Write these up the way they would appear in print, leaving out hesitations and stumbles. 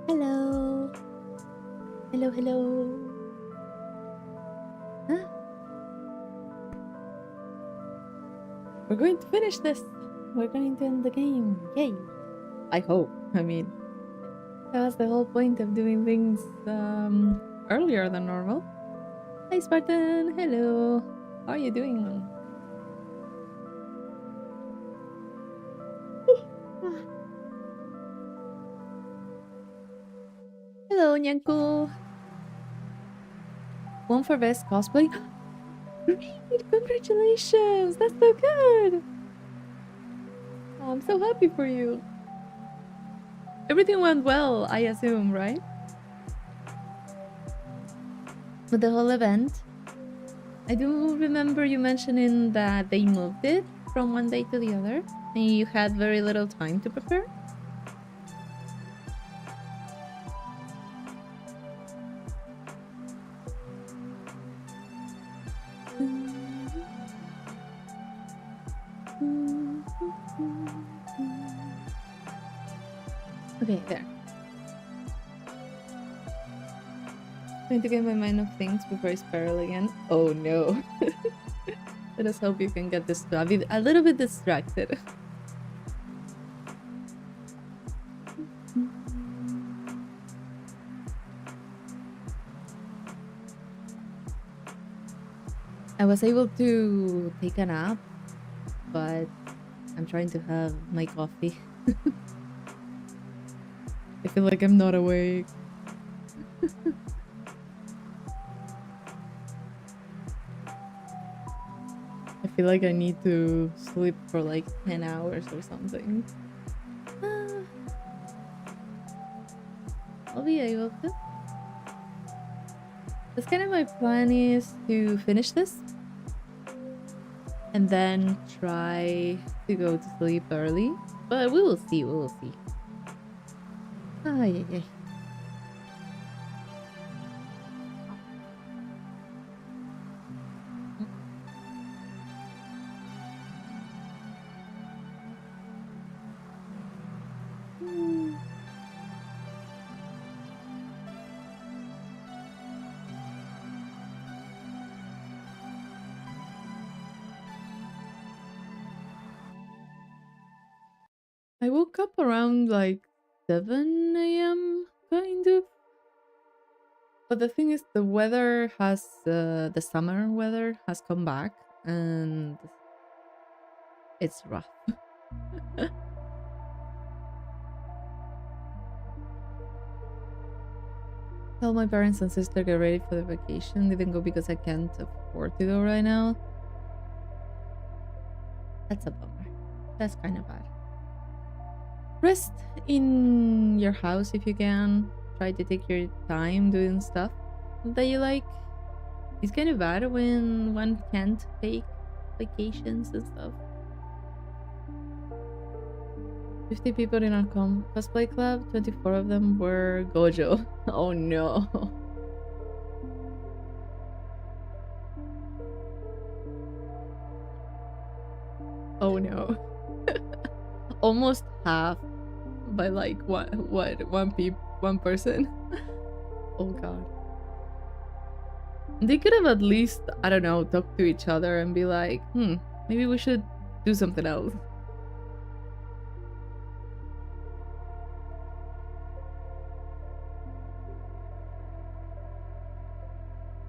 Hello. Hello, hello. Huh? We're going to finish this. We're going to end the game. Yay. I hope. I mean, that's the whole point of doing things earlier than normal. Hi, Spartan. Hello. How are you doing? Hello, Nyanku. One for best cosplay. Great! Congratulations! That's so good! Oh, I'm so happy for you. Everything went well, I assume, right? With the whole event. I do remember you mentioning that they moved it from one day to the other and you had very little time to prepare. Okay, there. Trying to get my mind off things before I spiral again. Oh no. Let us hope you can get this a little bit distracted. I was able to take a nap, but I'm trying to have my coffee. I feel like I'm not awake. I feel like I need to sleep for like 10 hours or something. Ah, I'll be able to. That's kind of my plan, is to finish this and then try to go to sleep early. But we will see, we will see. Ay, ay, ay. Hmm. I woke up around like 7 a.m. kind of. But the thing is, the weather has, the summer weather has come back and it's rough. Tell my parents and sister get ready for the vacation. Didn't go because I can't afford to go right now. That's a bummer. That's kind of bad. Rest in your house if you can. Try to take your time doing stuff that you like. It's kind of bad when one can't take vacations and stuff. 50 people in our cosplay club, 24 of them were Gojo. Oh no. Oh no. Almost half by like one person. Oh god. They could have at least, I don't know, talked to each other and be like, maybe we should do something else.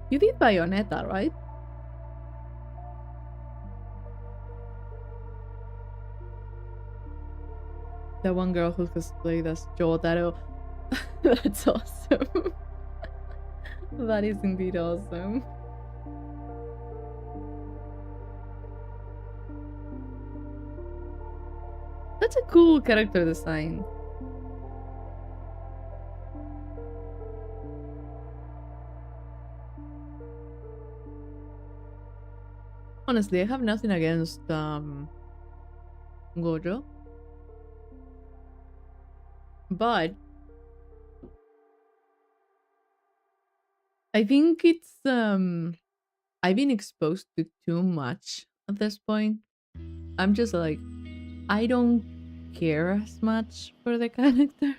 You did Bayonetta, right? The one girl who cosplayed as Jotaro. That's awesome. That is indeed awesome. That's a cool character design. Honestly, I have nothing against Gojo. But I think it's I've been exposed to too much at this point. I'm just like, I don't care as much for the character.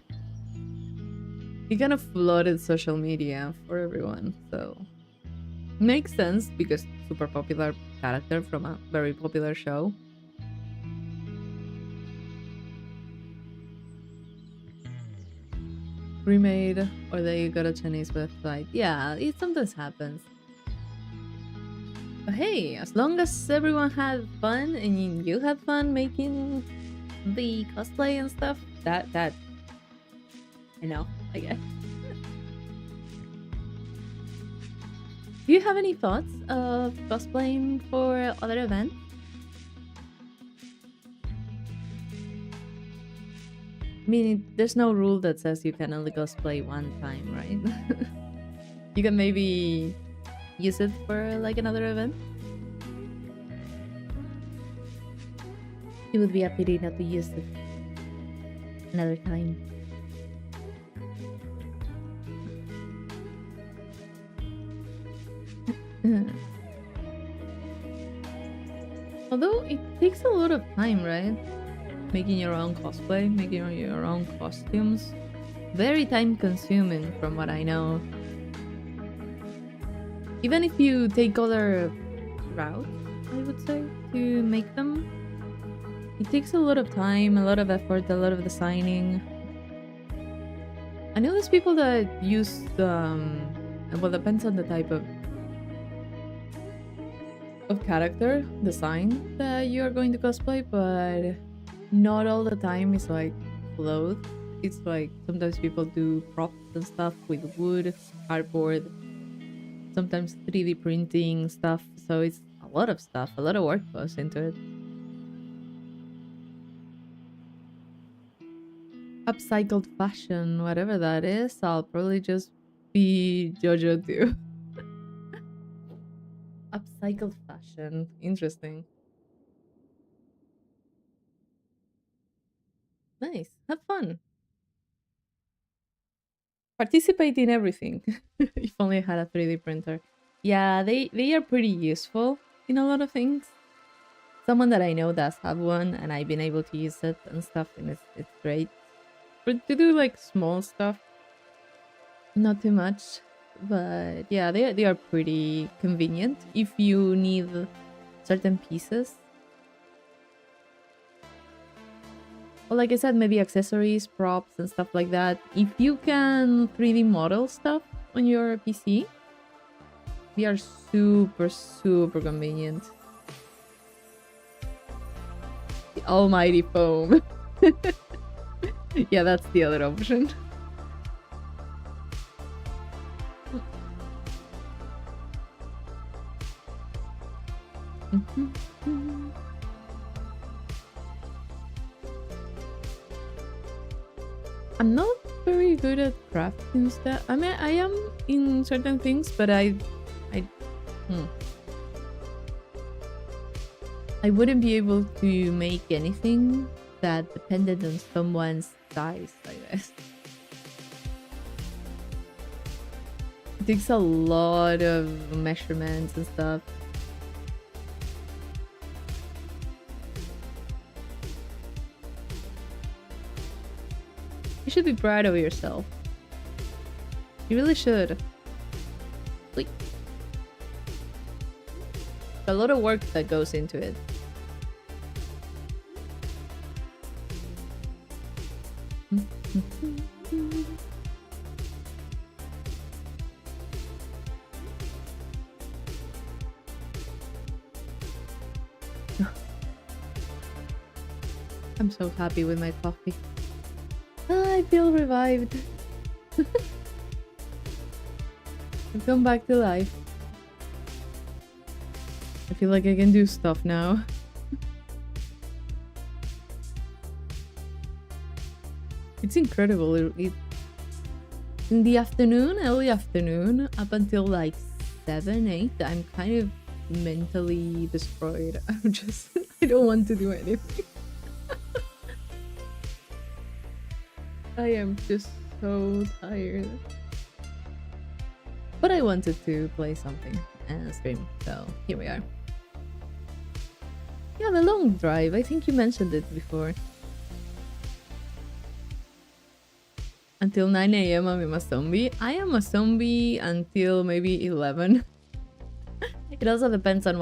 He kind of flooded social media for everyone, so makes sense because super popular character from a very popular show. Remade, or they got a Chinese website. Yeah, it sometimes happens. But hey, as long as everyone had fun and you had fun making the cosplay and stuff, that I know, I guess. Do you have any thoughts of cosplaying for other events? I mean, there's no rule that says you can only cosplay one time, right? You can maybe use it for like another event. It would be a pity not to use it another time. Although it takes a lot of time, right? Making your own cosplay, making your own costumes. Very time consuming from what I know. Even if you take other routes, I would say, to make them, it takes a lot of time, a lot of effort, a lot of designing. I know there's people that use, well, depends on the type of character design that you are going to cosplay, but not all the time is like clothes. It's like sometimes people do props and stuff with wood, cardboard, sometimes 3D printing stuff. So it's a lot of stuff, a lot of work goes into it. Upcycled fashion, whatever that is, I'll probably just be JoJo too. Upcycled fashion, interesting. Nice, have fun. Participate in everything. If only I had a 3D printer. Yeah, they are pretty useful in a lot of things. Someone that I know does have one, and I've been able to use it and stuff, and it's great. But to do like small stuff, not too much. But yeah, they are pretty convenient if you need certain pieces. Well, like I said, maybe accessories, props, and stuff like that. If you can 3D model stuff on your PC, they are super, super convenient. The almighty foam. Yeah, that's the other option. I'm not very good at crafting stuff. I mean, I am in certain things, but hmm. I wouldn't be able to make anything that depended on someone's size, I guess. It takes a lot of measurements and stuff. You should be proud of yourself. You really should. Wait. A lot of work that goes into it. I'm so happy with my coffee. I feel revived. I've come back to life. I feel like I can do stuff now. It's incredible. In the afternoon, early afternoon, up until like 7, 8, I'm kind of mentally destroyed. I don't want to do anything. I am just so tired. But I wanted to play something and stream, so here we are. Yeah, the long drive. I think you mentioned it before. Until 9 a.m. I'm a zombie. I am a zombie until maybe 11. It also depends on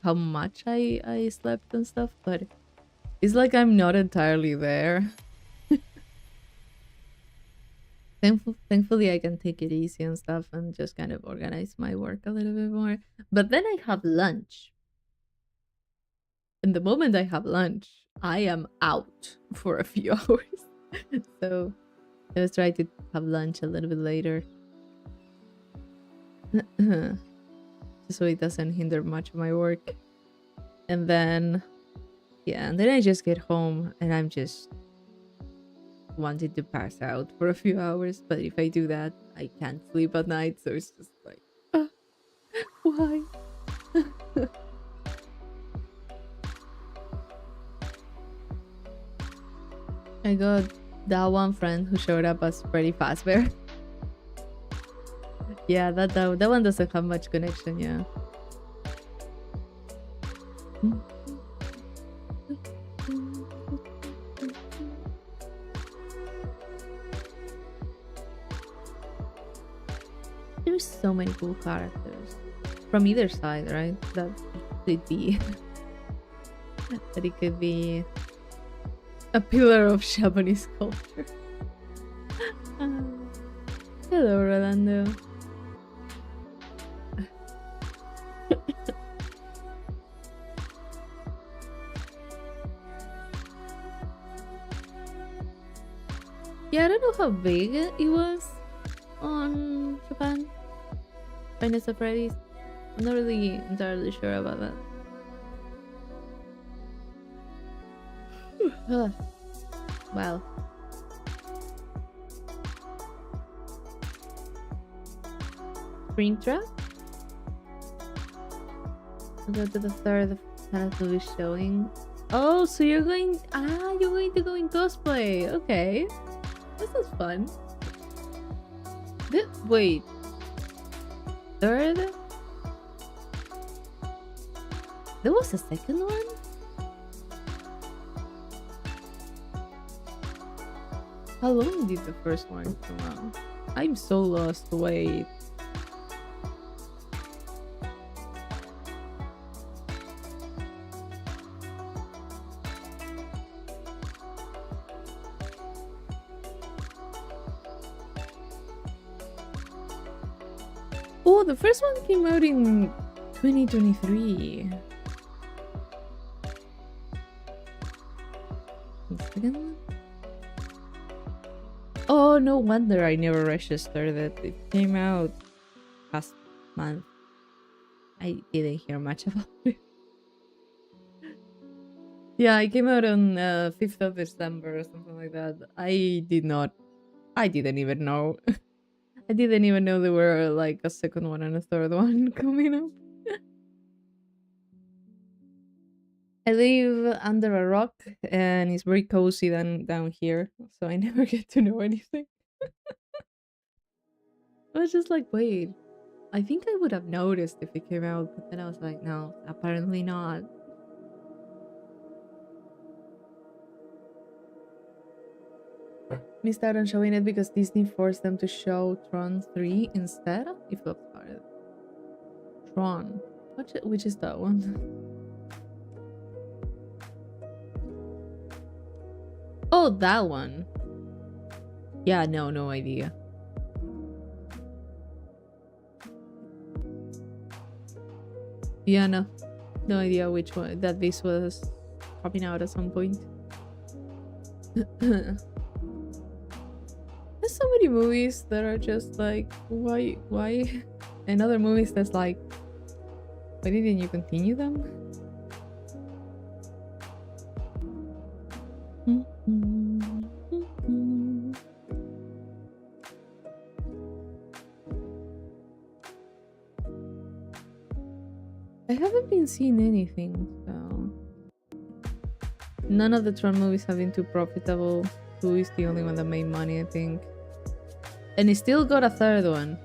how much I slept and stuff, but it's like I'm not entirely there. Thankfully, I can take it easy and stuff and just kind of organize my work a little bit more. But then I have lunch. And the moment I have lunch, I am out for a few hours. So I was trying to have lunch a little bit later. So it doesn't hinder much of my work. And then, yeah, and then I just get home and I'm just wanted to pass out for a few hours. But if I do that, I can't sleep at night. So it's just like, why? I got that one friend who showed up as Freddy Fazbear. Yeah, that one doesn't have much connection, yeah. There's so many cool characters from either side, right? That could be that it could be a pillar of Japanese culture. Hello, Rolando. Yeah, I don't know how big it was on Japan. Finest of Freddy's. I'm not really entirely sure about that. Wow. Springtrap? I'll go to the third Planet movie showing. Oh, so you're going to go in cosplay. Okay. This is fun. Wait. Third? There was a second one? How long did the first one come out? I'm so lost. Wait. Oh, the first one came out in 2023. The second one? Oh, no wonder I never registered it. It came out last month. I didn't hear much about it. Yeah, it came out on 5th of December or something like that. I didn't even know. I didn't even know there were like a second one and a third one coming up. I live under a rock and it's very cozy down here, so I never get to know anything. I was just like, wait, I think I would have noticed if it came out, but then I was like, no, apparently not. Missed out on showing it because Disney forced them to show Tron 3 instead. If you started Tron, which is that one? Oh, that one. Yeah, no idea. Yeah, no idea which one that this was popping out at some point. There's so many movies that are just like, why? And other movies that's like, why didn't you continue them? I haven't been seeing anything, so none of the Tron movies have been too profitable. 2 is the only one that made money, I think. And it still got a third one.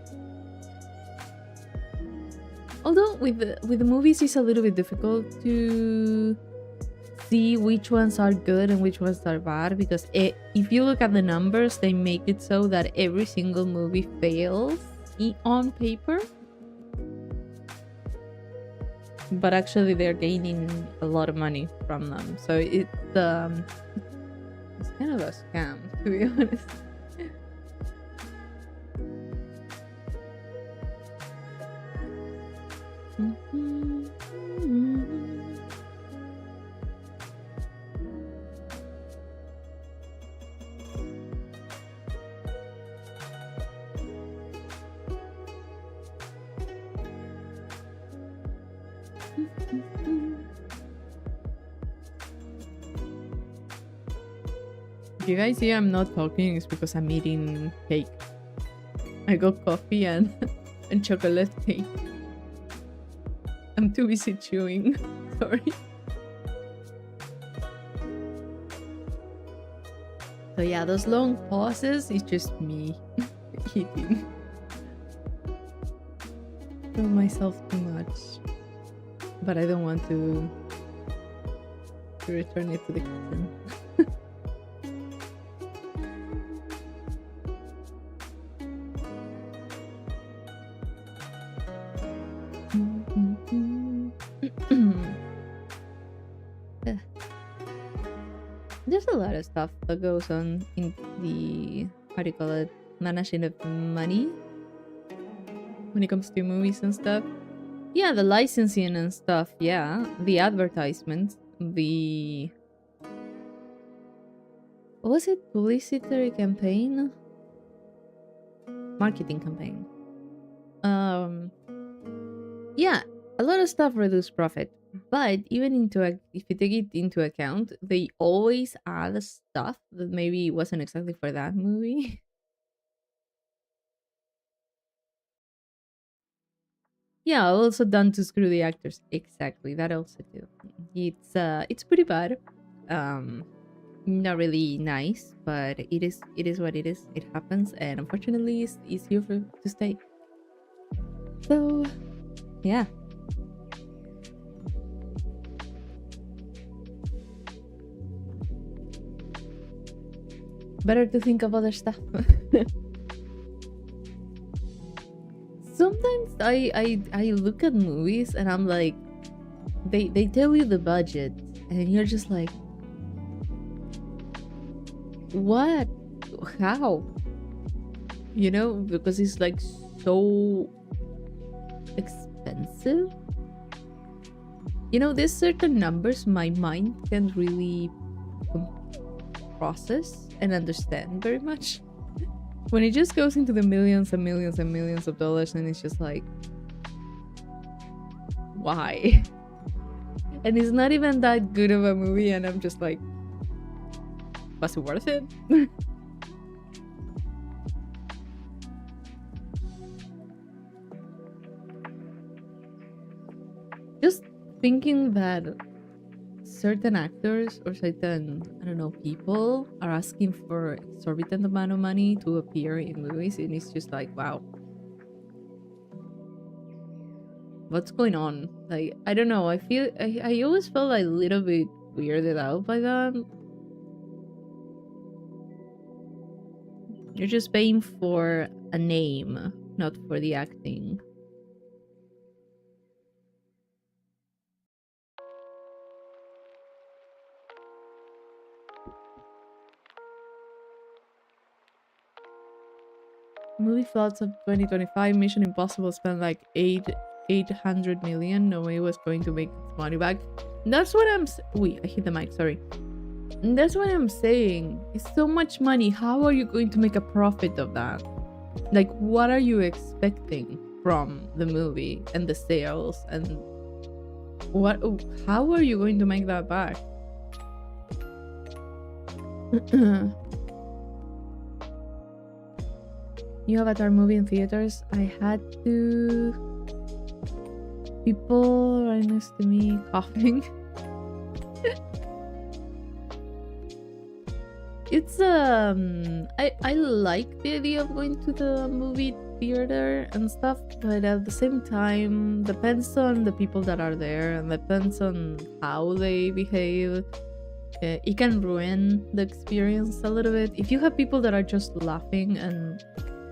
Although with the movies it's a little bit difficult to see which ones are good and which ones are bad, because if you look at the numbers, they make it so that every single movie fails on paper, but actually they're gaining a lot of money from them. So it's kind of a scam, to be honest. If you guys see I'm not talking, it's because I'm eating cake. I got coffee and chocolate cake. I'm too busy chewing. Sorry. So yeah, those long pauses is just me eating. I feel myself too much, but I don't want to return it to the kitchen. There's a lot of stuff that goes on in the, how do you call it, managing of money when it comes to movies and stuff. Yeah, the licensing and stuff, yeah. The advertisements, the... what was it? Publicity campaign? Marketing campaign. Yeah, a lot of stuff reduce profit. But even if you take it into account, they always add stuff that maybe wasn't exactly for that movie. Yeah, also done to screw the actors. Exactly, that also too. It's pretty bad. Not really nice, but it is what it is. It happens, and unfortunately, it's here to stay. So, yeah. Better to think of other stuff. Sometimes I look at movies and I'm like, they tell you the budget and you're just like, what? How? You know, because it's like so expensive. You know, there's certain numbers my mind can't really process and understand very much. When it just goes into the millions and millions and millions of dollars, and it's just like, why? And it's not even that good of a movie, and I'm just like, was it worth it? Just thinking that certain actors or certain, I don't know, people are asking for exorbitant amount of money to appear in movies, and it's just like, wow, what's going on? Like, I don't know, I always felt a little bit weirded out by that. You're just paying for a name, not for the acting. Movie plots of 2025. Mission Impossible spent like 800 million. No way was going to make its money back. That's what I'm wait, I hit the mic, sorry. That's what I'm saying. It's so much money. How are you going to make a profit of that? Like, what are you expecting from the movie and the sales, and how are you going to make that back? New Avatar movie in theaters. I had to. People right next to me coughing. It's I like the idea of going to the movie theater and stuff, but at the same time, depends on the people that are there and depends on how they behave. It can ruin the experience a little bit if you have people that are just laughing and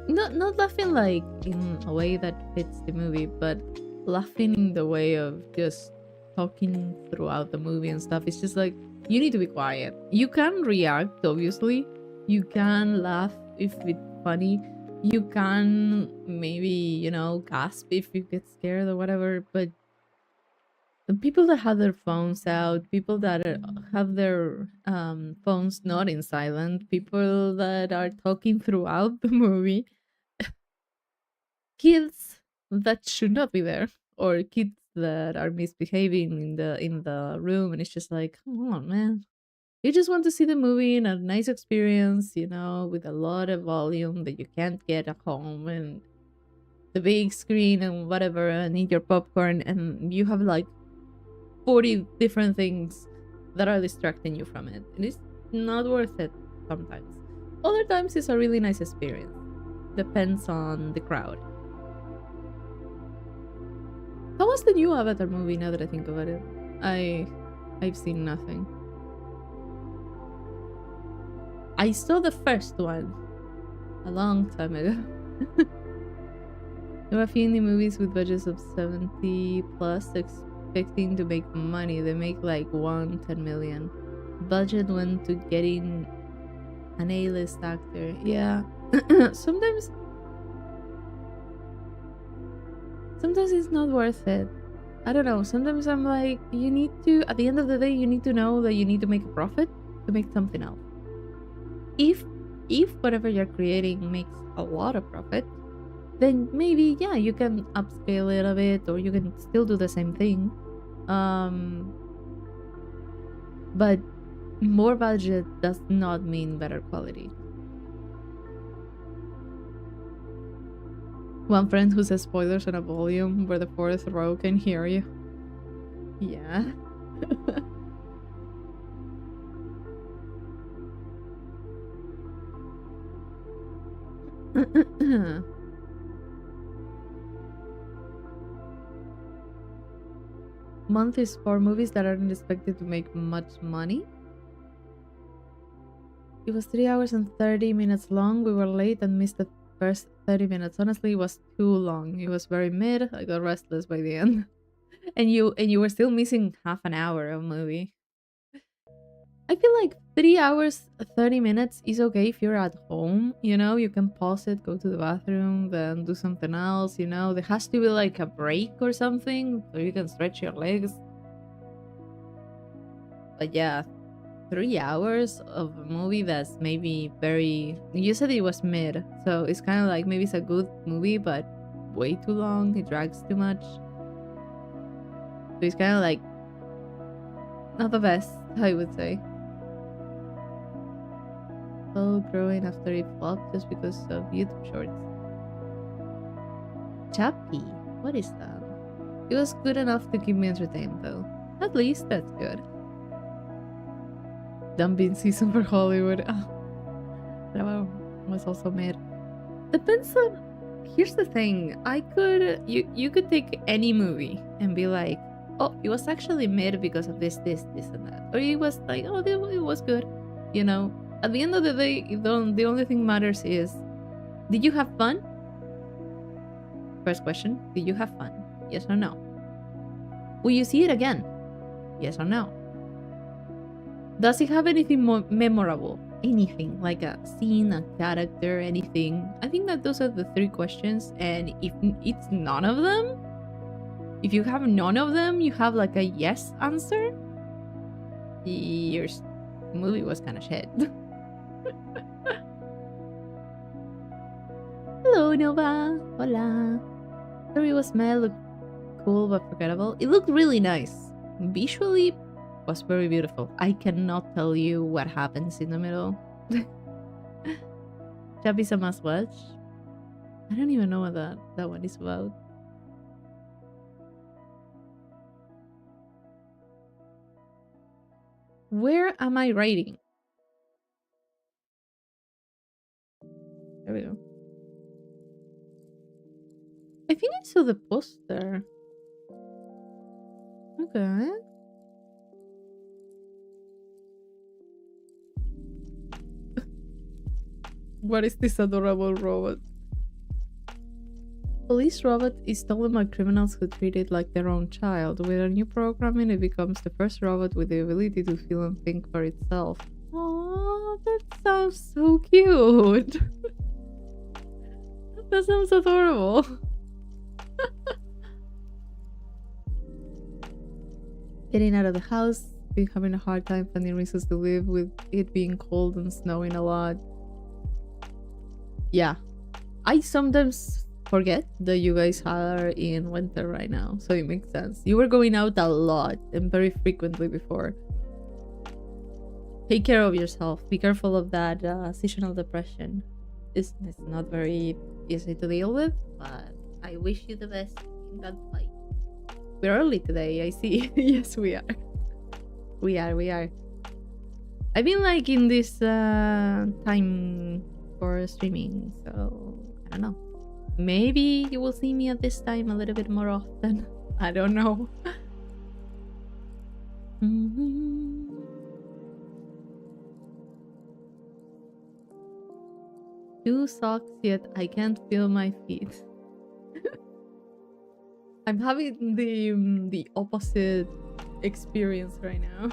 not laughing like in a way that fits the movie, but laughing in the way of just talking throughout the movie and stuff. It's just like you need to be quiet. You can react, obviously. You can laugh if it's funny. You can maybe, gasp if you get scared or whatever, but the people that have their phones out, people that have their phones not in silent, people that are talking throughout the movie, kids that should not be there, or kids that are misbehaving in the room, and it's just like, come on, man. You just want to see the movie in a nice experience, with a lot of volume that you can't get at home, and the big screen and whatever, and eat your popcorn, and you have like 40 different things that are distracting you from it. And it's not worth it sometimes. Other times it's a really nice experience. Depends on the crowd. How was the new Avatar movie now that I think about it? I've seen nothing. I saw the first one a long time ago. There were a few indie movies with budgets of 70 plus expecting to make money. They make like 10 million. Budget went to getting an A-list actor. Yeah. sometimes it's not worth it. I don't know. Sometimes I'm like, you need to, at the end of the day, you need to know that you need to make a profit to make something else. If whatever you're creating makes a lot of profit, then maybe, yeah, you can upscale it a bit, or you can still do the same thing. But more budget does not mean better quality. One friend who says spoilers on a volume where the fourth row can hear you. Yeah. Month is for movies that aren't expected to make much money. It was 3 hours and 30 minutes long. We were late and missed the first 30 minutes. Honestly, it was too long. It was very mid. I got restless by the end. and you were still missing half an hour of movie. I feel like 3 hours 30 minutes is okay if you're at home, you can pause it, go to the bathroom, then do something else, there has to be like a break or something so you can stretch your legs. But yeah, 3 hours of a movie that's maybe very, you said it was mid, so it's kind of like maybe it's a good movie but way too long, it drags too much, so it's kind of like not the best, I would say. Slow growing after it flopped just because of YouTube shorts. Chappy, what is that? It was good enough to keep me entertained though. At least that's good. Dumping season for Hollywood. Oh, that one was also made. Depends on. Here's the thing. You could take any movie and be like, oh, it was actually made because of this, and that, or it was like, oh, it was good. At the end of the day, the only thing matters is, did you have fun? First question, did you have fun? Yes or no? Will you see it again? Yes or no? Does it have anything more memorable? Anything, like a scene, a character, anything? I think that those are the three questions, and if it's none of them, if you have none of them, you have like a yes answer, your movie was kind of shit. Hello, Nova. Hola. Sorry, it was mad, looked cool but forgettable. It looked really nice. Visually, was very beautiful. I cannot tell you what happens in the middle. Chubby's a must watch. I don't even know what that one is about. Where am I writing? There we go. think I saw the poster. Okay. What is this adorable robot? Police robot is stolen by criminals who treat it like their own child. With a new programming, it becomes the first robot with the ability to feel and think for itself. Oh, that sounds so cute. That sounds adorable. Getting out of the house, been having a hard time finding reasons to live with it being cold and snowing a lot. Yeah, I sometimes forget that you guys are in winter right now, so it makes sense. You were going out a lot and very frequently before. Take care of yourself. Be careful of that seasonal depression. It's not very easy to deal with, but I wish you the best in that fight. We're early today, I see. Yes, we are. We are. I've been liking this time for streaming, so I don't know. Maybe you will see me at this time a little bit more often. I don't know. Two socks, yet I can't feel my feet. I'm having the opposite experience right now.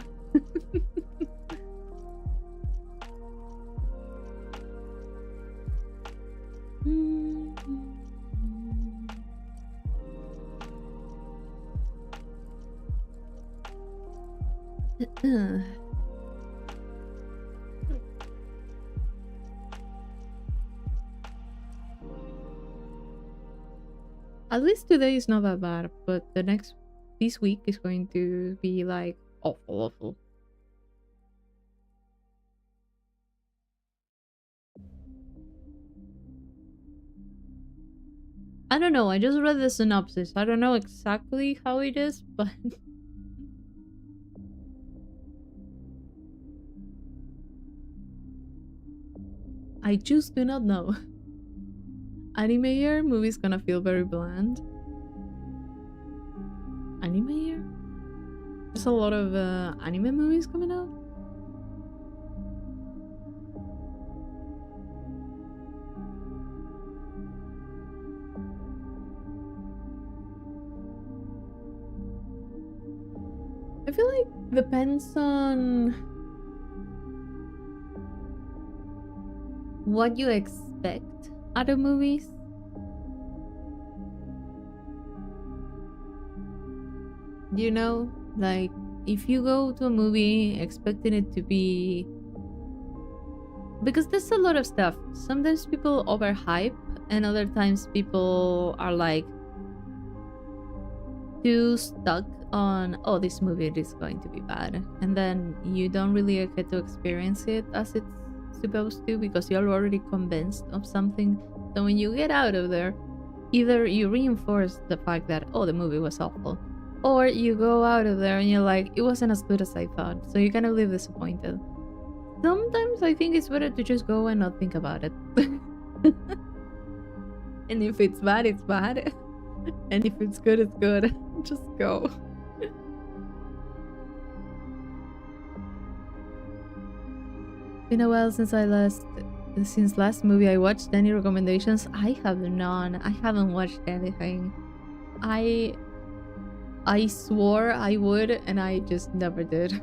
At least today is not that bad, but this week is going to be like awful. I don't know, I just read the synopsis. I don't know exactly how it is, but I just do not know. Anime year, movie's gonna feel very bland. Anime year? There's a lot of anime movies coming out. I feel like depends on what you expect out of movies. You know, like if you go to a movie expecting it to be, because there's a lot of stuff. Sometimes people overhype, and other times people are like too stuck on, oh, this movie is going to be bad, and then you don't really get to experience it as it's supposed to because you're already convinced of something. So when you get out of there, either you reinforce the fact that, oh, the movie was awful, or you go out of there and you're like, it wasn't as good as I thought, so you kind of leave disappointed. Sometimes I think it's better to just go and not think about it. And if it's bad, it's bad. And if it's good, it's good. Just go. Been a while since last movie I watched. Any recommendations? I have none. I haven't watched anything. I swore I would, and I just never did.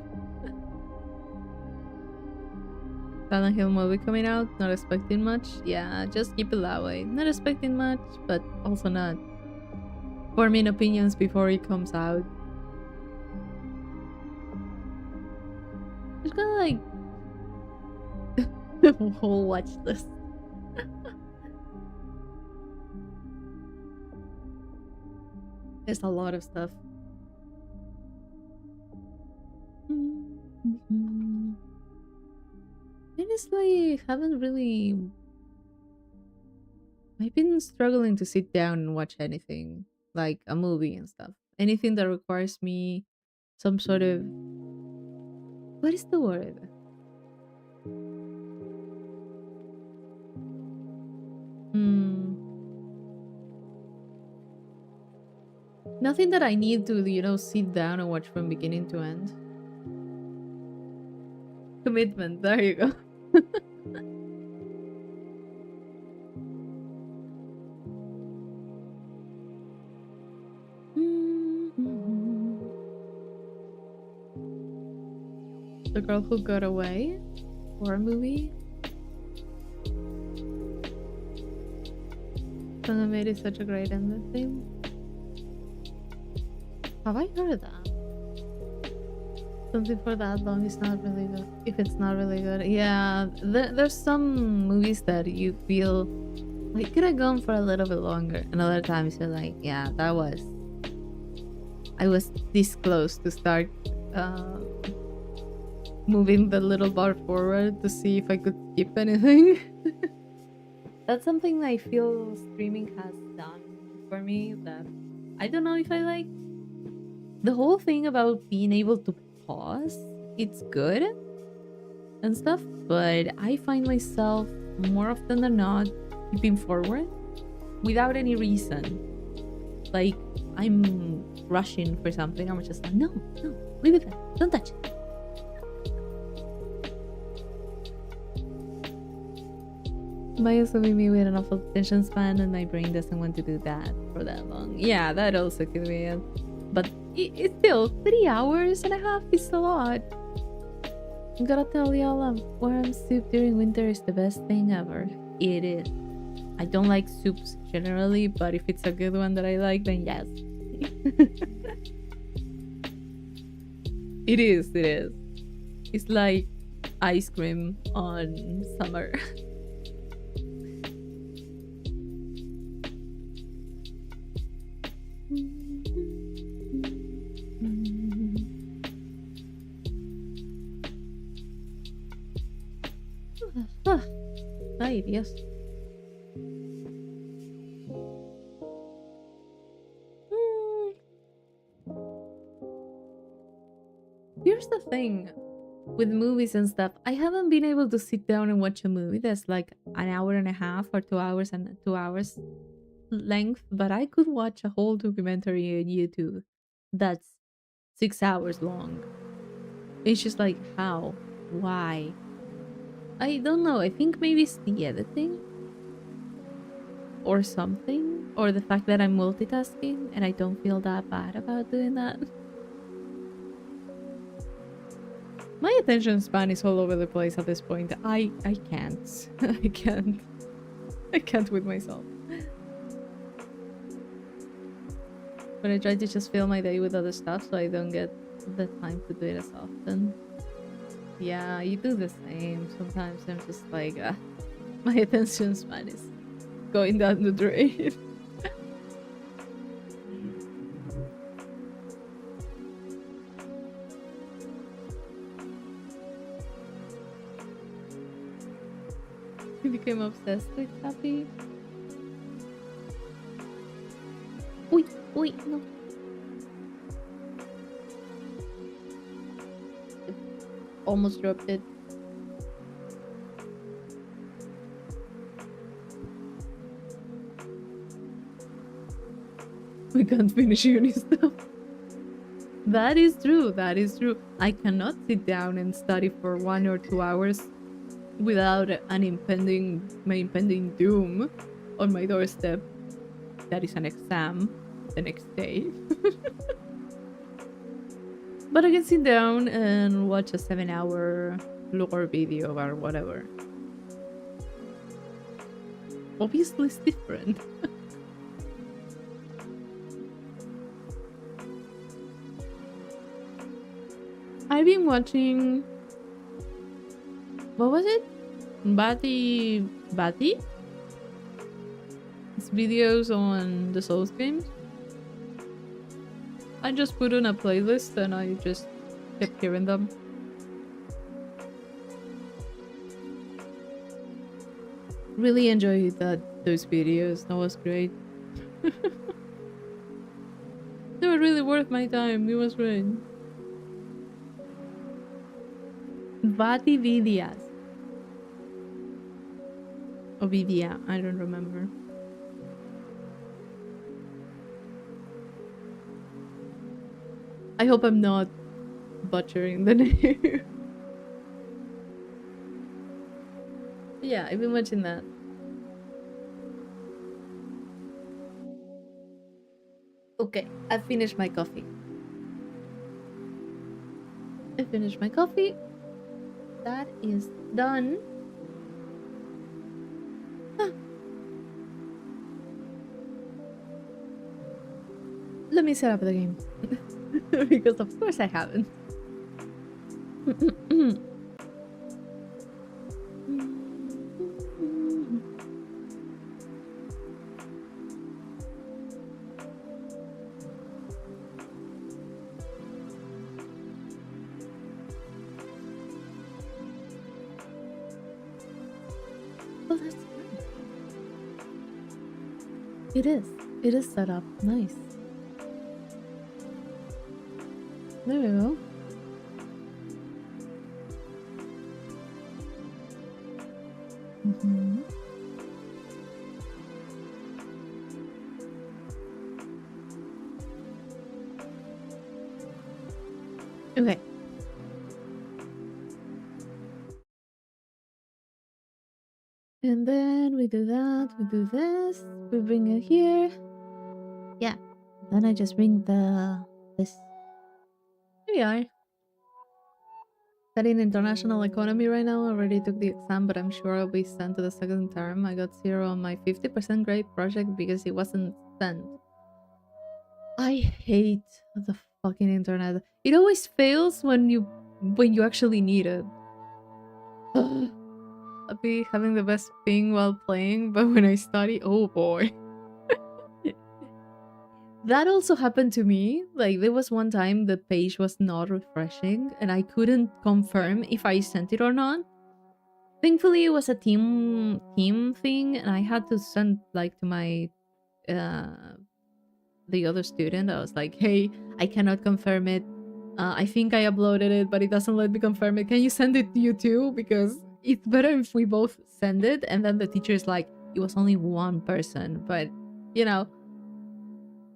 Silent Hill movie coming out, not expecting much. Yeah, just keep it that way. Not expecting much, but also not forming opinions before it comes out. Just gonna like whole watch list. There's a lot of stuff. Honestly, haven't really. I've been struggling to sit down and watch anything like a movie and stuff. Anything that requires me some sort of, what is the word? Hmm. Nothing that I need to, sit down and watch from beginning to end. Commitment. There you go. The Girl Who Got Away, horror movie. Someone made it such a great ending theme. Have I heard that? Something for that long is not really good. If it's not really good, yeah. There's some movies that you feel like could have gone for a little bit longer, and other times you're like, yeah, that was. I was this close to start moving the little bar forward to see if I could skip anything. That's something I feel streaming has done for me that I don't know if I like. The whole thing about being able to pause, it's good and stuff, but I find myself more often than not skipping forward without any reason. Like I'm rushing for something, I'm just like, no, leave it there, don't touch it. Might also be me with an awful attention span and my brain doesn't want to do that for that long. Yeah, that also could be it. But it's still 3.5 hours is a lot. I gotta tell y'all, warm soup during winter is the best thing ever. It is. I don't like soups generally, but if it's a good one that I like, then yes. It is. It's like ice cream on summer. Ay, Dios. Here's the thing with movies and stuff. I haven't been able to sit down and watch a movie that's like an hour and a half or 2 hours and 2 hours length, but I could watch a whole documentary on YouTube that's 6 hours long. It's just like, how? Why? I don't know. I think maybe it's the editing or something, or the fact that I'm multitasking and I don't feel that bad about doing that. My attention span is all over the place at this point. I can't. I can't with myself. But I try to just fill my day with other stuff so I don't get the time to do it as often. Yeah, you do the same. Sometimes I'm just like, my attention span is going down the drain. You became obsessed with Happy. Wait, no. Almost dropped it. We can't finish uni stuff. That is true. I cannot sit down and study for 1 or 2 hours without my impending doom on my doorstep. That is an exam the next day. But I can sit down and watch a 7-hour lore video or whatever. Obviously it's different. I've been watching... What was it? Bati? It's videos on the Souls games. I just put on a playlist and I just kept hearing them. Really enjoyed those videos. That was great. They were really worth my time. It was great. Bati Vidias. Or Vidia, I don't remember. I hope I'm not butchering the name. Yeah, I've been watching that. Okay, I finished my coffee. I finished my coffee. That is done. Ah, let me set up the game. Because of course I haven't. Oh, that's nice. It is. It is set up. Nice. There we go. Mhm. Okay. And then we do that, we do this, we bring it here. Yeah. Then I just bring this. Here we are. Studying international economy right now. I already took the exam, but I'm sure I'll be sent to the second term. I got 0 on my 50% grade project because it wasn't sent. I hate the fucking internet. It always fails when you actually need it. I'll be having the best ping while playing, but when I study, oh boy. That also happened to me. Like there was one time the page was not refreshing and I couldn't confirm if I sent it or not. Thankfully it was a team thing and I had to send like to my uh the other student. I was like, "Hey, I cannot confirm it. I think I uploaded it, but it doesn't let me confirm it. Can you send it to you too? Because it's better if we both send it." And then the teacher is like, "It was only one person, but you know,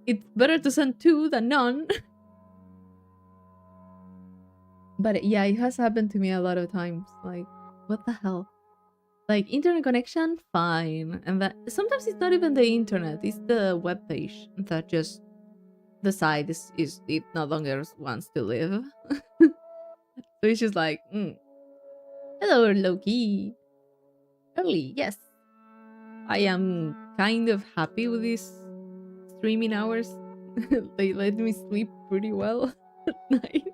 it's better to send two than none." But yeah, it has happened to me a lot of times. Like, what the hell? Like internet connection, fine, and that sometimes it's not even the internet; it's the web page that just the site is it no longer wants to live. So it's just like, hello, Loki. Early, yes. I am kind of happy with these streaming hours. They let me sleep pretty well at night.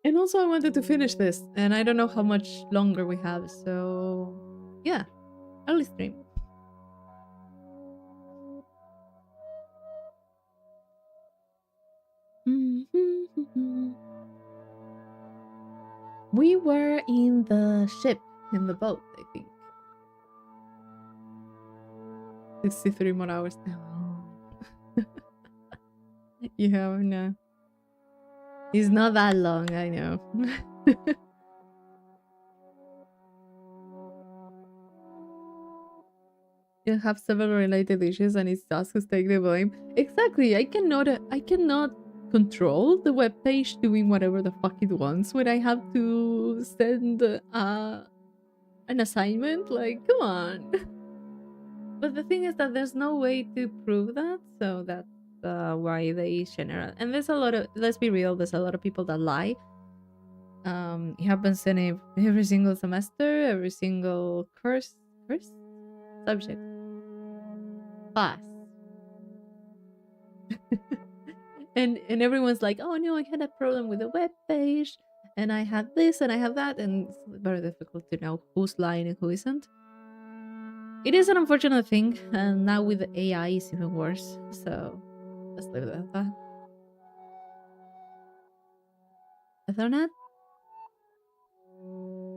And also, I wanted to finish this, and I don't know how much longer we have, so yeah, early stream. We were in the ship, in the boat, I think. 63 more hours now. You have no. It's not that long, I know. You have several related issues and it's us who take the blame. Exactly. I cannot control the web page doing whatever the fuck it wants when I have to send an assignment. Like, come on. But the thing is that there's no way to prove that, so that's why they general. And there's a lot of, let's be real, there's a lot of people that lie. It happens in every single semester, every single course subject class. And everyone's like, oh no, I had a problem with the web page and I had this and I have that, and it's very difficult to know who's lying and who isn't. It is an unfortunate thing, and now with the AI it's even worse, so let's leave it at that. Ethernet?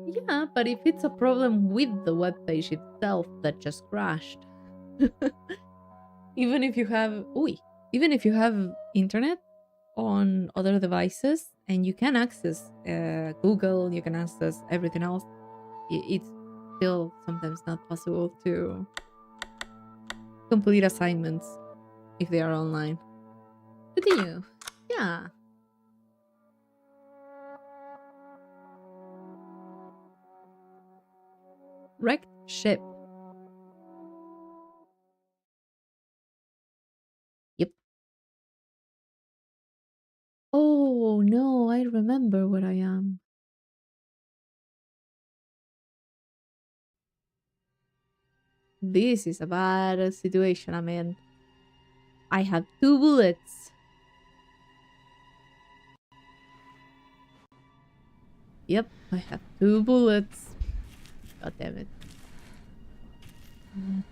Yeah, but if it's a problem with the web page itself that just crashed, even if you have even if you have internet on other devices and you can access Google, you can access everything else, it's still sometimes not possible to complete assignments if they are online. Continue. Yeah. Wrecked ship. Yep. Oh no, I remember where I am. This is a bad situation. I mean, I have 2 bullets. Yep, I have 2 bullets. God damn it.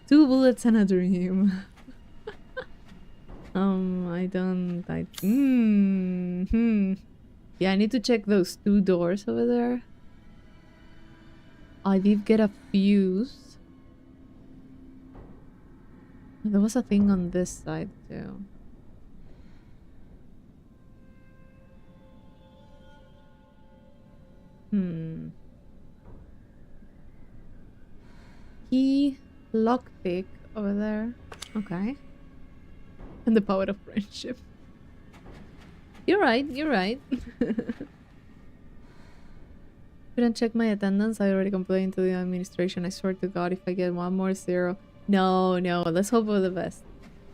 2 bullets and a dream. I don't. Yeah, I need to check those 2 doors over there. I did get a fuse. There was a thing on this side too. Hmm. Key, lockpick over there. Okay. And the power of friendship. You're right, you're right. Couldn't check my attendance. I already complained to the administration. I swear to God, if I get one more zero. No, no, let's hope for the best.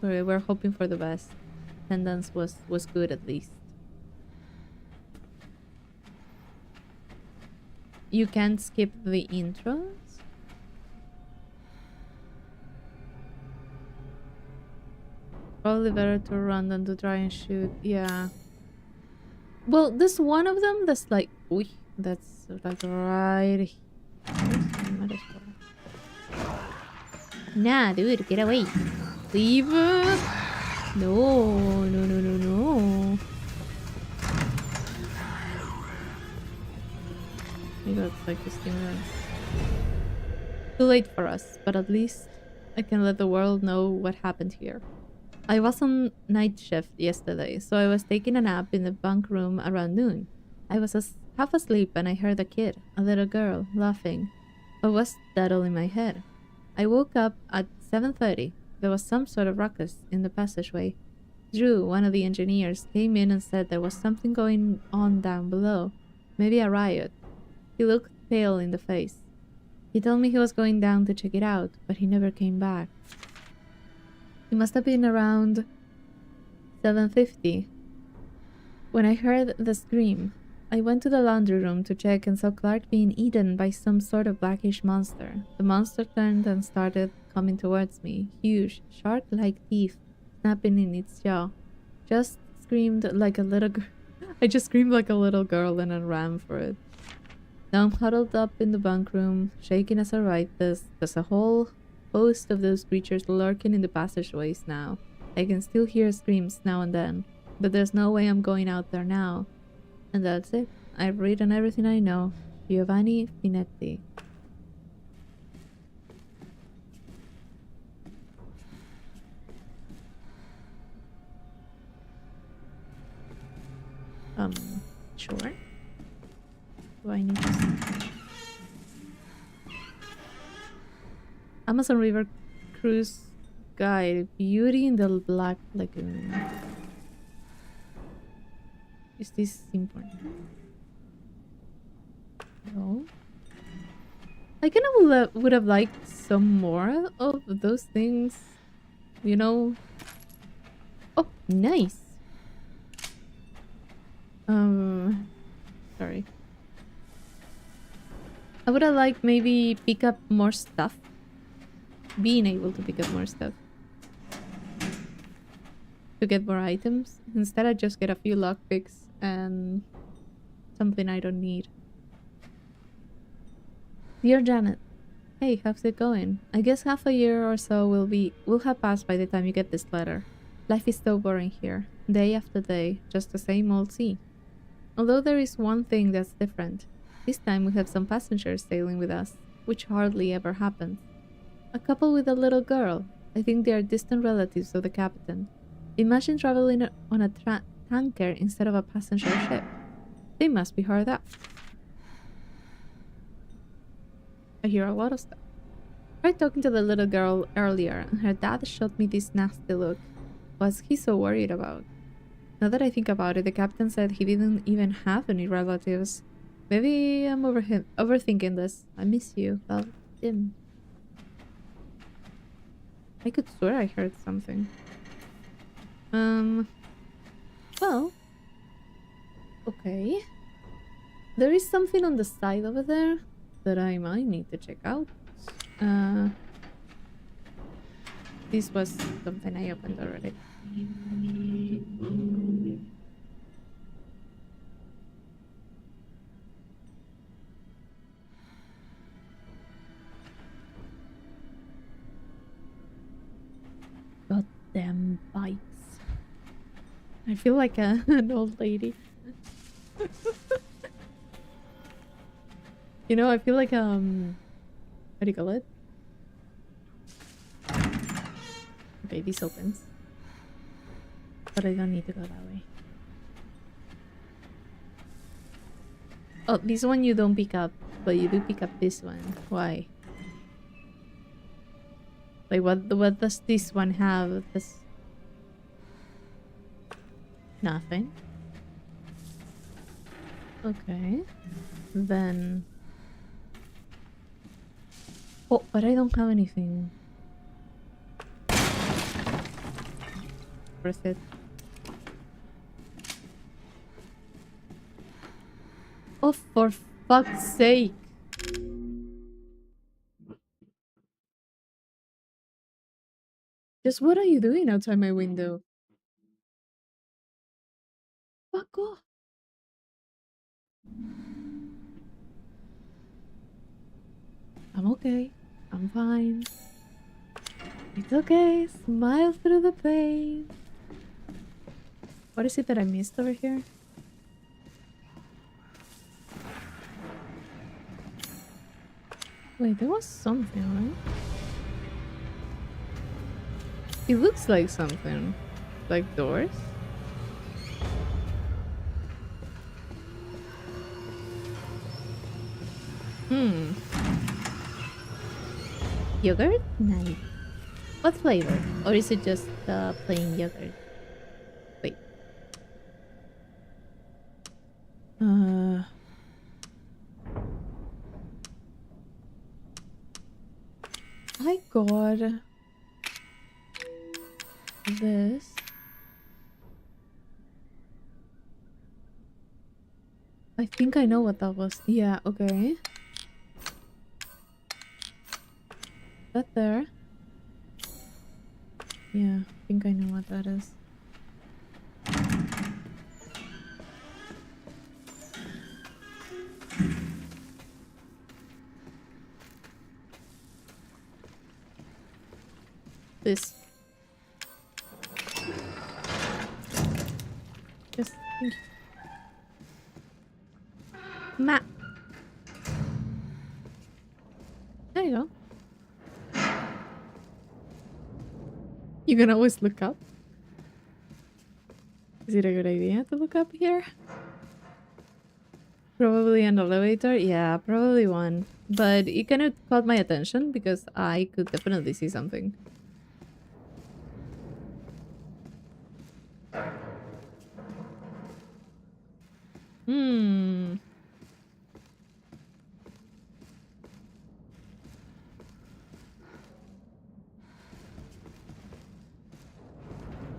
We're hoping for the best. Attendance was good at least. You can't skip the intros? Probably better to run than to try and shoot. Yeah. Well, there's one of them that's like, ooh, that's like right here. Nah, dude, get away. Leave us. No, no, no, no, no. Maybe that's like a stimulant. Too late for us, but at least I can let the world know what happened here. I was on night shift yesterday, so I was taking a nap in the bunk room around noon. I was half asleep and I heard a kid, a little girl, laughing. But was that all in my head? I woke up at 7:30. There was some sort of ruckus in the passageway. Drew, one of the engineers, came in and said there was something going on down below. Maybe a riot. He looked pale in the face. He told me he was going down to check it out, but he never came back. It must have been around 7:50 when I heard the scream. I went to the laundry room to check and saw Clark being eaten by some sort of blackish monster. The monster turned and started coming towards me, huge, shark-like teeth snapping in its jaw. Just screamed like a little girl. I just screamed like a little girl and I ran for it. Now I'm huddled up in the bunk room, shaking as I write this. There's a whole host of those creatures lurking in the passageways now. I can still hear screams now and then, but there's no way I'm going out there now. And that's it. I've written everything I know. Giovanni Finetti. Sure. Do I need to... Amazon River Cruise Guide. Beauty in the Black Lagoon. Is this important? No. I kind of would have liked some more of those things. You know? Oh, nice. Sorry. I would have liked maybe pick up more stuff. Being able to pick up more stuff. To get more items. Instead I just get a few lockpicks and something I don't need. Dear Janet. Hey, how's it going? I guess half a year or so will have passed by the time you get this letter. Life is so boring here. Day after day, just the same old sea. Although there is one thing that's different. This time we have some passengers sailing with us, which hardly ever happens. A couple with a little girl. I think they are distant relatives of the captain. Imagine traveling on a tanker instead of a passenger ship. They must be hard up. I hear a lot of stuff. I tried talking to the little girl earlier, and her dad shot me this nasty look. What's he so worried about? Now that I think about it, the captain said he didn't even have any relatives. Maybe I'm overthinking this. I miss you. Well, Tim. I could swear I heard something. Well, okay. There is something on the side over there that I might need to check out. This was something I opened already. Goddamn bikes. I feel like an old lady. You know, I feel like what do you call it? Okay, this opens. But I don't need to go that way. Oh, this one you don't pick up, but you do pick up this one. Why? Like what does this one have? This nothing. Okay. Then oh, but I don't have anything. Worth it. Oh, for fuck's sake. Just what are you doing outside my window? Fuck off. I'm okay. I'm fine. It's okay. Smile through the pain. What is it that I missed over here? Wait, there was something, right? It looks like something. Like doors? Yogurt? Nice. What flavor? Or is it just plain yogurt? Wait. I got this. I think I know what that was. Yeah, okay. That there. Yeah, I think I know what that is. This. Yes, thank you. Map. There you go. You can always look up. Is it a good idea to look up here? Probably an elevator? Yeah, probably one. But it kind of caught my attention because I could definitely see something.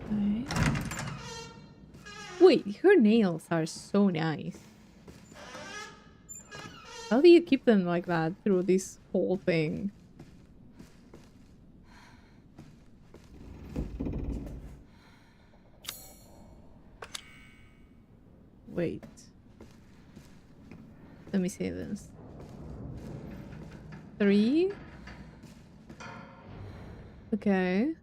Okay. Wait, her nails are so nice. How do you keep them like that through this whole thing? Wait. Let me see this. 3? Okay.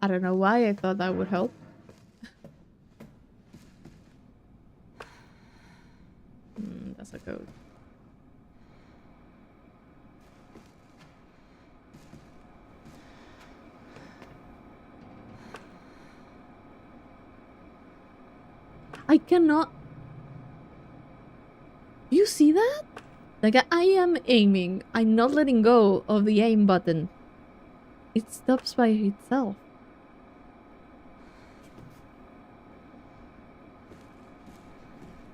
I don't know why I thought that would help. That's a code. I cannot... You see that? Like, I am aiming. I'm not letting go of the aim button. It stops by itself.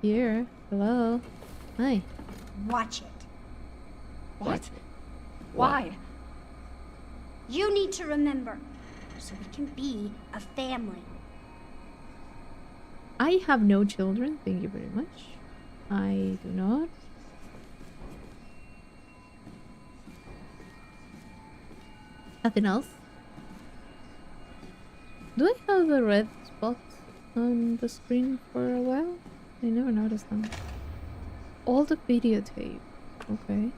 Here. Hello. Hi. Watch it. What? Why? You need to remember, so we can be a family. I have no children. Thank you very much. I do not. Nothing else? Do I have a red spot on the screen for a while? I never noticed them. All the videotape. Okay.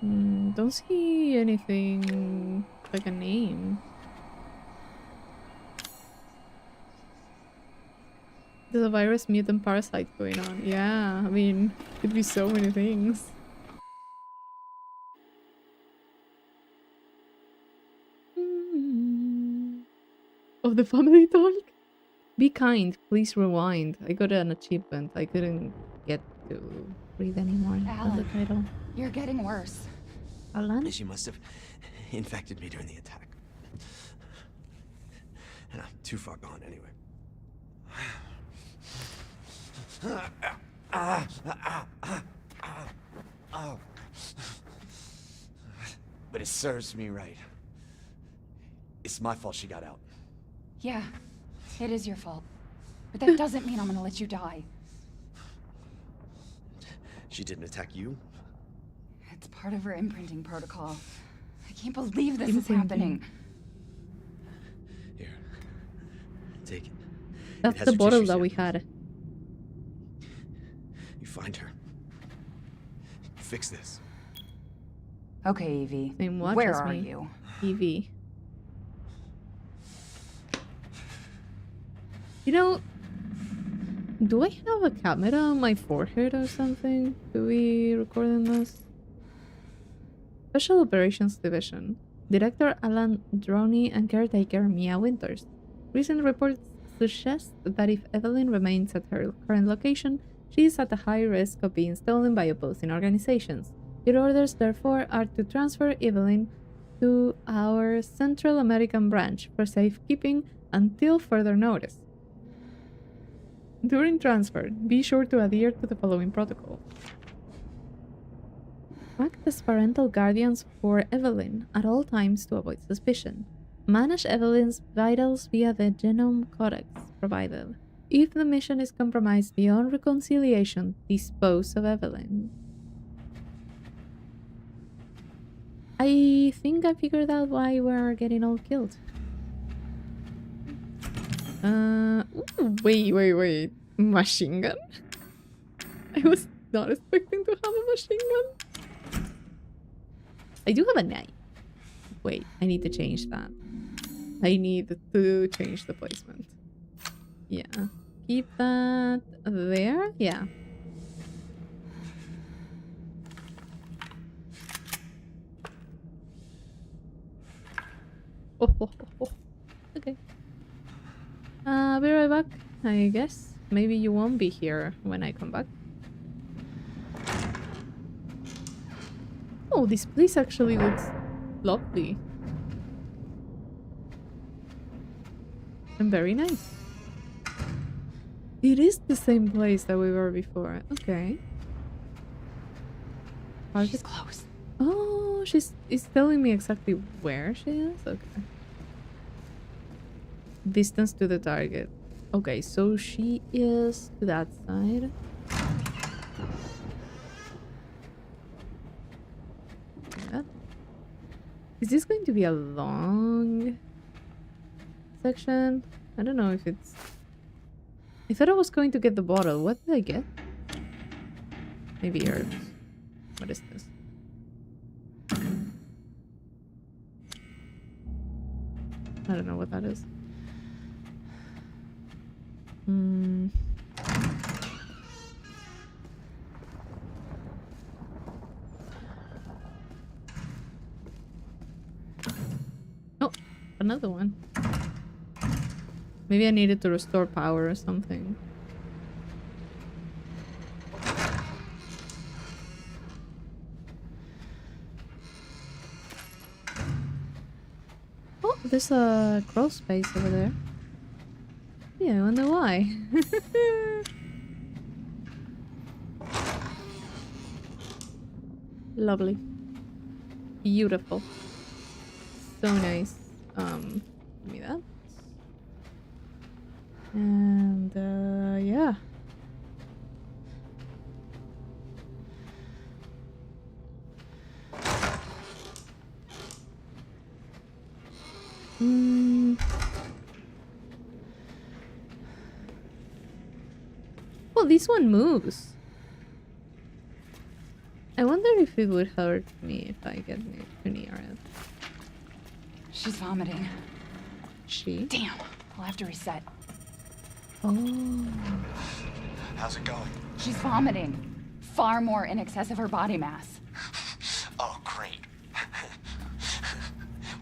Don't see anything like a name. There's a virus, mutant, parasite going on. Yeah, I mean, it'd be so many things. Of the family talk? Be kind, please rewind. I got an achievement. I couldn't get to read anymore of the title. You're getting worse. Alan? She must have infected me during the attack. And I'm too far gone anyway. But it serves me right. It's my fault she got out. Yeah, it is your fault. But that doesn't mean I'm gonna let you die. She didn't attack you? It's part of her imprinting protocol. I can't believe this is happening. Here. Take it. That's It has the her bottle tissue that we samples. had. You find her. Fix this. Okay, Evie. Same watch Where as are me. you? Evie. You know, do I have a camera on my forehead or something? Do we record in this? Special Operations Division. Director Alan Droney and caretaker Mia Winters. Recent reports suggest that if Evelyn remains at her current location, she is at a high risk of being stolen by opposing organizations. Your orders, therefore, are to transfer Evelyn to our Central American branch for safekeeping until further notice. During transfer, be sure to adhere to the following protocol. Act as parental guardians for Evelyn at all times to avoid suspicion. Manage Evelyn's vitals via the genome codex provided. If the mission is compromised beyond reconciliation, dispose of Evelyn. I think I figured out why we're getting all killed. Ooh, wait. Machine gun? I was not expecting to have a machine gun. I do have a knife. Wait, I need to change that. I need to change the placement. Yeah. Keep that there? Yeah. Oh. Okay. Be right back, I guess. Maybe you won't be here when I come back. Oh, this place actually looks lovely. And very nice. It is the same place that we were before. Okay. She's close. Oh, she's telling me exactly where she is? Okay. Distance to the target. Okay, so she is to that side. Yeah. Is this going to be a long section? I don't know if it's... I thought I was going to get the bottle. What did I get? Maybe herbs. What is this? I don't know what that is. Oh, another one. Maybe I needed to restore power or something. Oh, there's a crawl space over there. Yeah, I wonder why. Lovely. Beautiful. So nice. Give me that. And, yeah. Well, this one moves. I wonder if it would hurt me if I get too near it. She's vomiting. She? Damn, I'll have to reset. Oh. How's it going? She's vomiting. Far more in excess of her body mass. Oh, great.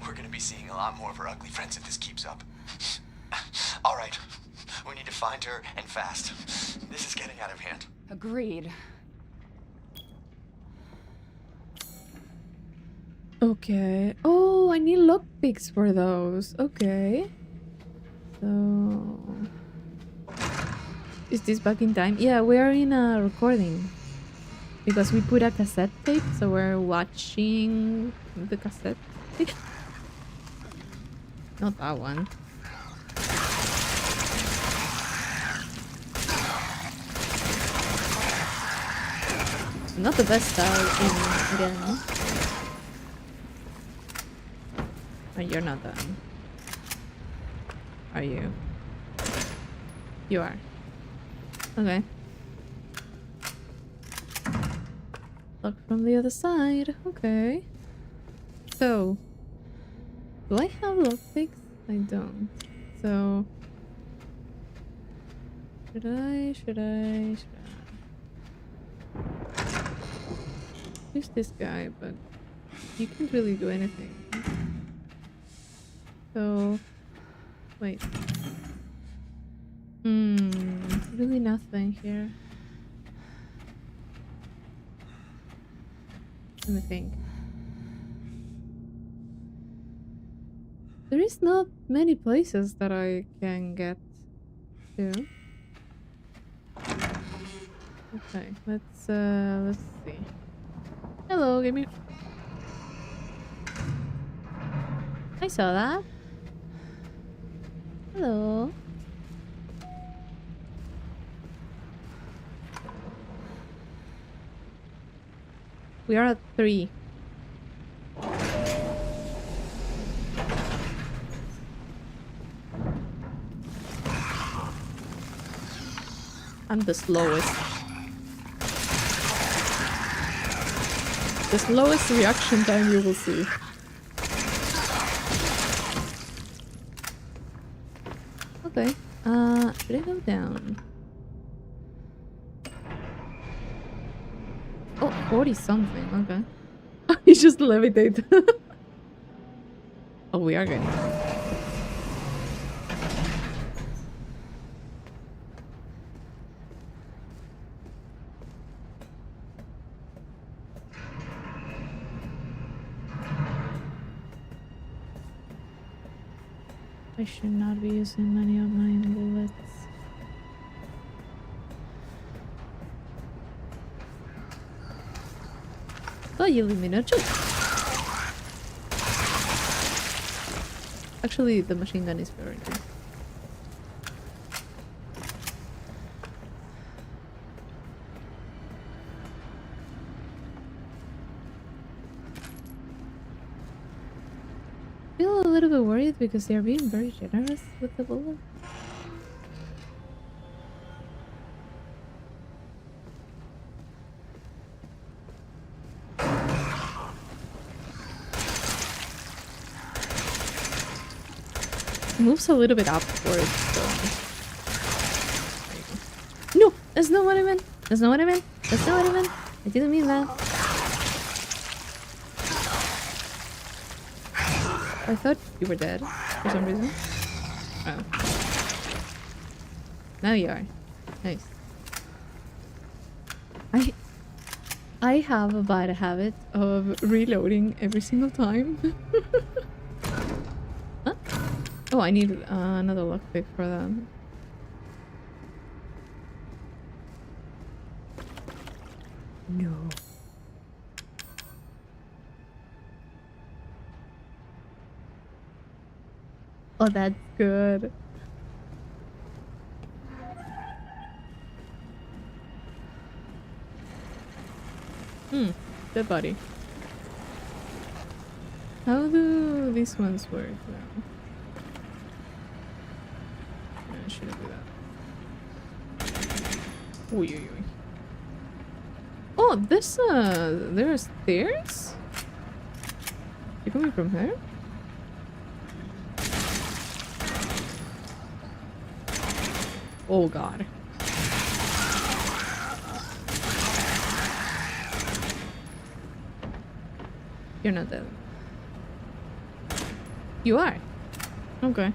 We're gonna be seeing a lot more of her ugly friends if this keeps up. All right, we need to find her and fast. This is getting out of hand. Agreed. Okay. Oh, I need lockpicks for those. Okay. So... Is this back in time? Yeah, we are in a recording. Because we put a cassette tape, so we're watching the cassette tape. Not that one. Not the best style again. Oh, you're not done. Are you? You are. Okay. Look from the other side. Okay. So, do I have lockpicks? I don't. So, should I? Who's this guy? But you can't really do anything. So, wait. Really nothing here. Let me think. There is not many places that I can get to. Okay, let's see. Hello, give me. I saw that. Hello. We are at 3. I'm the slowest. The slowest reaction time you will see. Okay. Should I go down? Oh, 40 something. Okay. He just levitate. Oh, we are good. I should not be using many of my bullets. Oh, you leave me no choice. Actually, the machine gun is very good. I feel a little bit worried because they are being very generous with the bullet. Moves a little bit upwards, so... No! That's not what I meant! That's not what I meant! That's not what I meant! I didn't mean that! I thought you were dead, for some reason. Oh. Now you are. Nice. I have a bad habit of reloading every single time. Oh, I need another lockpick for that. No. Oh, that's good. Dead body. How do these ones work now? I shouldn't do that. Oy, oy, oy. Oh, there are stairs? You coming from here? Oh god. You're not dead. You are? Okay.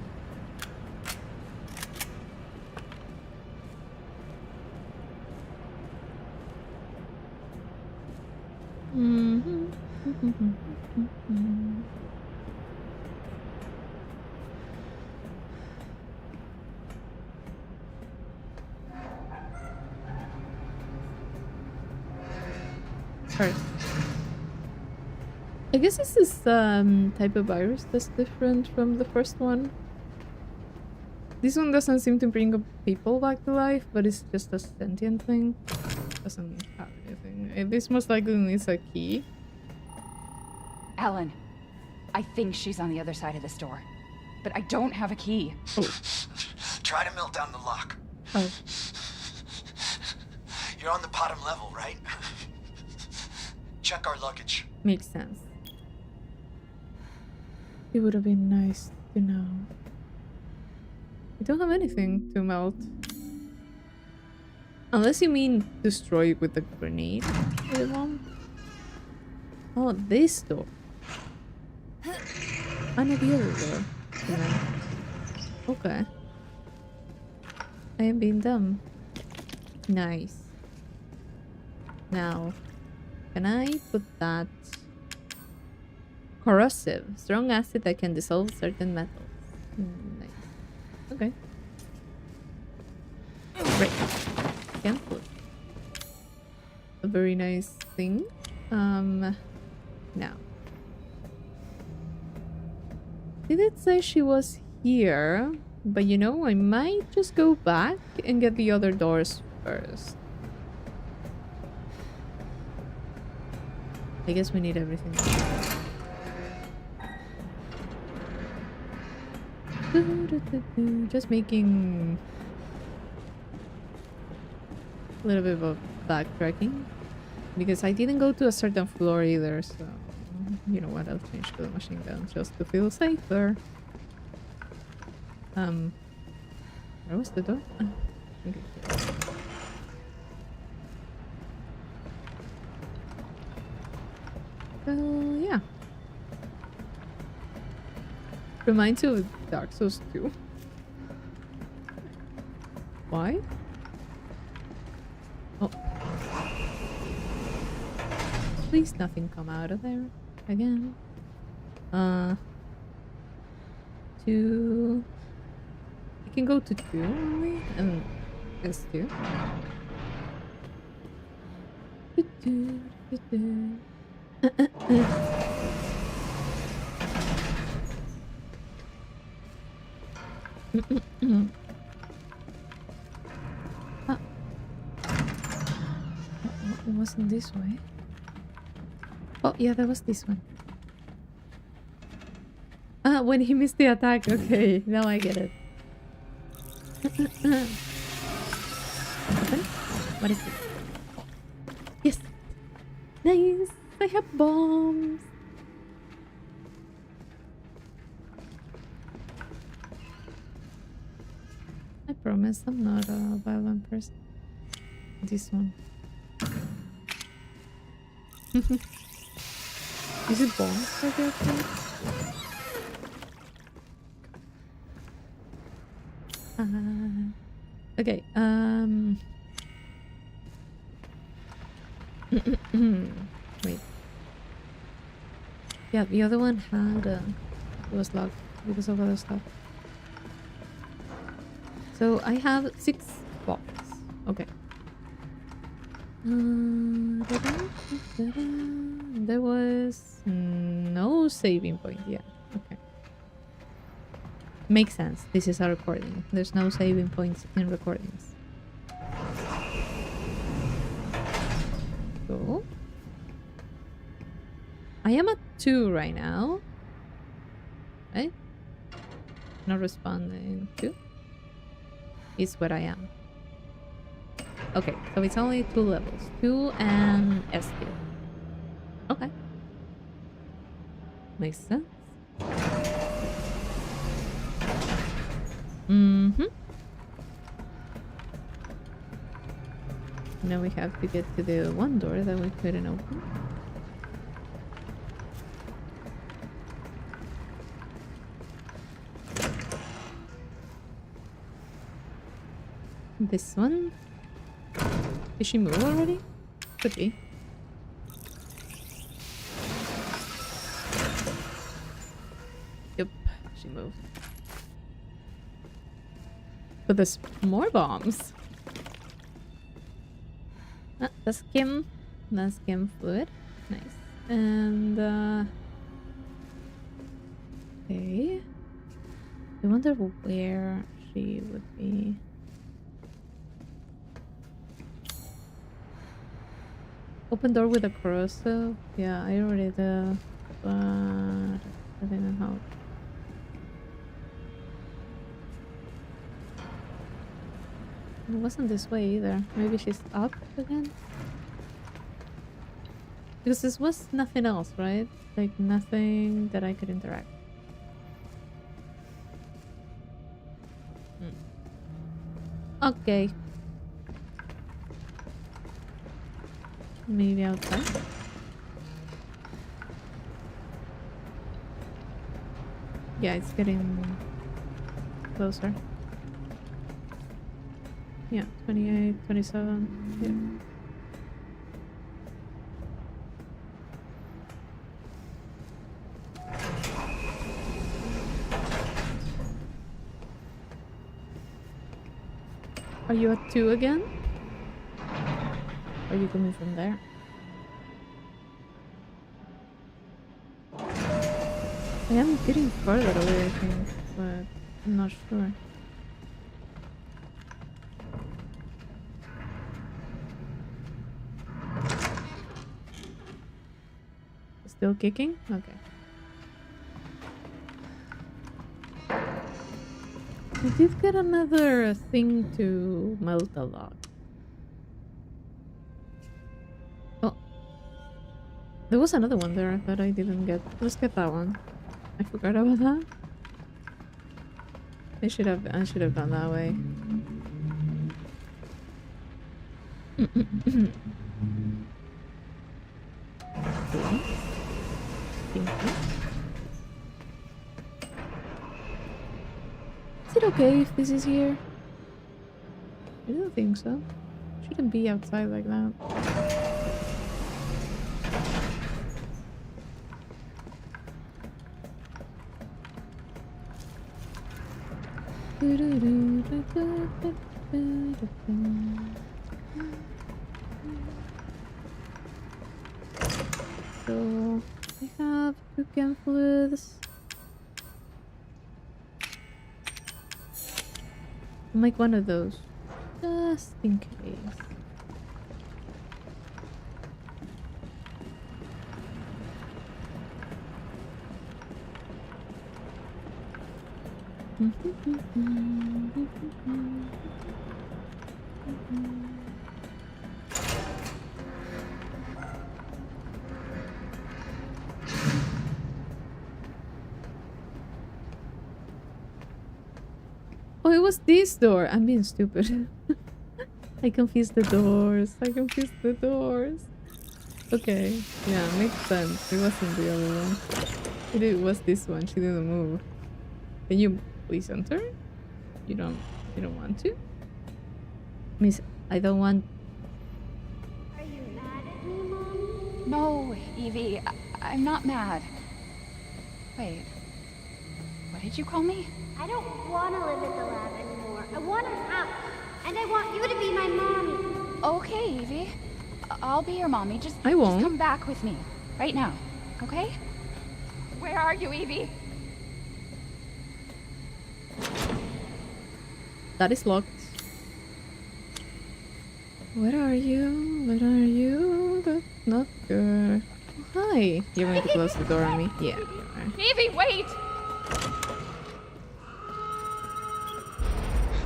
First. I guess this is type of virus that's different from the first one. This one doesn't seem to bring up people back to life, but it's just a sentient thing. Doesn't have anything. This most likely needs a key. Alan, I think she's on the other side of this door, but I don't have a key. Oh. Try to melt down the lock. Oh. You're on the bottom level, right? Check our luggage. Makes sense. It would have been nice to know. We don't have anything to melt. Unless you mean destroy it with a grenade. Oh, this door. I know the other door. Yeah. Okay. I am being dumb. Nice. Now, can I put that? Corrosive. Strong acid that can dissolve certain metals. Nice. Okay. Great. Can put. A very nice thing. Now. Did it say she was here? But you know, I might just go back and get the other doors first. I guess we need everything. Just making a little bit of backtracking because I didn't go to a certain floor either, so you know what, I'll change to the machine gun just to feel safer. Where was the door? Okay. So yeah. Reminds you of Dark Souls 2. Why? Oh. Please nothing come out of there again. 2. I can go to 2 only, and it's 2. Ah. It wasn't this way. Oh, yeah, that was this one. Ah, when he missed the attack. Okay, now I get it. Open? What is it? Yes! Nice! I have bombs! I promise I'm not a violent person. This one. Is it bombs for their place? Okay, wait. Yeah, the other one had, it was locked because of other stuff. So I have 6 blocks. Okay. There was no saving point. Yeah. Okay. Makes sense. This is a recording. There's no saving points in recordings. Cool. I am at 2 right now. Right? Not responding. 2 is where I am. Okay, so it's only 2 levels. 2 and S tier. Okay. Makes sense. Mm-hmm. Now we have to get to the one door that we couldn't open. This one. Did she move already? Could be. Yep, she moved. But there's more bombs. Ah, that's skim. That's skim fluid. Nice. And okay. I wonder where she would be. Open door with a corrosive. Yeah, I already did. But that didn't help. It wasn't this way either. Maybe she's up again? Because this was nothing else, right? Like nothing that I could interact. Okay. Maybe outside? Yeah, it's getting closer. Yeah, 28, 27. Yeah. Are you at 2 again? Are you coming from there? I am getting further away, I think, but I'm not sure. Still kicking? Okay. I did get another thing to melt a log. Oh. There was another one there that I didn't get. Let's get that one. I forgot about that. I should have gone that way. Is it okay if this is here? I don't think so. Shouldn't be outside like that. So I have 2 chem fluids. I'll make one of those just in case. Oh, it was this door. I'm being stupid. I confused the doors. Okay, yeah, makes sense. It wasn't the other one. It was this one. She didn't move. Can you please enter? You don't want to? Miss, I don't want. Are you mad at me, Mom? No, Evie, I'm not mad. Wait. What did you call me? I don't want to live at the lab anymore. I want a house. And I want you to be my mommy. Okay, Evie. I'll be your mommy. Just come back with me. Right now. Okay? Where are you, Evie? That is locked. Where are you? Where are you? That's not good. Oh, hi. You're going to close the door on me? Yeah, you are. Evie, wait!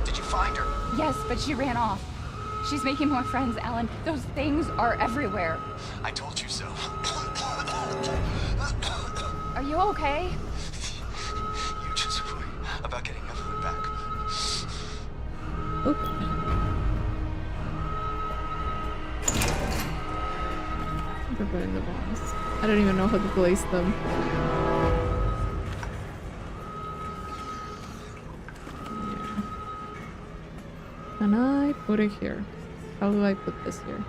Did you find her? Yes, but she ran off. She's making more friends, Alan. Those things are everywhere. I told you so. Are you okay? You just worry about getting Evelyn back. Okay. They're putting the bombs. I don't even know how to place them. Yeah. Can I put it here? How do I put this here?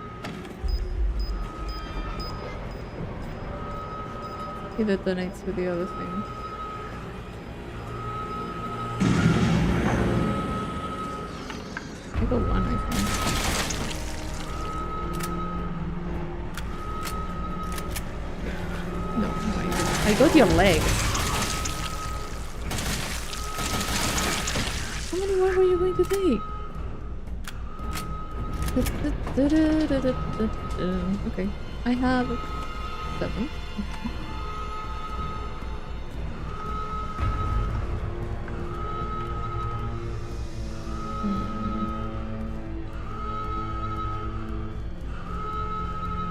It detonates with the other thing. I got one, I think. No, I got your legs. How many more were you going to take? Okay, I have 7.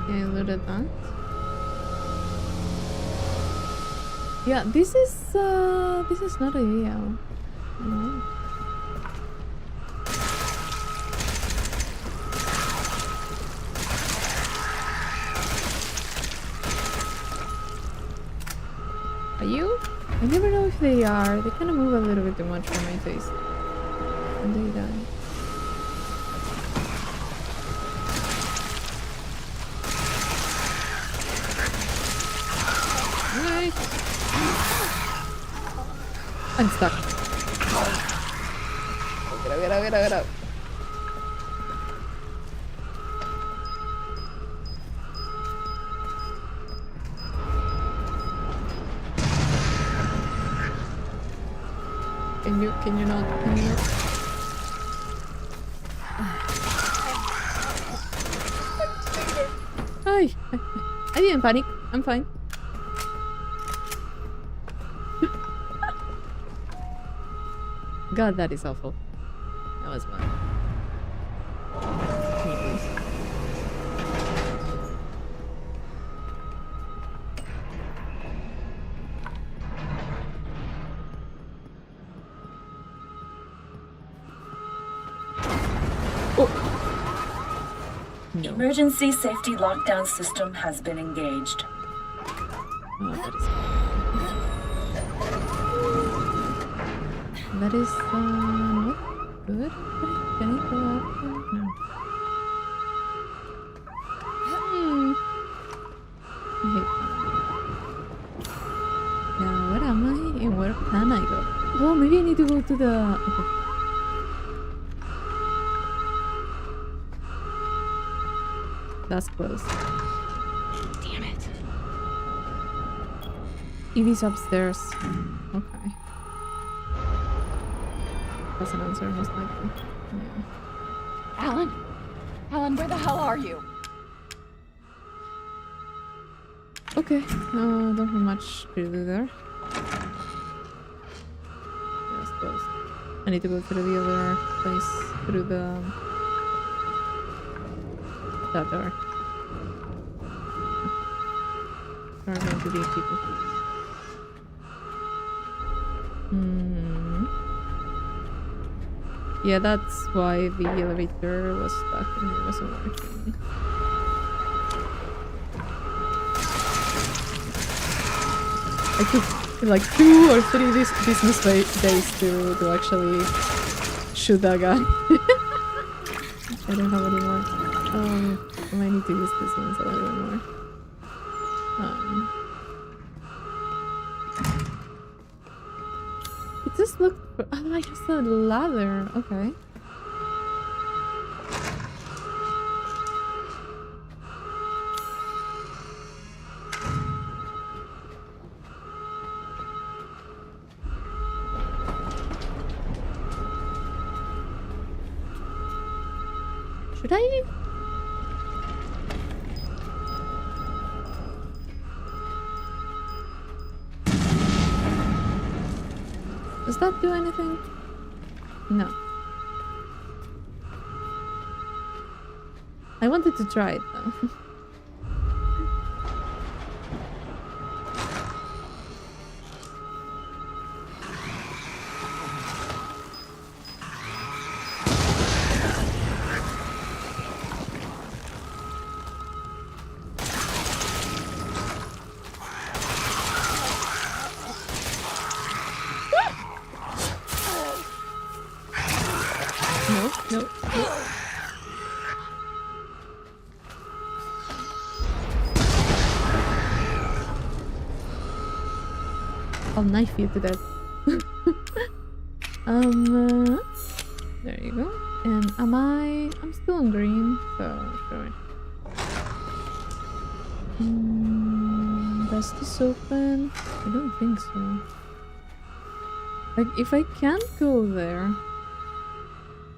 Okay, loaded that. Yeah, this is not ideal. No. Are you? I never know if they are. They kind of move a little bit too much for my taste. And they die. Alright. I'm stuck. Get out. Can you not? Hi. I didn't panic. I'm fine. God, that is awful. That was bad. Can you please? No. Emergency safety lockdown system has been engaged. Oh, that is not good. Can it go up? No. I hate that. Now, where am I and where can I go? Oh, maybe I need to go to the... Okay. That's close. Damn it. Evie's upstairs. Okay. That's an answer, most likely. Yeah. Alan? Alan, where the hell are you? Okay, don't have much to do there. Yeah, it's closed. I need to go through the other place, through the... that door. There are going to be people. Yeah, that's why the elevator was stuck and it wasn't working. I took like 2 or 3 business days to actually shoot that guy. I don't have any more. I might need to use this one a little more. just looked for... Oh, I just saw a ladder. Okay. Should I... Does that do anything? No. I wanted to try it though. No. I'll knife you to death. There you go. And I'm still on green, so sure. Does this open? I don't think so. Like, if I can't go there,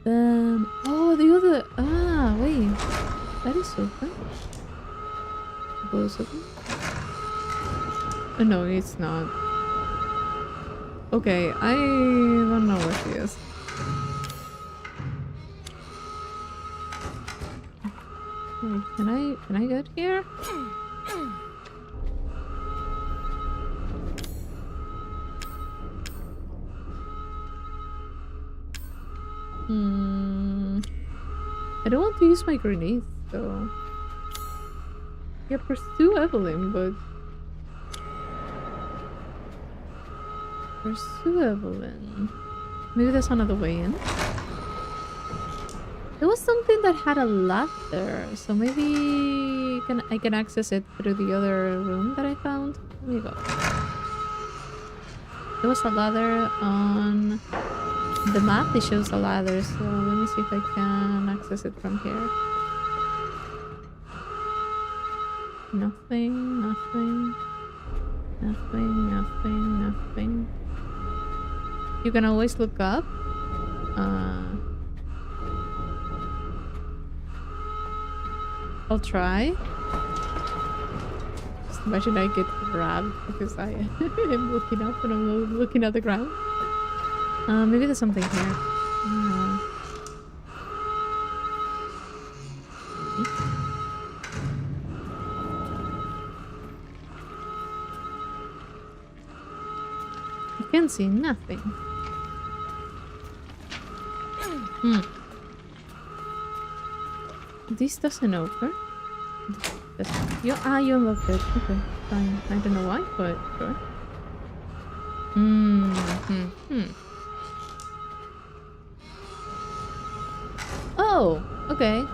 then... Oh, the other... Ah, wait. That is open. Both open? Oh, no, it's not. Okay, I don't know what it is. Wait, can I get here? I don't want to use my grenades, so... Yeah, pursue Evelyn, but... Pursue Evelyn... Maybe there's another way in? There was something that had a ladder, so maybe... I can access it through the other room that I found? Let me go. There was a ladder on... The map, it shows a ladder, so let me see if I can access it from here. Nothing. You can always look up. I'll try. Just imagine I get grabbed because I am looking up and I'm looking at the ground. Maybe there's something here. I can see nothing. This doesn't open. You unlocked it. Okay, fine. I don't know why, but sure. Oh, okay.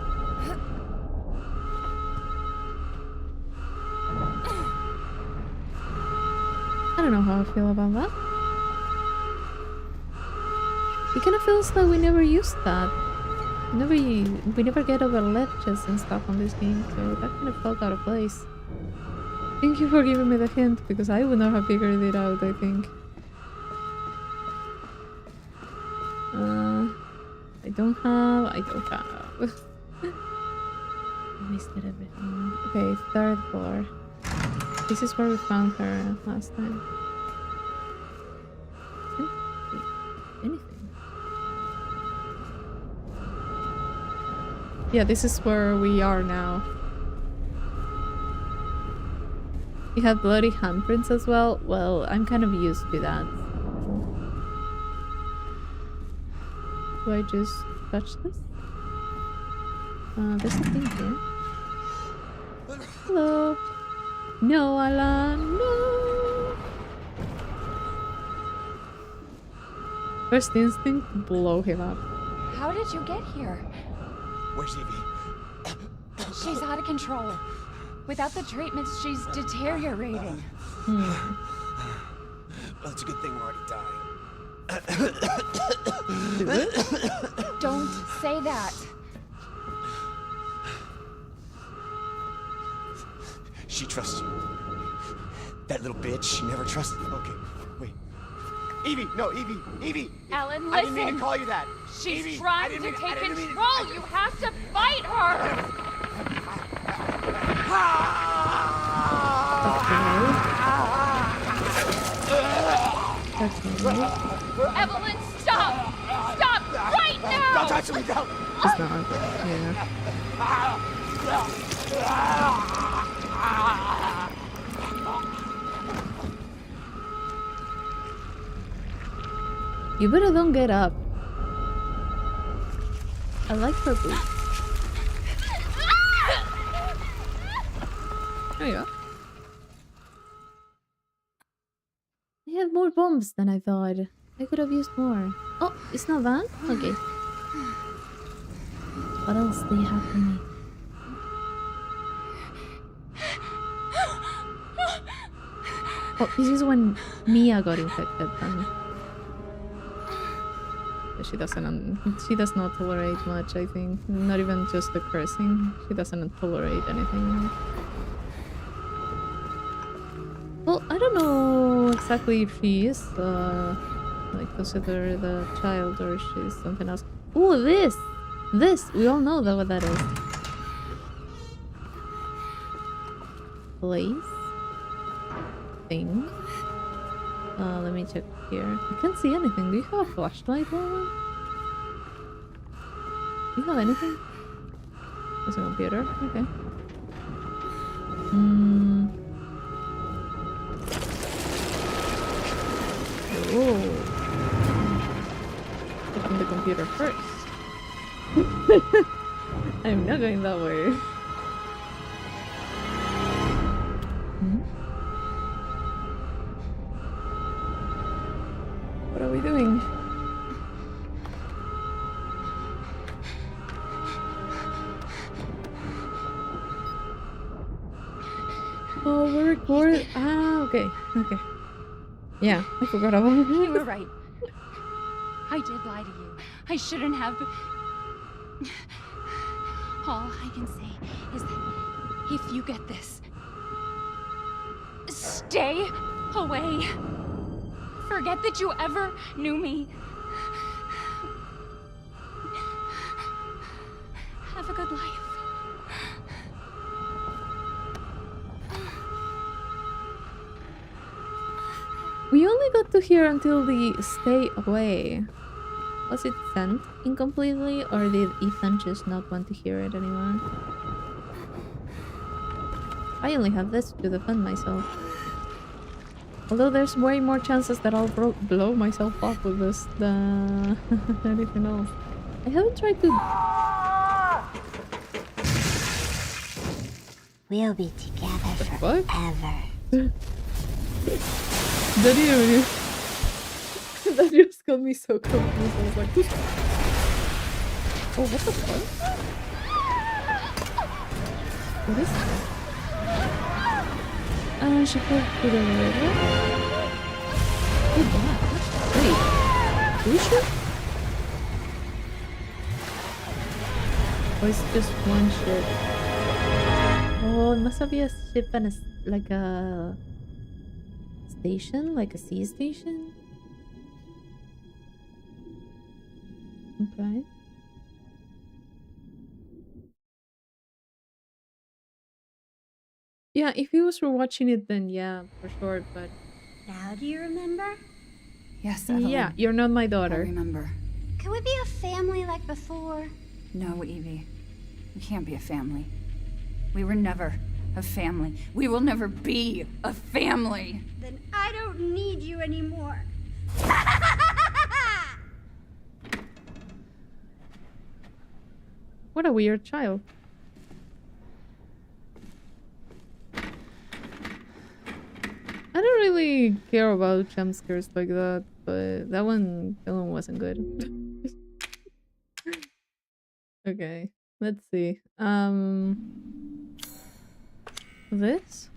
I don't know how I feel about that. It kind of feels like we never used that. We never get over ledges and stuff on this game, so that kind of felt out of place. Thank you for giving me the hint, because I would not have figured it out, I think. I don't have... I wasted everything. Okay, third floor. This is where we found her last time. Can't see anything. Yeah, this is where we are now. You have bloody handprints as well? Well, I'm kind of used to that. Do I just touch this? There's a thing here. Hello. No, Alan, no. First instinct, blow him up. How did you get here? Where's Evie? She's out of control. Without the treatments, she's deteriorating. Well, it's a good thing we're already dying. Don't say that. She trusts you. That little bitch, she never trusted. Okay, wait. Evie, no, Evie. Alan, listen. I didn't mean to call you that. She's Evie, trying to take control. You have to fight her. Evelyn, stop! Stop right now! Don't touch me, don't! It's not. Yeah. You better don't get up. I like her boots. There you go. I had more bombs than I thought. I could have used more. Oh, it's not that? Okay. What else do you have for me? Oh, this is when Mia got infected. She does not tolerate much, I think. Not even just the cursing. She doesn't tolerate anything. Well, I don't know exactly if she is like considered a child or she's something else. Oh, this! We all know that what that is. Place. Thing. Let me check here. I can't see anything. Do you have a flashlight, Rowan? Do you have anything? There's a computer. Okay. Oh. Open the computer first. I'm not going that way. What are we doing? Oh, we're recording. Ah, okay. Okay. Yeah, I forgot about it. You were right. I did lie to you. I shouldn't have. All I can say is that if you get this, stay away. Forget that you ever knew me. Have a good life. We only got to hear until the stay away. Was it sent incompletely or did Ethan just not want to hear it anymore? I only have this to defend myself. Although there's way more chances that I'll blow myself up with this than anything else. I haven't tried to... We'll be together forever. That just got me so confused. I was like, oh, what the fuck? What is that? She fell through the river? Oh, God. Wait. Who's she? Or is it just one ship? Oh, it must be a ship and like a station? Like a sea station? Okay. Yeah, if he was watching it, then yeah, for sure, but... Now do you remember? Yes, Evelyn. Yeah, you're not my I daughter. remember. Can we be a family like before? No, Evie. We can't be a family. We were never a family. We will never be a family. Then I don't need you anymore. What a weird child. I don't really care about jump scares like that, but that one wasn't good. Okay, let's see. This?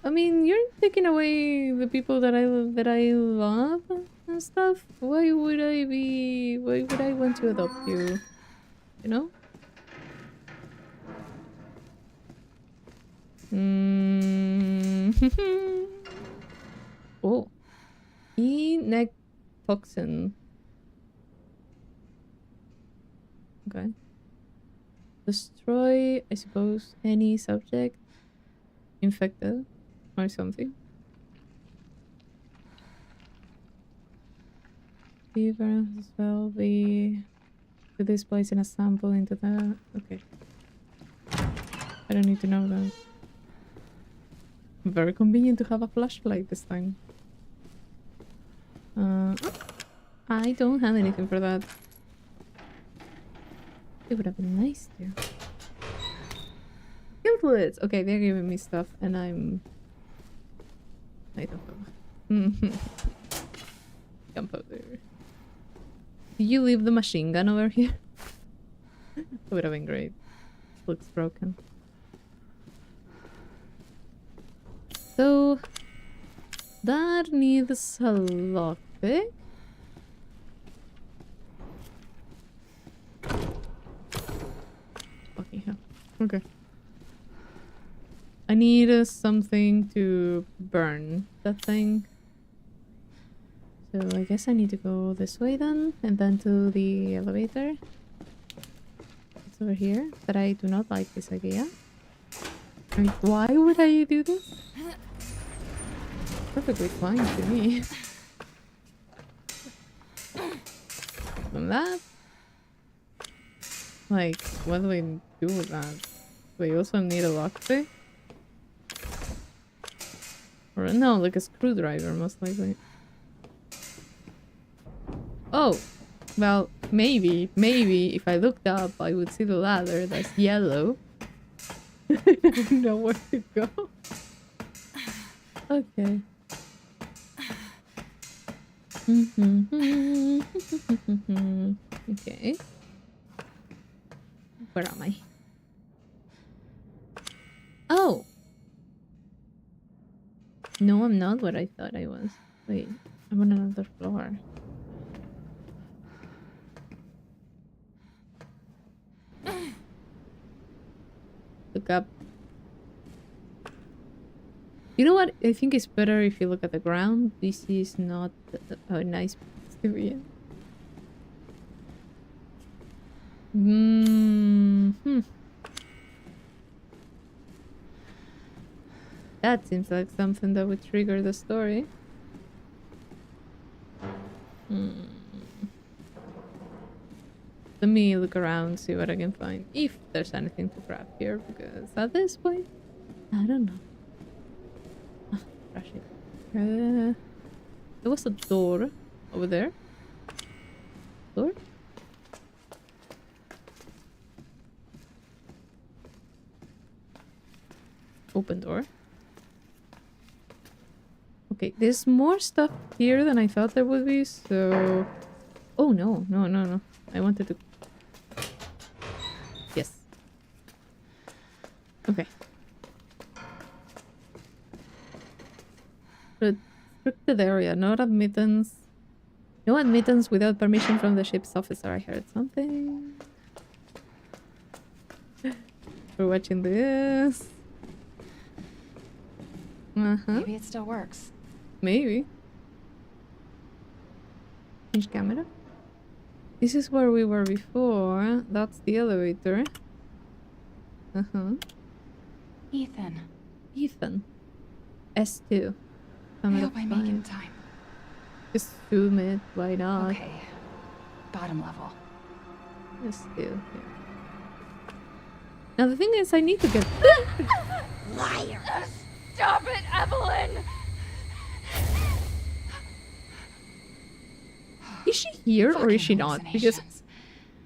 I mean, you're taking away the people that I love and stuff. Why would I want to adopt you? You know? Oh. E-neck toxin. Okay. Destroy, I suppose, any subject infected or something. Fever as well. Put this placing a sample into the. Okay. I don't need to know that. Very convenient to have a flashlight this time. I don't have anything for that. It would have been nice to. Guildwoods! Okay, they're giving me stuff and I don't know. Gunpowder. Do you leave the machine gun over here? That would have been great. Looks broken. So that needs a lockpick. Fucking hell. Okay. I need something to burn that thing. So I guess I need to go this way then, and then to the elevator. It's over here, but I do not like this idea. I mean, why would I do this? Perfectly fine to me. From that? Like, what do I do with that? Do I also need a lockpick? Or no, like a screwdriver, most likely. Oh, well, maybe if I looked up, I would see the ladder that's yellow. I don't know where to go. Okay. Okay. Where am I? Oh! No, I'm not what I thought I was. Wait, I'm on another floor. Look up. You know what? I think it's better if you look at the ground. This is not a nice place to be in. That seems like something that would trigger the story. Let me look around, see what I can find. If there's anything to grab here, because at this point, I don't know. Brush it. There was a door over there. Door? Open door. Okay, there's more stuff here than I thought there would be, so... Oh, no. I wanted to... Yes. Okay. Restricted area. No admittance without permission from the ship's officer. I heard something. We're watching this. Maybe it still works. Maybe. Change camera. This is where we were before. That's the elevator. Ethan. S2. I hope I make it in time. Just zoom it. Why not? Okay. Bottom level. S2. Yeah. Now the thing is, I need to get... Liar! Stop it, Evelyn! Is she here or is she not? Because...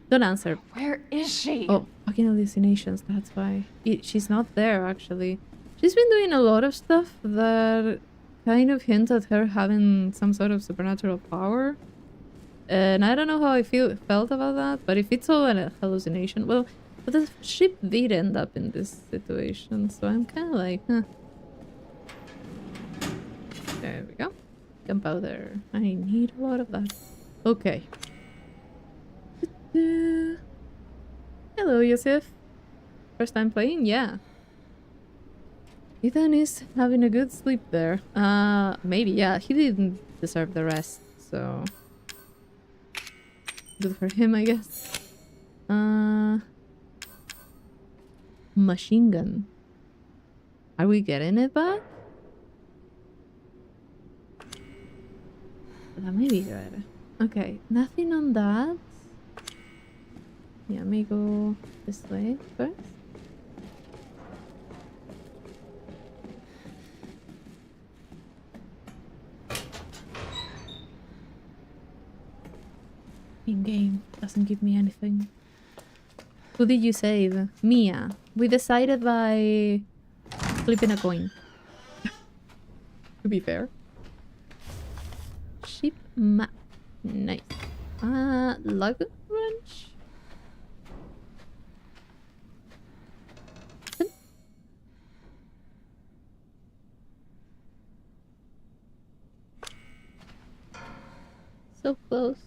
Don't answer. Where is she? Oh, fucking hallucinations. That's why. She's not there, actually. She's been doing a lot of stuff that kind of hint at her having some sort of supernatural power. And I don't know how I felt about that, but if it's all a hallucination... Well, but the ship did end up in this situation, so I'm kind of like, huh. There we go. Gunpowder. I need a lot of that. Okay. Hello, Yosef. First time playing? Yeah. Ethan is having a good sleep there. Maybe, yeah. He didn't deserve the rest, so... Good for him, I guess. Machine gun. Are we getting it back? That may be good. Okay, nothing on that. Yeah, may go this way first. In-game doesn't give me anything. Who did you save? Mia. We decided by flipping a coin. To be fair. Ship map. Nice. Lug wrench. So close.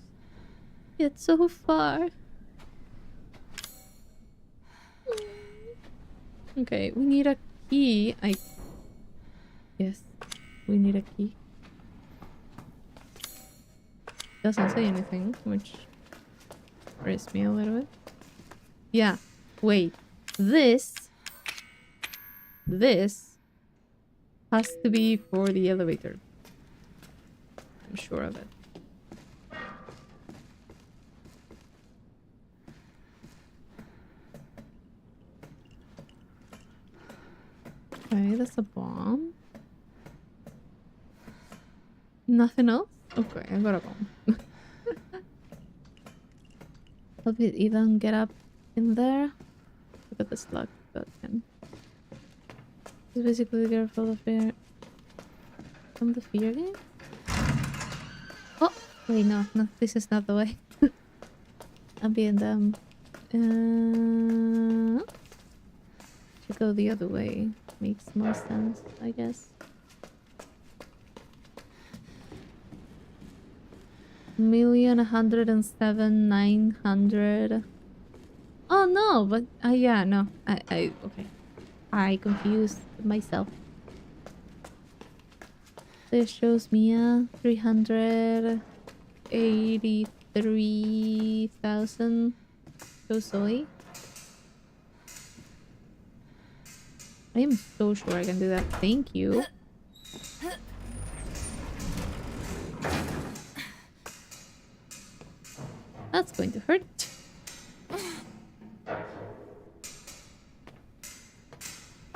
Yet so far. Okay, we need a key. Yes, we need a key. Doesn't say anything, which worries me a little bit. Yeah, wait. This has to be for the elevator. I'm sure of it. Okay, that's a bomb. Nothing else? Okay, I got a bomb. Help it even get up in there. Look at the slug about him. He's basically the girl full of fear. From the fear game? Oh! Wait, no, this is not the way. I'm being dumb. Should go the other way. Makes more sense, I guess. 1,107,900. Oh no, but yeah, no. Okay. I confused myself. This shows me a 383,000. So Zoe. I am so sure I can do that. Thank you. That's going to hurt.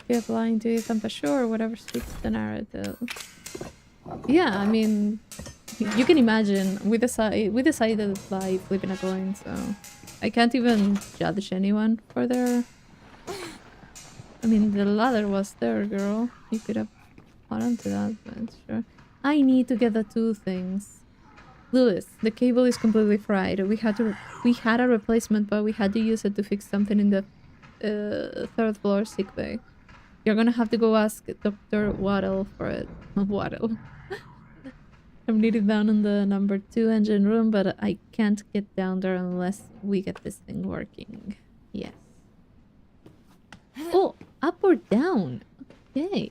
Be applying to it, I'm sure whatever suits the narrative. Yeah, I mean, you can imagine we decided by flipping a coin, so I can't even judge anyone for their. I mean, the ladder was there, girl. You could have held on to that, but sure. I need to get the two things. Lewis, the cable is completely fried. We had a replacement, but we had to use it to fix something in the third floor sickbay. You're gonna have to go ask Dr. Waddle for it. Waddle. I'm needed down in the number 2 engine room, but I can't get down there unless we get this thing working. Yes. Oh, up or down? Okay.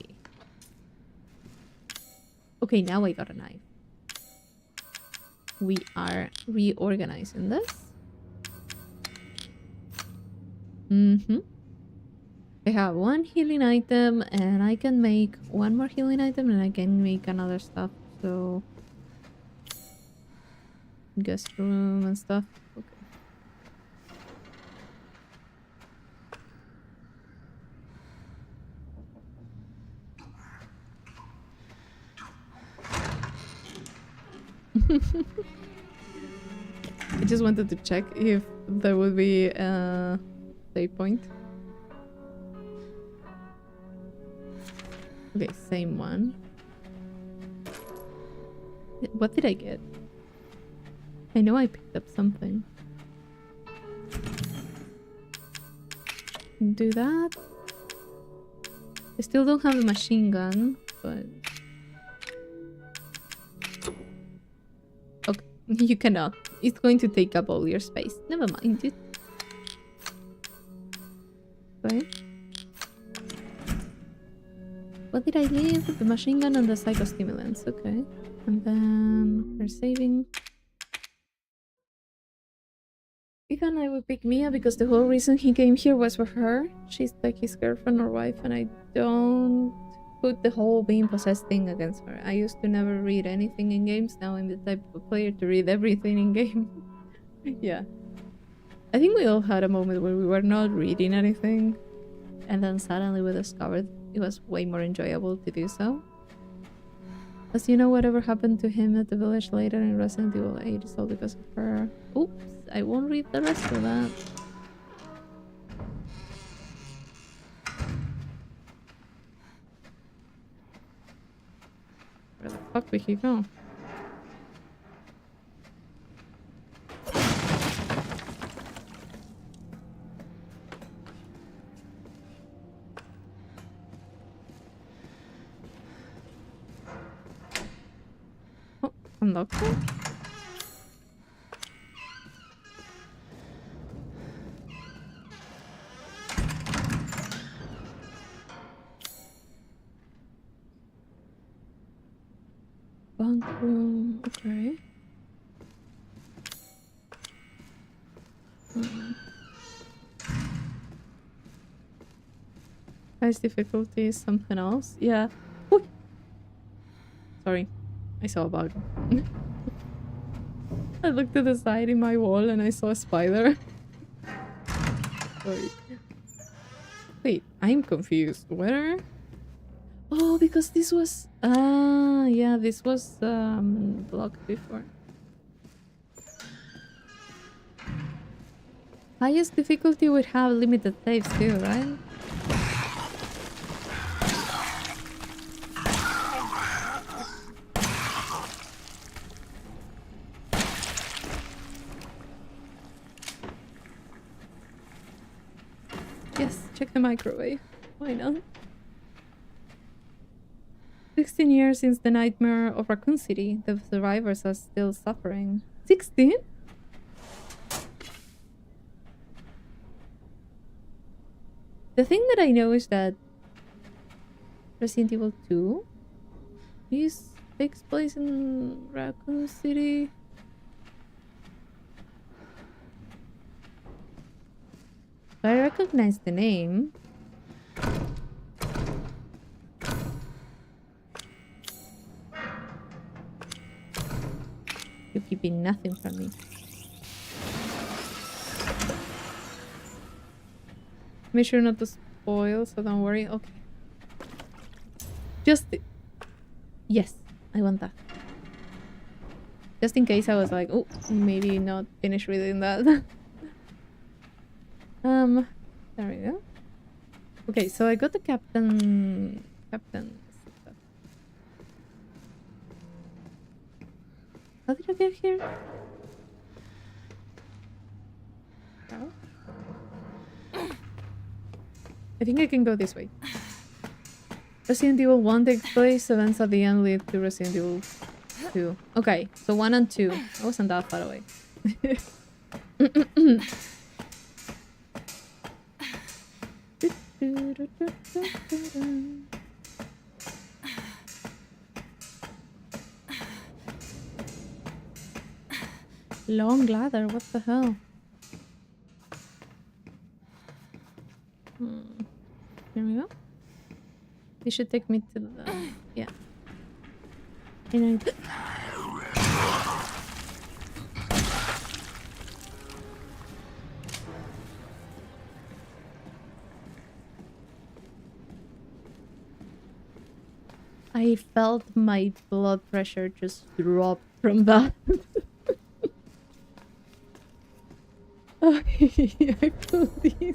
Okay, now I got a knife. We are reorganizing this. I have one healing item, and I can make one more healing item, and I can make another stuff, so... guest room and stuff. Okay. I just wanted to check if there would be a save point. Okay, same one. What did I get? I know I picked up something. Do that. I still don't have the machine gun, but... You cannot. It's going to take up all your space. Never mind, dude. Okay. What did I leave? The machine gun and the psychostimulants. Okay. And then we're saving. Ethan, I would pick Mia because the whole reason he came here was for her. She's like his girlfriend or wife, and I don't put the whole being possessed thing against her. I used to never read anything in games. Now I'm the type of player to read everything in game. Yeah. I think we all had a moment where we were not reading anything, and then suddenly we discovered it was way more enjoyable to do so. As you know, whatever happened to him at the village later in Resident Evil 8 is all because of her. Oops, I won't read the rest of that. Where the fuck did he go? Oh, unlocked it? Bunk room, okay. Highest difficulty is something else. Yeah. Ooh. Sorry, I saw a bug. I looked to the side in my wall and I saw a spider. Sorry. Wait, I'm confused. Where? Oh, because this was... yeah, this was blocked before. Highest difficulty would have limited saves too, right? Yes, check the microwave. Why not? 16 years since the nightmare of Raccoon City. The survivors are still suffering. 16? The thing that I know is that Resident Evil 2 takes place in Raccoon City. I recognize the name. You're keeping nothing from me. Make sure not to spoil, so don't worry. Okay. Just... Yes, I want that. Just in case I was like, oh, maybe not finish reading that. There we go. Okay, so I got the captain stuff. How did I get here? How? I think I can go this way. Resident Evil 1 takes place, events at the end lead to Resident Evil 2. Okay, so 1 and 2. I wasn't that far away. Long ladder, what the hell? Here we go. This should take me to the... yeah. And I felt my blood pressure just drop from that. I feel dizzy.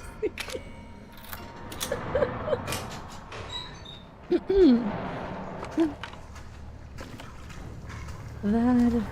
That...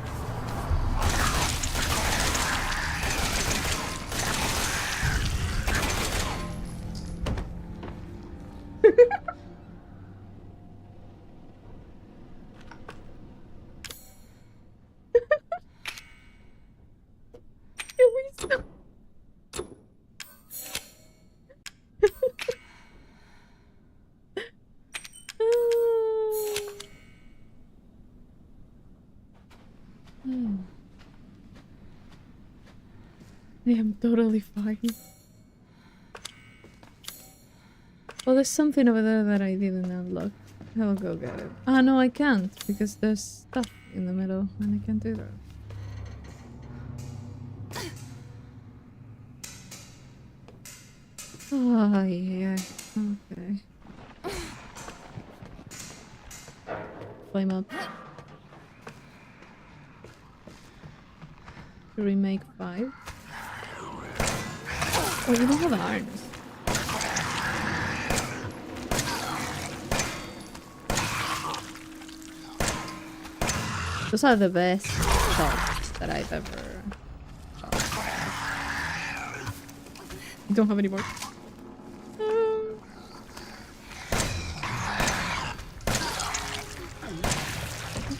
I am totally fine. Oh, there's something over there that I didn't unlock. I'll go get it. Ah, no, I can't, because there's stuff in the middle, and I can't do that. Oh, yeah. Okay. Flame up. Remake 5. Oh, you don't have irons. Those are the best shots that I've ever shot. You don't have any more.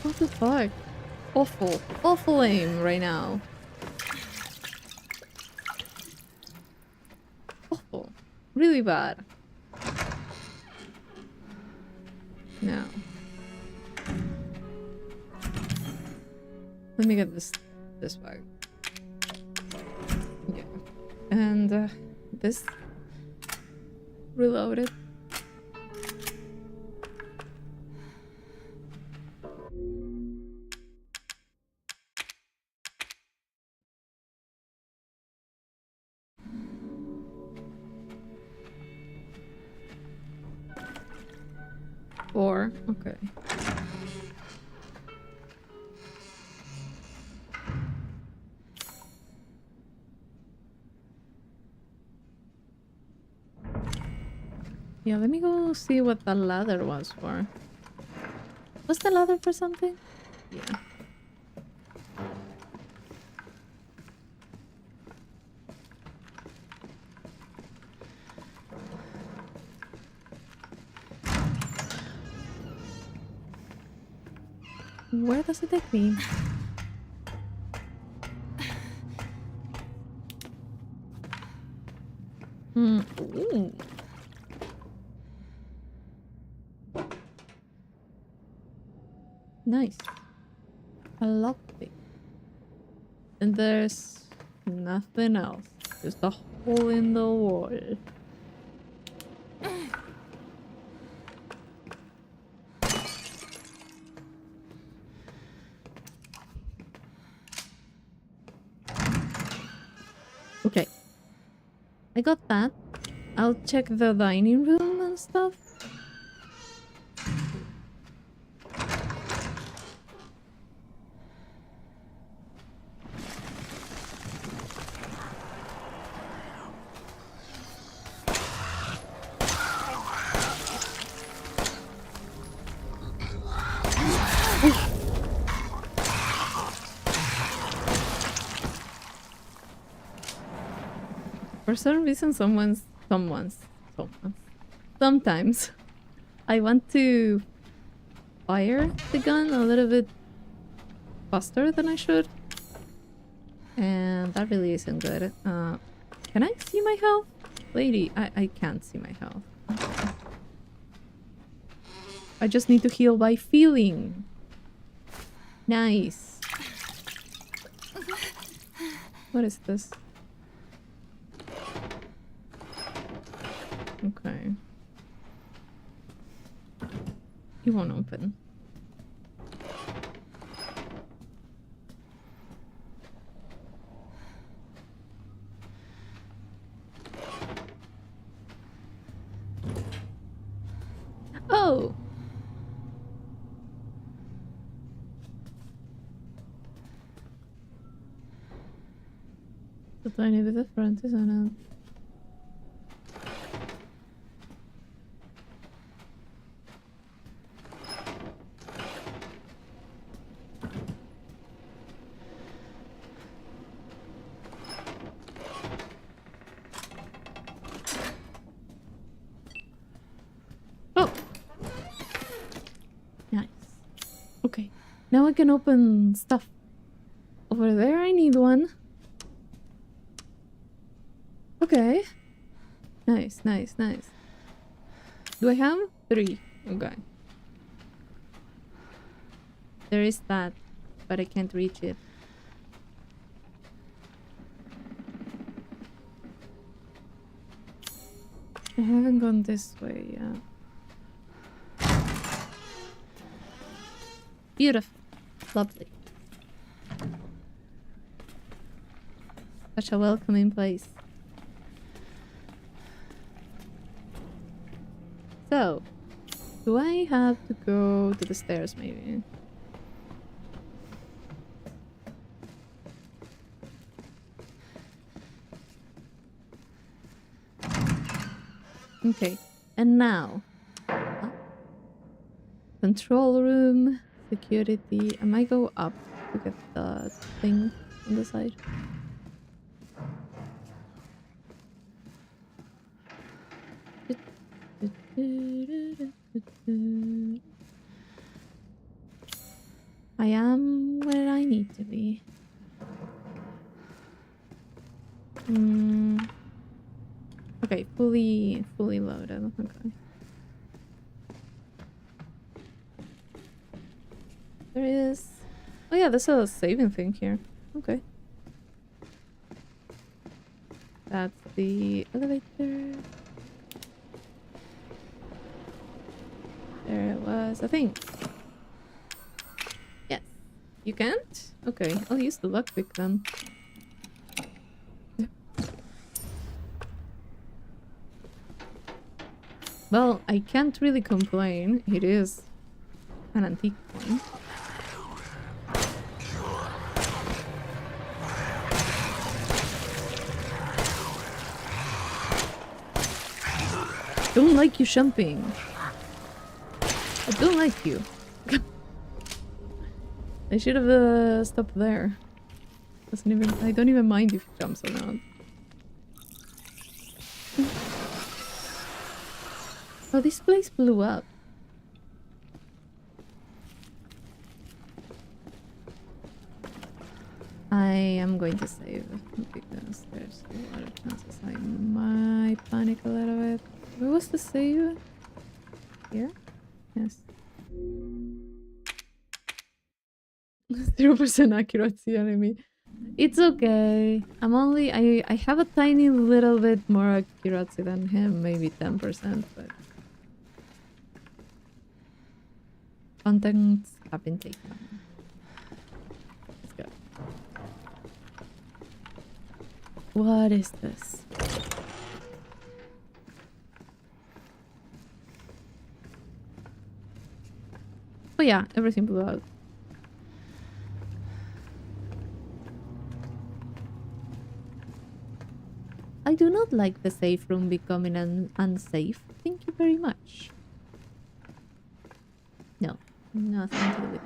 What the fuck? Awful. Awful aim right now. Awful. Really bad. No. Let me get this bag. Yeah. And this reloaded. Four. Okay. Yeah, let me go see what the ladder was for. Was the ladder for something? Yeah. Where does it take me? Ooh. Nice. A lockpick. And there's nothing else. Just a hole in the wall. Okay. I got that. I'll check the dining room and stuff. For some reason, sometimes I want to fire the gun a little bit faster than I should. And that really isn't good. Can I see my health? Lady, I can't see my health. I just need to heal by feeling. Nice. What is this? Okay. It won't open. Oh! The tiny bit of front is on it. Now I can open stuff. Over there I need one. Okay. Nice, nice, nice. Do I have 3? Okay. There is that, but I can't reach it. I haven't gone this way yet. Beautiful. Lovely. Such a welcoming place. So, do I have to go to the stairs maybe? Okay, and now control room, security. I might go up to get the thing on the side. I am where I need to be. Okay, fully loaded. Okay. There is... Oh yeah, there's a saving thing here. Okay. That's the elevator. There was a thing. Yes. You can't? Okay, I'll use the lockpick then. Well, I can't really complain. It is an antique one. Don't like you jumping. I don't like you. I should have stopped there. I don't even mind if he jumps or not. Oh, this place blew up. I am going to save because there's a lot of chances I might panic a little bit. Where was the save? Here? Yes. 0% accuracy enemy. It's okay. I have a tiny little bit more accuracy than him, maybe 10%, but contents have been taken. Let's go. What is this? Oh yeah, everything blew out. I do not like the safe room becoming unsafe. Thank you very much. No, nothing to do with it.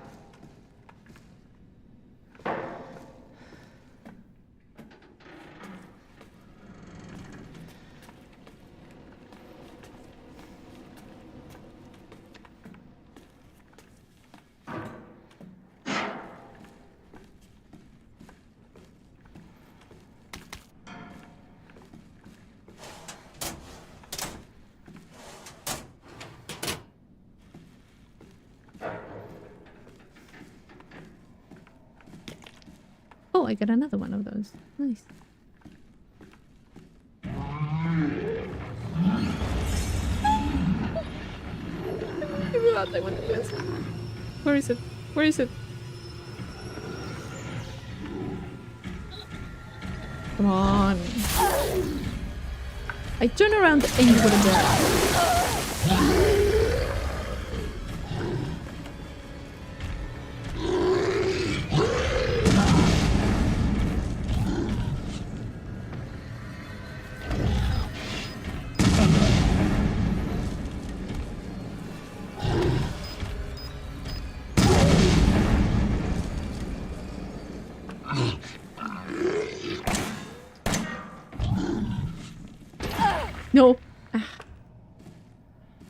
Oh, I got another one of those. Nice. Where is it? Where is it? Come on. I turn around and you wouldn't there. No. Ah.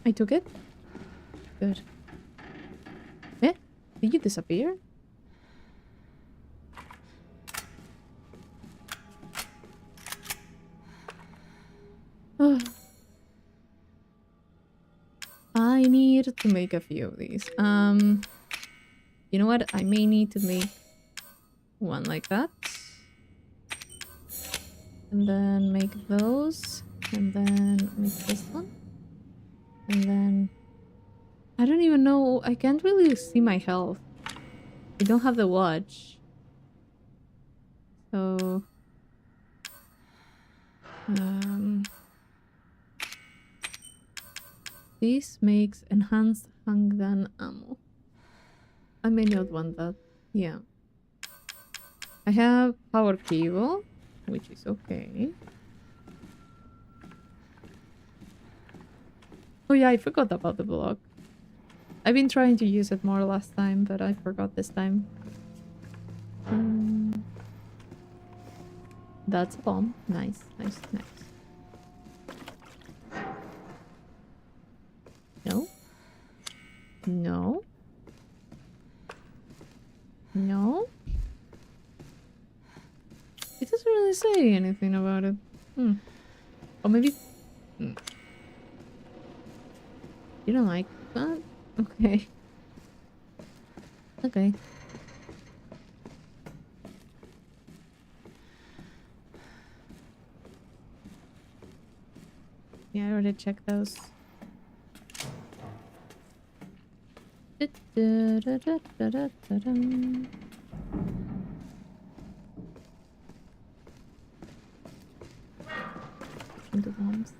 I took it. Good. Eh? Did you disappear? Oh. I need to make a few of these. You know what? I may need to make one like that. And then make those. And then make this one. And then... I don't even know. I can't really see my health. I don't have the watch. So... this makes enhanced handgun ammo. I may not want that. Yeah. I have power cable, which is okay. Oh yeah, I forgot about the block. I've been trying to use it more last time, but I forgot this time. That's a bomb. Nice, nice, nice. No? No? No? It doesn't really say anything about it. Or maybe... You don't like that? Okay. Okay. Yeah, I already checked those. Into bombs.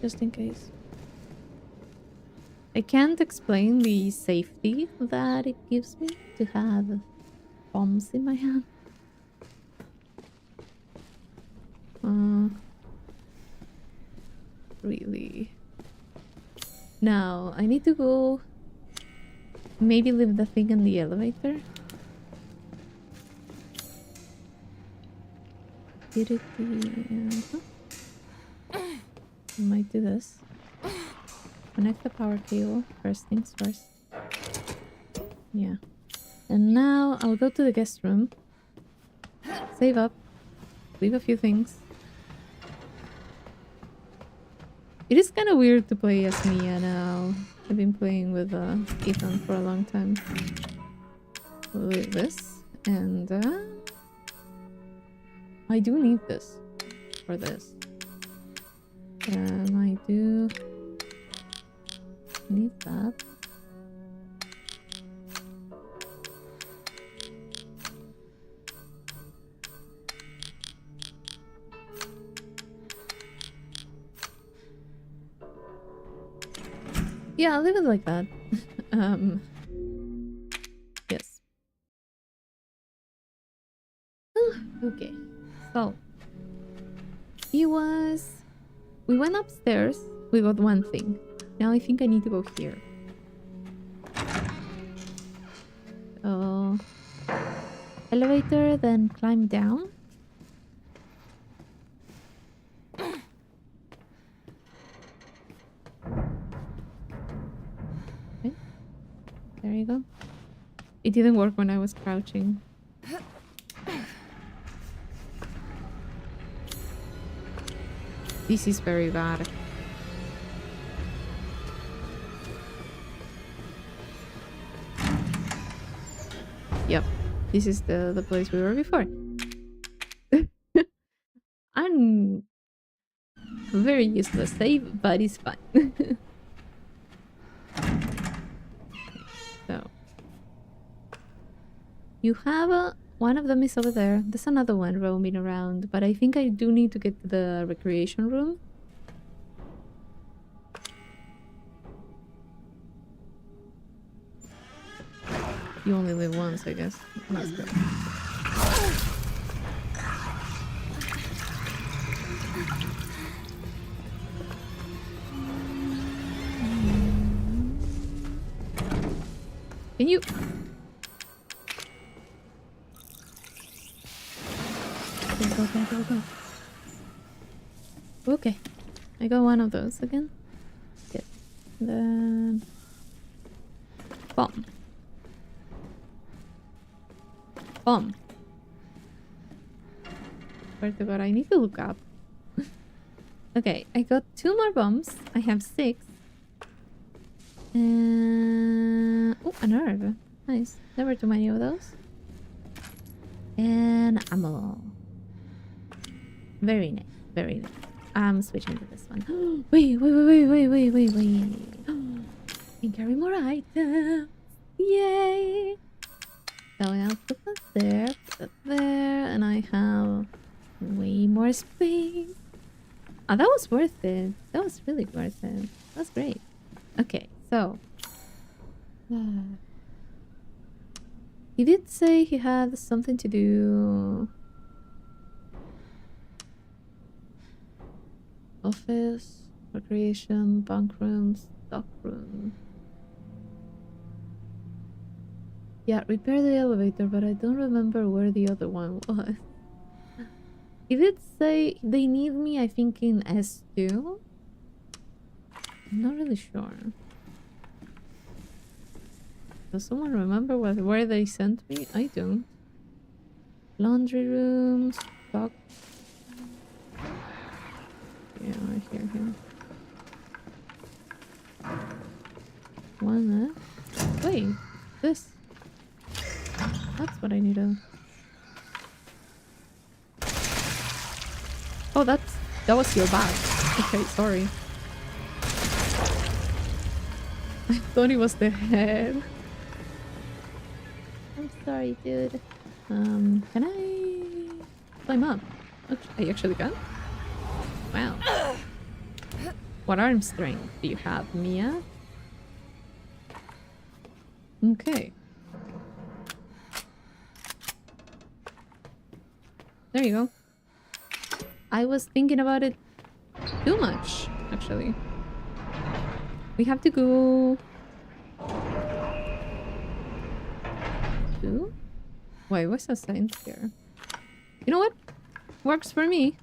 Just in case. I can't explain the safety that it gives me to have bombs in my hand. Really. Now, I need to go... maybe leave the thing in the elevator. I might do this. Connect the power cable. First things first. Yeah. And now I'll go to the guest room. Save up. Leave a few things. It is kind of weird to play as Mia now. I've been playing with Ethan for a long time. We'll leave this. And I do need this for this. I do need that. Yeah, I'll leave it like that. Yes. Okay. So we went upstairs, we got one thing. Now I think I need to go here. So elevator, then climb down. Okay. There you go. It didn't work when I was crouching. This is very bad. Yep. This is the place we were before. I'm very useless save, but it's fine. So you have one of them is over there. There's another one roaming around, but I think I do need to get to the recreation room. You only live once, I guess. Let's go. Can you... Go. Okay. I got one of those again. Good. Then... bomb. Bomb. Swear to God, I need to look up. Okay, I got 2 more bombs. I have 6. Oh, an herb. Nice. Never too many of those. And ammo. Very nice. Very nice. I'm switching to this one. Wait. Can carry more items. Yay! So I'll put that there, and I have way more space. Oh, that was worth it. That was really worth it. That's great. Okay, so he did say he had something to do. Office, recreation, bunk room, stock room. Yeah, repair the elevator, but I don't remember where the other one was. He did say they need me, I think, in S2. I'm not really sure. Does someone remember where they sent me? I don't. Laundry room, stock. Yeah, I hear him. One left. Wait, this. That's what I need to... Oh, that was your bag. Okay, sorry. I thought it was the head. I'm sorry, dude. Can I climb up? I actually can? Wow. What arm strength do you have, Mia? Okay. There you go. I was thinking about it too much, actually. We have to go... to? Wait, what's the sign here? You know what? Works for me.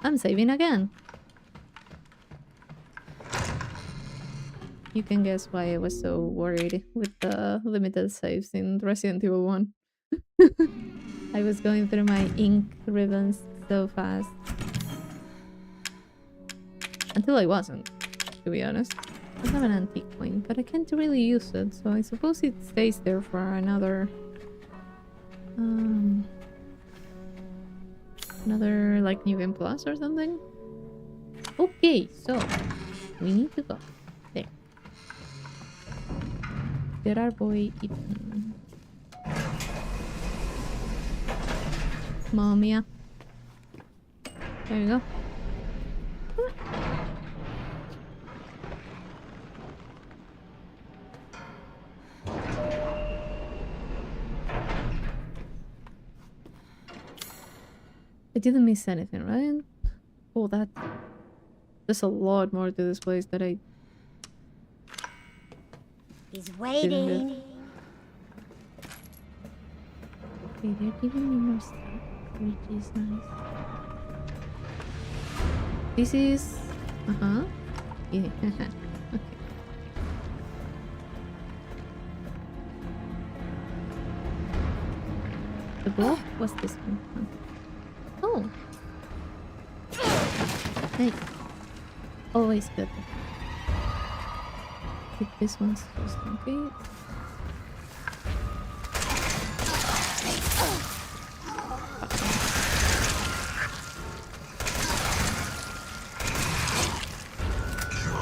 I'm saving again. You can guess why I was so worried with the limited saves in Resident Evil 1. I was going through my ink ribbons so fast. Until I wasn't, to be honest. I have an antique coin, but I can't really use it, so I suppose it stays there for another... another, like, New Game Plus or something? Okay, so... we need to go. There. Get our boy Ethan. Come on, Mia. There you go. I didn't miss anything, right? Oh, that... there's a lot more to this place that I... He's waiting. Okay, they're giving me more stuff, which is nice. This is... uh-huh. Yeah, okay. The block was this one. Huh? Oh! Hey. Always good. Keep this one just in case.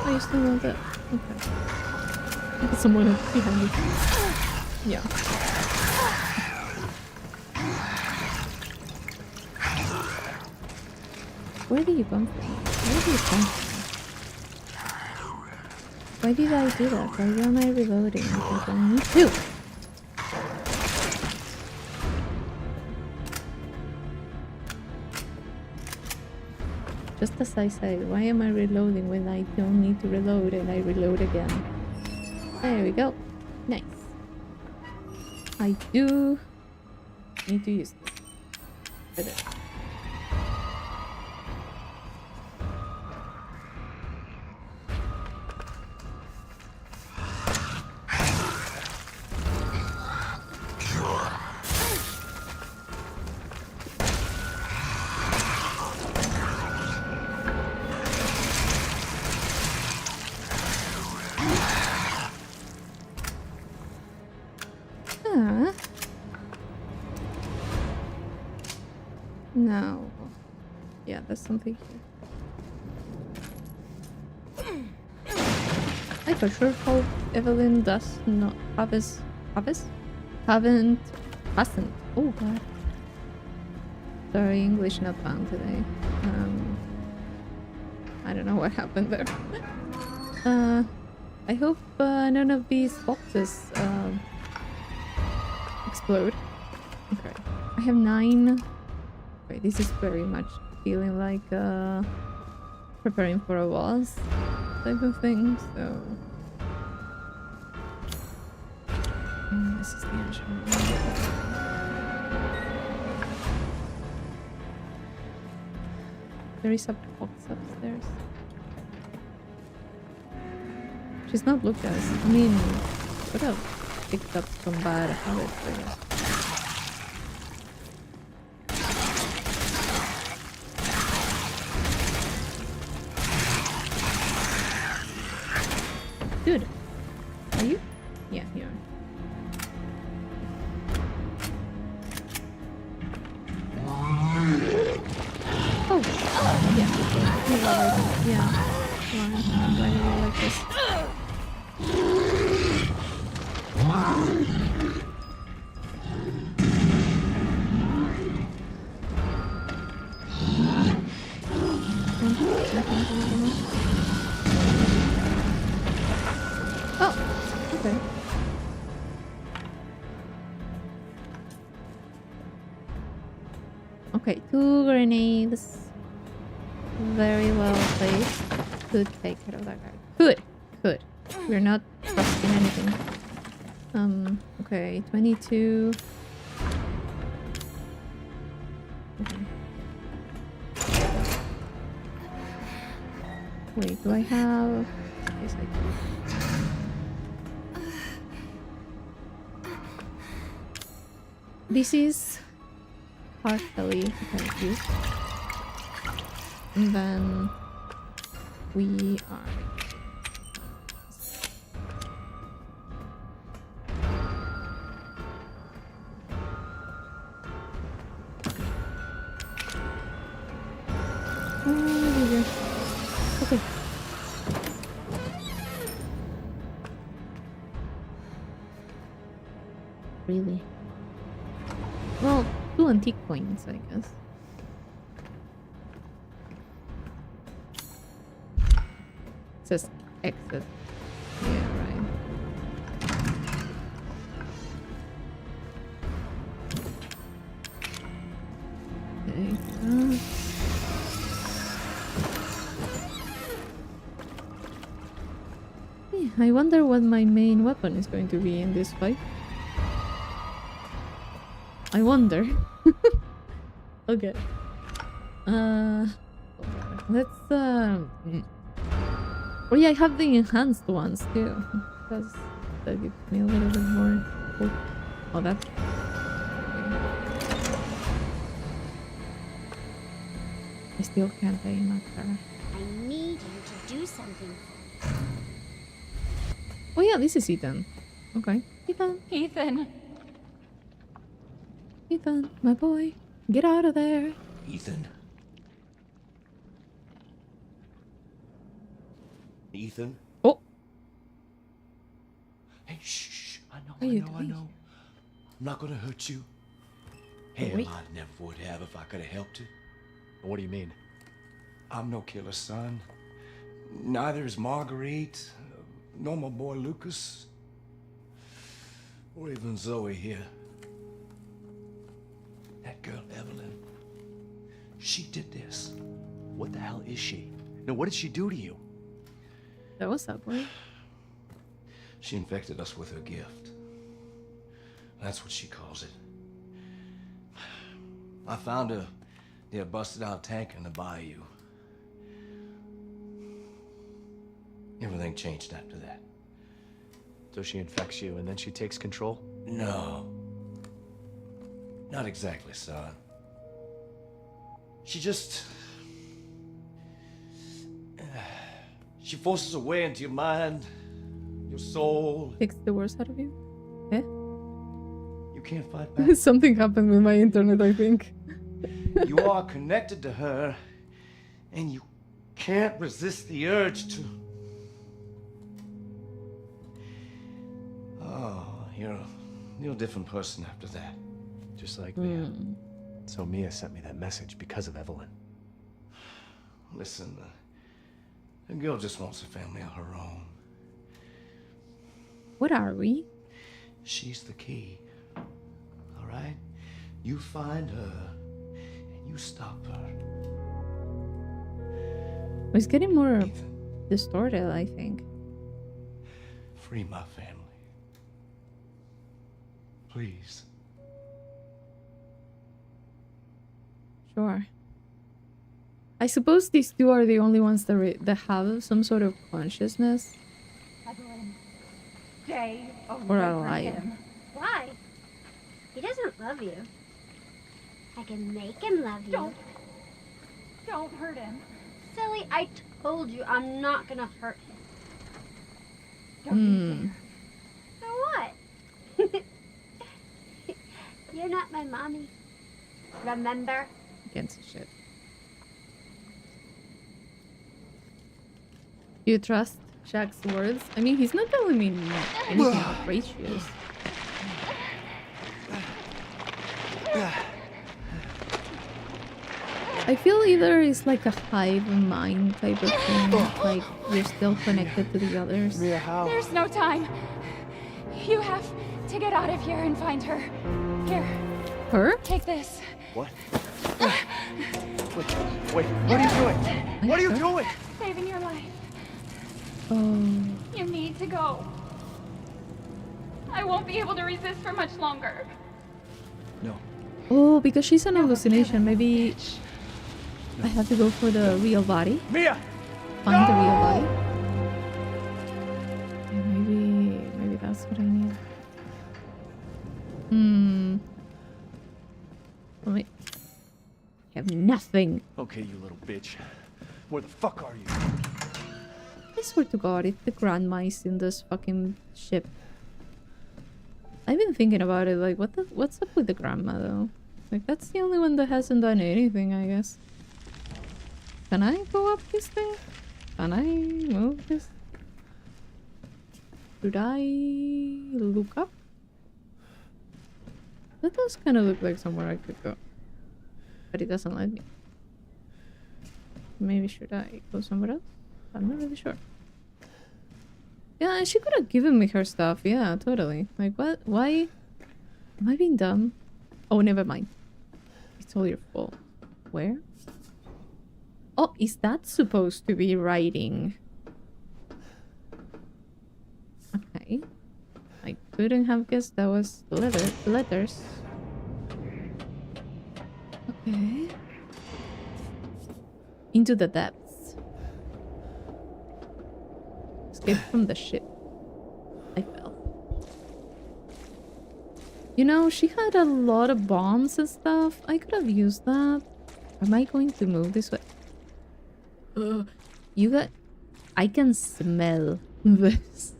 Oh, you still want that? Okay. Someone behind you. Yeah. Where did you come from? Where did you come from? Why did I do that? Why am I reloading? Because I need to. Just as I said, why am I reloading when I don't need to reload and I reload again? There we go. Nice. I do need to use this. Better. Yeah, there's something here. I for sure hope Evelyn does not hasn't. Oh god. Sorry, English not found today. I don't know what happened there. I hope none of these boxes explode. Okay, I have 9. Okay, this is very much feeling like preparing for a boss type of thing. So this is the actual one. There is a box upstairs. She's not looked at us. I mean, could have picked up some bad habits, I guess. Dude, are you? Yeah, you are. Oh, yeah. You love it. Yeah. Wow, I'm glad you like this. Oh, okay. Okay, 2 grenades. Very well placed. Could take care of that guy. Could. We're not trusting anything. Okay, 22. Okay. Wait, do I have... Yes, I do. This is partially okay, and then we are okay. Really? Well, 2 antique coins, I guess. It says exit. Yeah, right. Okay. I wonder what my main weapon is going to be in this fight. I wonder. Okay. Let's oh yeah, I have the enhanced ones too. Because that gives me a little bit more hope. Oh, that's I still can't aim at her. I need you to do something. Oh yeah, this is Ethan. Okay. Ethan. Ethan, my boy. Get out of there. Ethan? Ethan? Oh. Hey, shh. I know. I know. I'm not gonna hurt you. Hell, Wait. I never would have if I could have helped you. What do you mean? I'm no killer, son. Neither is Marguerite, nor my boy Lucas, or even Zoe here. That girl, Evelyn, she did this. What the hell is she? No, what did she do to you? That was that boy. She infected us with her gift. That's what she calls it. I found her near a busted out tank in the bayou. Everything changed after that. So she infects you and then she takes control? No. Not exactly, son. She just... She forces her way into your mind, your soul. Takes the worst out of you. Eh? You can't fight back. Something happened with my internet, I think. You are connected to her And you can't resist the urge to... Oh, you're a different person after that. Just like Mia. So Mia sent me that message because of Evelyn. Listen, the girl just wants a family of her own. What are we? She's the key. All right? You find her, and you stop her. It's getting more Ethan, distorted, I think. free my family. Please. Sure. I suppose these two are the only ones that have some sort of consciousness. Evelyn, stay away Or from alive. him. Why? He doesn't love you. I can make him love you. Don't hurt him. Silly, I told you I'm not gonna hurt him. Don't you dare. So what? You're not my mommy. Remember? Against shit. Do you trust Jack's words? I mean, he's not telling me anything outrageous. I feel either it's like a hive mind type of thing, like you're still connected to the others. Mia, how? There's no time. You have to get out of here and find her. Here, Her? take this. What? Wait, what are you doing? What are you doing? Saving your life. Oh. You need to go. I won't be able to resist for much longer. No. Oh, because she's an hallucination. Maybe I have to go for the real body. Mia! Find the real body. Yeah, maybe that's what I need. Wait. I have nothing. Okay, you little bitch. Where the fuck are you? I swear to God, if the grandma's in this fucking ship. I've been thinking about it, like, what's up with the grandma, though? Like, that's the only one that hasn't done anything, I guess. Can I go up this thing? Can I move this? Should I look up? That does kind of look like somewhere I could go. But it doesn't let me. Maybe should I go somewhere else? I'm not really sure. Yeah, she could have given me her stuff. Yeah, totally. Like, what? Why? Am I being dumb? Oh, never mind. It's all your fault. Where? Oh, is that supposed to be writing? Okay. I couldn't have guessed that was letters. Okay. Into the depths. Escape from the ship. I fell. You know, she had a lot of bombs and stuff. I could have used that. Am I going to move this way? You got... I can smell this.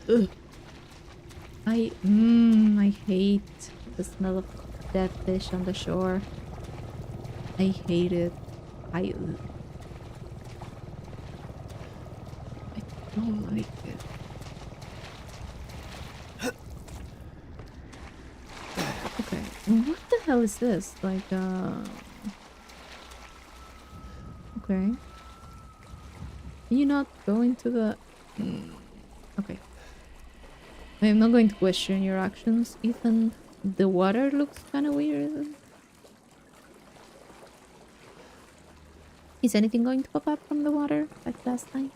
Ugh. I hate the smell of dead fish on the shore. I hate it. I don't like it. Okay, what the hell is this? Like, okay. Can you not go into the... Okay. I am not going to question your actions, Ethan. The water looks kind of weird. Is anything going to pop up from the water like last time?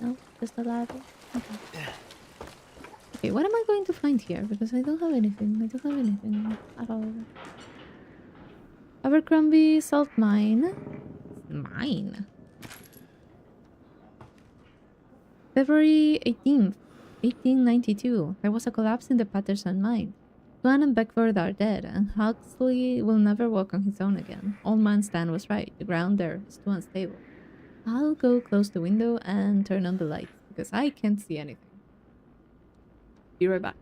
No? Just the lava? Okay. Okay, what am I going to find here? Because I don't have anything. I don't have anything at all. Abercrombie salt mine. Mine? February 18th, 1892. There was a collapse in the Patterson mine. Swan and Beckford are dead, and Huxley will never walk on his own again. Old man Stan was right. The ground there is too unstable. I'll go close the window and turn on the lights, because I can't see anything. Be right back.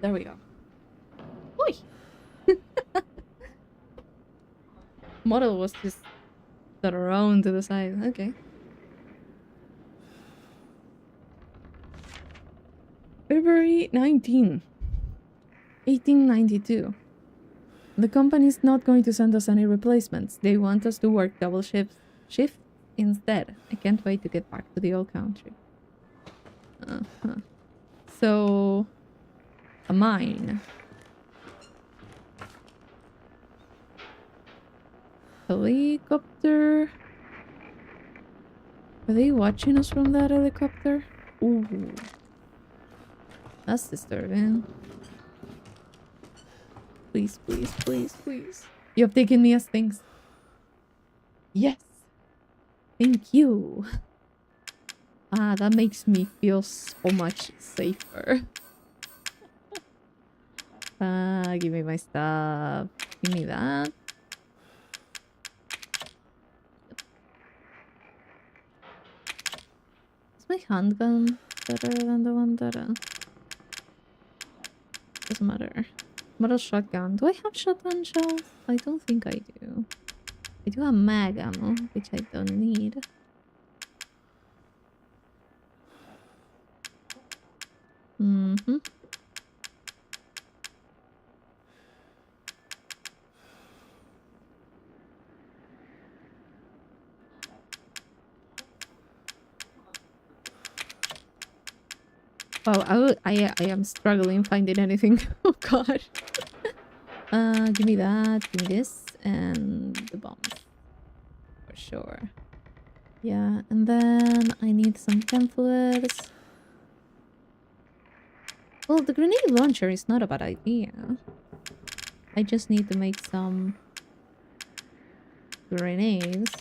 There we go. Oi! Model was just thrown to the side. Okay. February 19, 1892. The company is not going to send us any replacements. They want us to work double shift instead. I can't wait to get back to the old country. So, a mine. Helicopter. Are they watching us from that helicopter? Ooh. That's disturbing. Please, please, please, please. You have taken me as things. Yes. Thank you. Ah, that makes me feel so much safer. Give me my stuff. Give me that. Is my handgun better than the one that... Doesn't matter. Metal shotgun. Do I have shotgun shells? I don't think I do. I do have mag ammo, which I don't need. Mm-hmm. Wow, I am struggling finding anything. Oh god. Give me that, give me this, and the bombs. For sure. Yeah, and then I need some templates. Well, the grenade launcher is not a bad idea. I just need to make some grenades.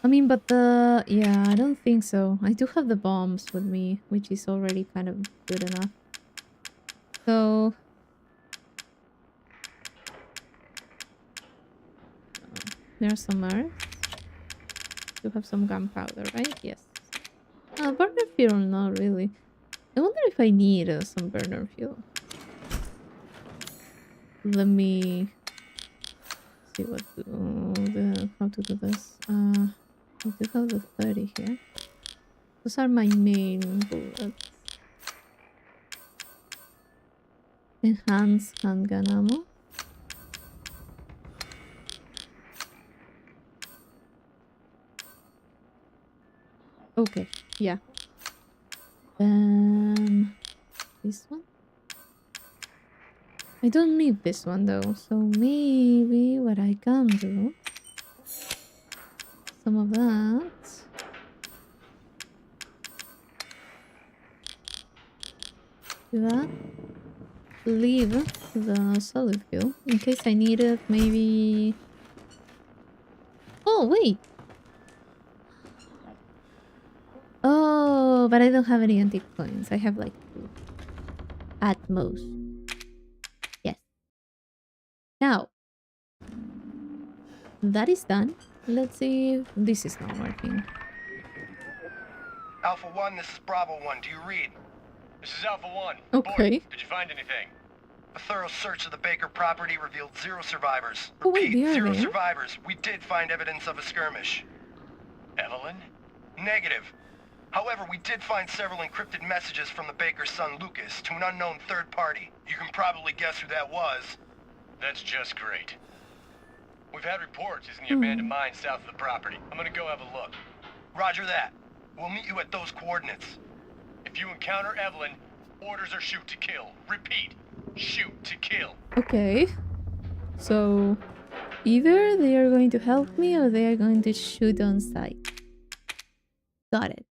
I mean, but the... Yeah, I don't think so. I do have the bombs with me, which is already kind of good enough. So... There's some earth. You have some gunpowder, right? Yes. Burner fuel, not really. I wonder if I need some burner fuel. Let me... see what to... how to do this. I do have the 30 here. Those are my main bullets. Enhanced handgun ammo. Okay, yeah. Then this one. I don't need this one though, so maybe what I can do, some of that. Do that. Leave the solid fuel in case I need it. Maybe. Oh wait. Oh, but I don't have any antique coins. I have like 2 at most. Yes. Now that is done. Let's see if this is not working. Alpha 1, this is Bravo 1. Do you read? This is Alpha 1. Okay. Boy, did you find anything? A thorough search of the Baker property revealed 0 survivors. Oh, wait, Repeat, they are 0 there? survivors. We did find evidence of a skirmish. Evelyn? Negative. However, we did find several encrypted messages from the Baker's son Lucas to an unknown third party. You can probably guess who that was. That's just great. We've had reports he's in the abandoned mine south of the property. I'm gonna go have a look. Roger that. We'll meet you at those coordinates. If you encounter Evelyn, orders are shoot to kill. Repeat, shoot to kill. Okay. So either they are going to help me or they are going to shoot on sight. Got it.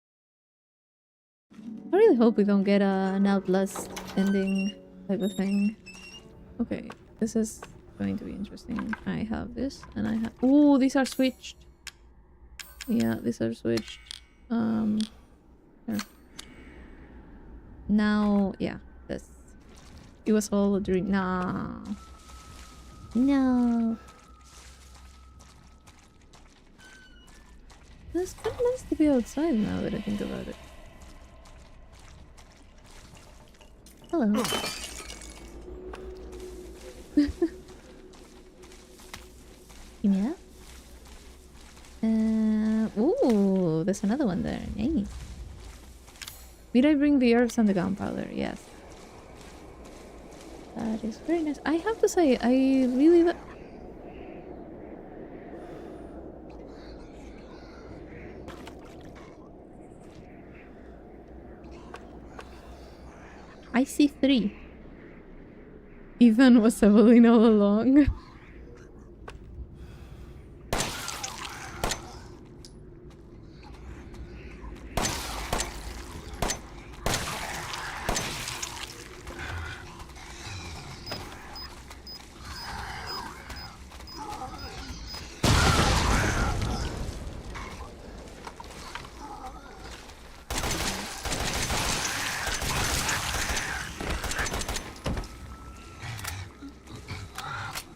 I really hope we don't get an Outlast ending type of thing. Okay, this is going to be interesting. I have this and I have... Oh, these are switched. Yeah, these are switched. Here. Now, yeah, this. It was all a dream. No. No. It's kind of nice to be outside now that I think about it. Hello. Yeah. Ooh, there's another one there. Nice. Did I bring the herbs and the gunpowder? Yes. That is very nice. I have to say, I really like... I see 3. Ethan was Evelyn all along.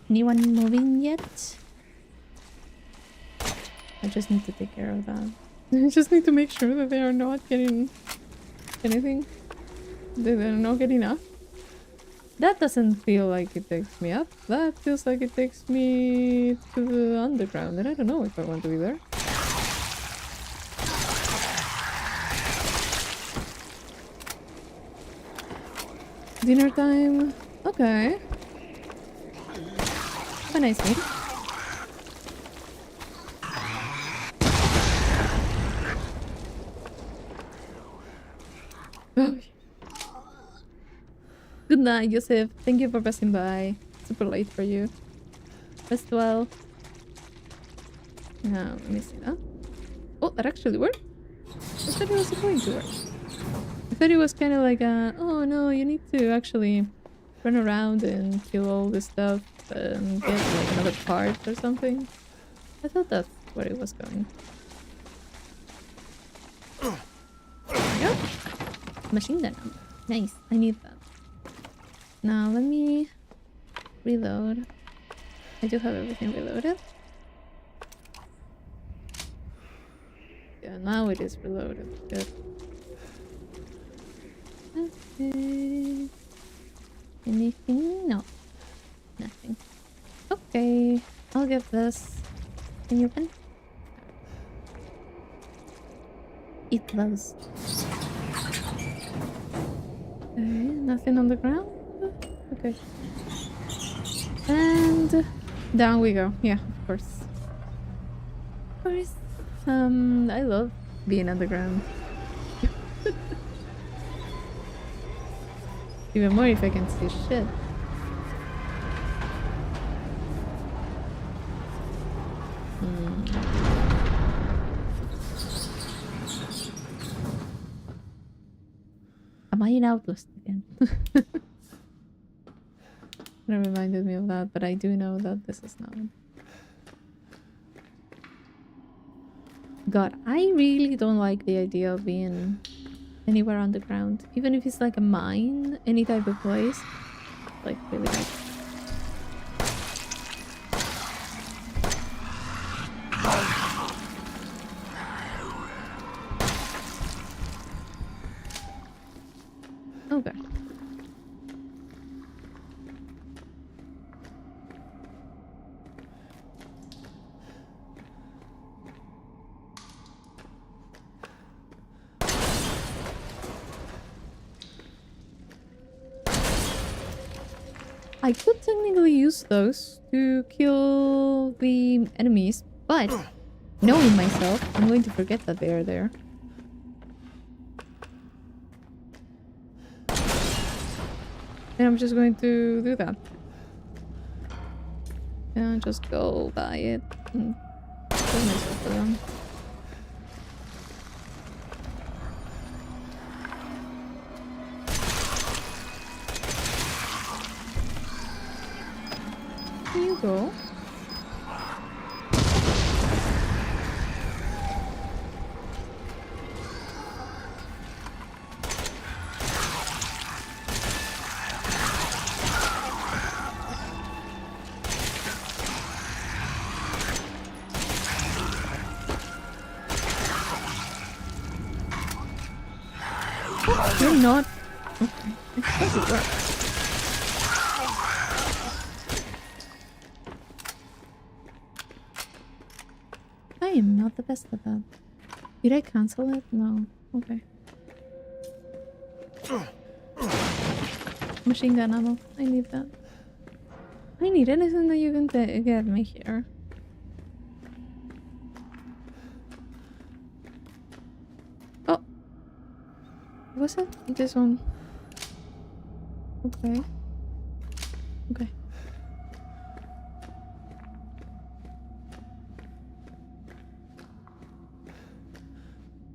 Anyone moving yet? I just need to take care of that. I just need to make sure that they are not getting anything. That they're not getting up. That doesn't feel like it takes me up. That feels like it takes me to the underground. And I don't know if I want to be there. Dinner time. Okay. Have a nice meal. Good night, Joseph. Thank you for passing by. Super late for you. Rest well. Now, let me see that. Oh, that actually worked. I thought it was going to work. I thought it was kind of like a, oh no, you need to actually run around and kill all this stuff and get like another part or something. I thought that's where it was going. There we go. Machine gun ammo. Nice, I need that. Now let me reload. I do have everything reloaded. Yeah, now it is reloaded. Good. Okay. Anything? No. Nothing. Okay. I'll get this. Can you open? It closed. Okay, nothing on the ground? Okay. And down we go. Yeah, of course. Of course. I love being underground. Even more if I can see shit. Am I in Outlast again? It reminded me of that, but I do know that this is not. God, I really don't like the idea of being anywhere underground. Even if it's like a mine, any type of place. Like, really bad. Okay. I could technically use those to kill the enemies, but knowing myself, I'm going to forget that they are there. And I'm just going to do that. And just go by it and kill myself for them. Here you go. You're not. Okay. course it works. I am not the best at that. Did I cancel it? No. Okay. Machine gun ammo. I need that. I need anything that you can get me here. Oh. Was it? This one. Okay. Okay.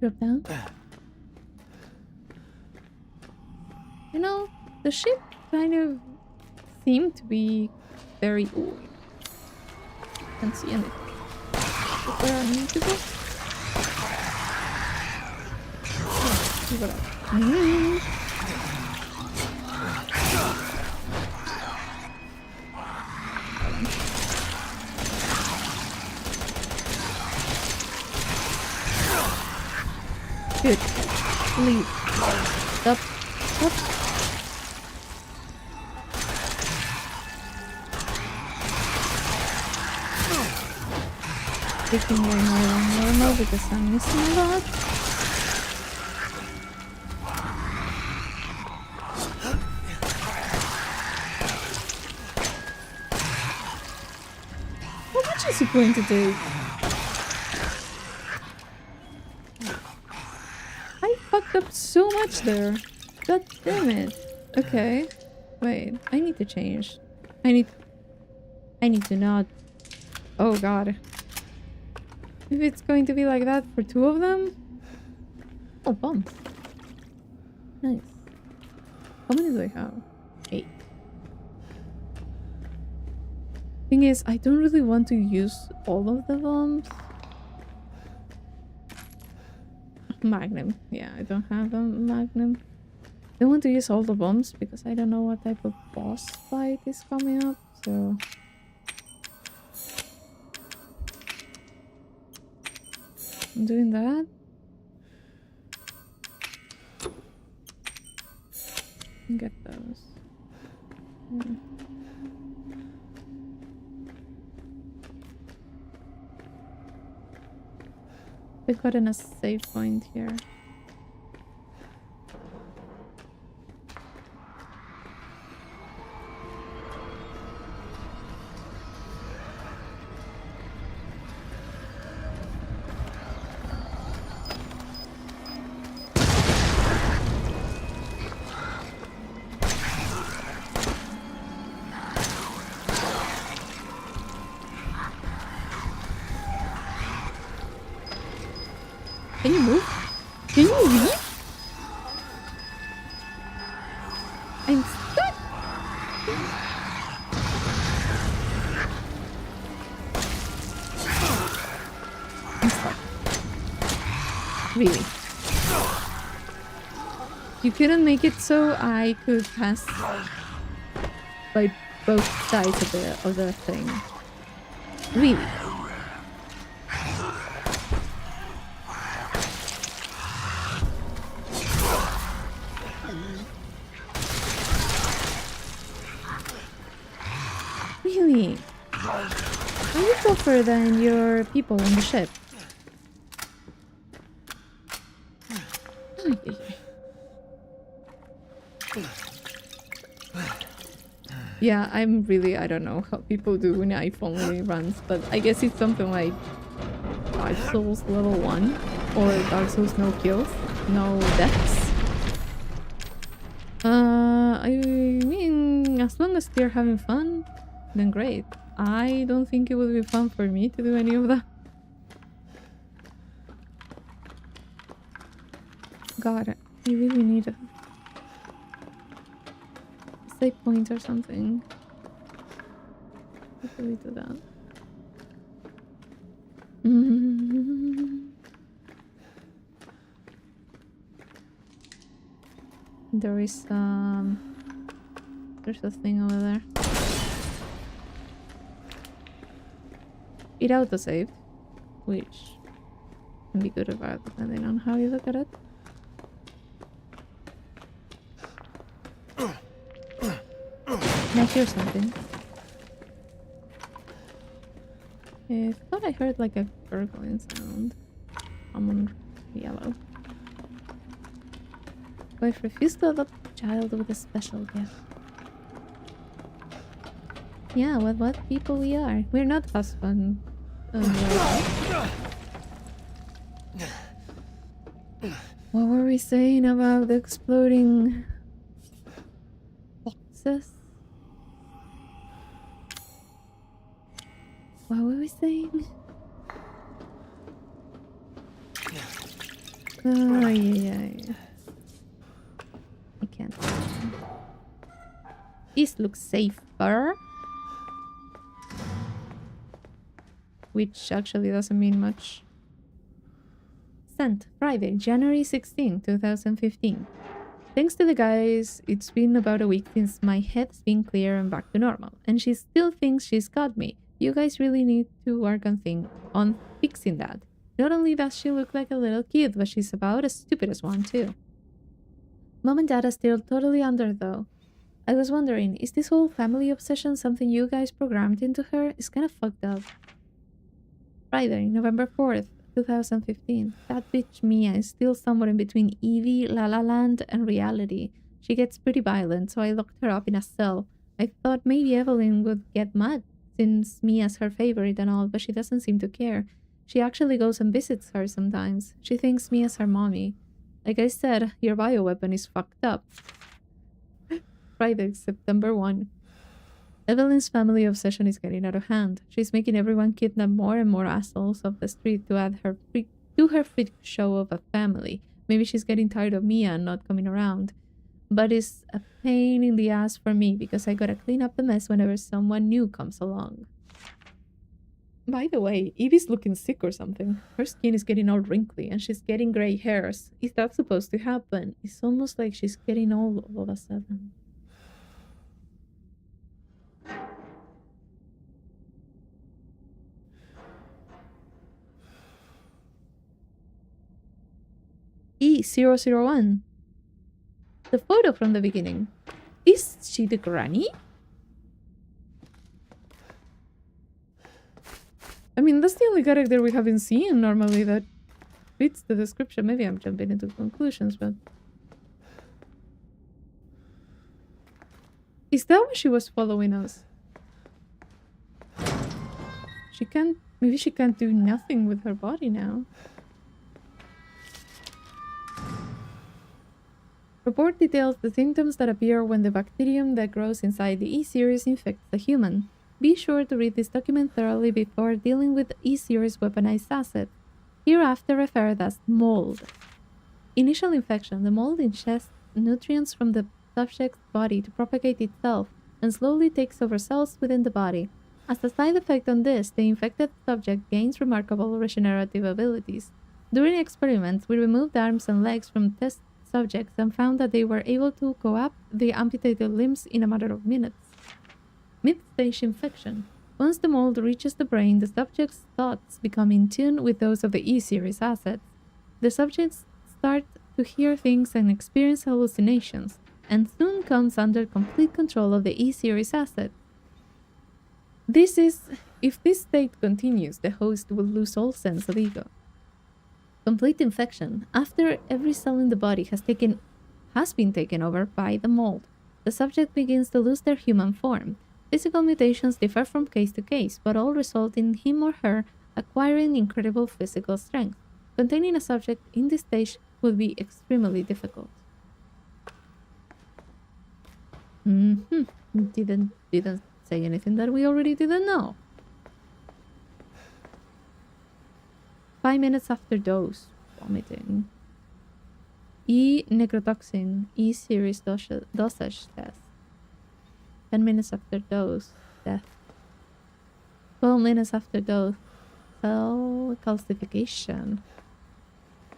Drop down. You know, the ship kind of seemed to be very... Ooh. Can't see anything. Where I need to go? Oh, you got up. Good. Leave. Stop. Stop. Taking way more than normal because I'm missing a lot. How much is it going to take? I fucked up so much there. God damn it. Okay. Wait, I need to change. I need to not... Oh god. If it's going to be like that for two of them? Oh, bombs. Nice. How many do I have? 8. Thing is, I don't really want to use all of the bombs. Magnum. Yeah, I don't have a Magnum. I don't want to use all the bombs because I don't know what type of boss fight is coming up, so... I'm doing that. Get those. Yeah. We've gotten a save point here. Can you move? Can you leave? I'm stuck. I'm stuck. Really? You couldn't make it so I could pass by both sides of the thing. Really? Really? Are you tougher than your people on the ship? Yeah, I'm really... I don't know how people do when iPhone only runs, but I guess it's something like Dark Souls level 1 or Dark Souls no kills, no deaths. I mean, as long as they're having fun, then great. I don't think it would be fun for me to do any of that. God, I really need a save point or something. How do we do that? There is there's a thing over there. It autosaved, which can be good or bad depending on how you look at it. I hear something. I thought I heard like a gurgling sound. I'm on yellow. Wife refused to adopt a child with a special gift. Yeah, what people we are. We're not husband. What were we saying about the exploding boxes? What were we saying? Oh, yeah. I can't. This looks safer. Which actually doesn't mean much. Sent Friday, January 16, 2015. Thanks to the guys, it's been about a week since my head's been clear and back to normal, and she still thinks she's got me. You guys really need to work on fixing that. Not only does she look like a little kid, but she's about as stupid as one too. Mom and Dad are still totally under though. I was wondering, is this whole family obsession something you guys programmed into her? It's kind of fucked up. Friday, November 4th, 2015. That bitch Mia is still somewhere in between Evie, La La Land, and reality. She gets pretty violent, so I locked her up in a cell. I thought maybe Evelyn would get mad, since Mia's her favorite and all, but she doesn't seem to care. She actually goes and visits her sometimes. She thinks Mia's her mommy. Like I said, your bioweapon is fucked up. Friday, September 1. Evelyn's family obsession is getting out of hand. She's making everyone kidnap more and more assholes off the street to add her freak show of a family. Maybe she's getting tired of Mia and not coming around. But it's a pain in the ass for me because I gotta clean up the mess whenever someone new comes along. By the way, Evie's looking sick or something. Her skin is getting all wrinkly and she's getting gray hairs. Is that supposed to happen? It's almost like she's getting old all of a sudden. E001. The photo from the beginning. Is she the granny? I mean, that's the only character we haven't seen normally that fits the description. Maybe I'm jumping into conclusions, but... Is that why she was following us? She can't... Maybe she can't do nothing with her body now. Report details the symptoms that appear when the bacterium that grows inside the E-series infects the human. Be sure to read this document thoroughly before dealing with E-series weaponized assets, hereafter referred as mold. Initial infection. The mold ingests nutrients from the subject's body to propagate itself and slowly takes over cells within the body. As a side effect on this, the infected subject gains remarkable regenerative abilities. During experiments, we removed arms and legs from test subjects and found that they were able to co-opt the amputated limbs in a matter of minutes. Mid-stage infection. Once the mold reaches the brain, the subject's thoughts become in tune with those of the E-series assets. The subjects start to hear things and experience hallucinations, and soon comes under complete control of the E-series asset. If this state continues, the host will lose all sense of ego. Complete infection. After every cell in the body has been taken over by the mold, the subject begins to lose their human form. Physical mutations differ from case to case, but all result in him or her acquiring incredible physical strength. Containing a subject in this stage would be extremely difficult. Didn't say anything that we already didn't know. 5 minutes after dose, vomiting. E-necrotoxin, E-series dosage test. 10 minutes after dose, death. 12 minutes after dose, cell calcification.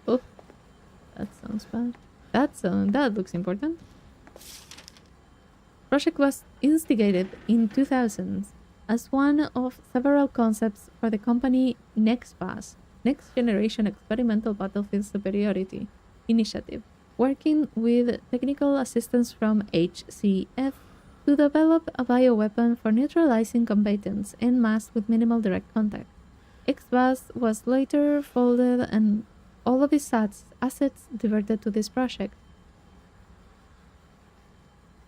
Oh, that sounds bad. That looks important. Project was instigated in 2000s as one of several concepts for the company NextPass, Next Generation Experimental Battlefield Superiority Initiative, working with technical assistance from HCF, to develop a bioweapon for neutralizing combatants en masse with minimal direct contact. XBAS was later folded and all of its assets diverted to this project.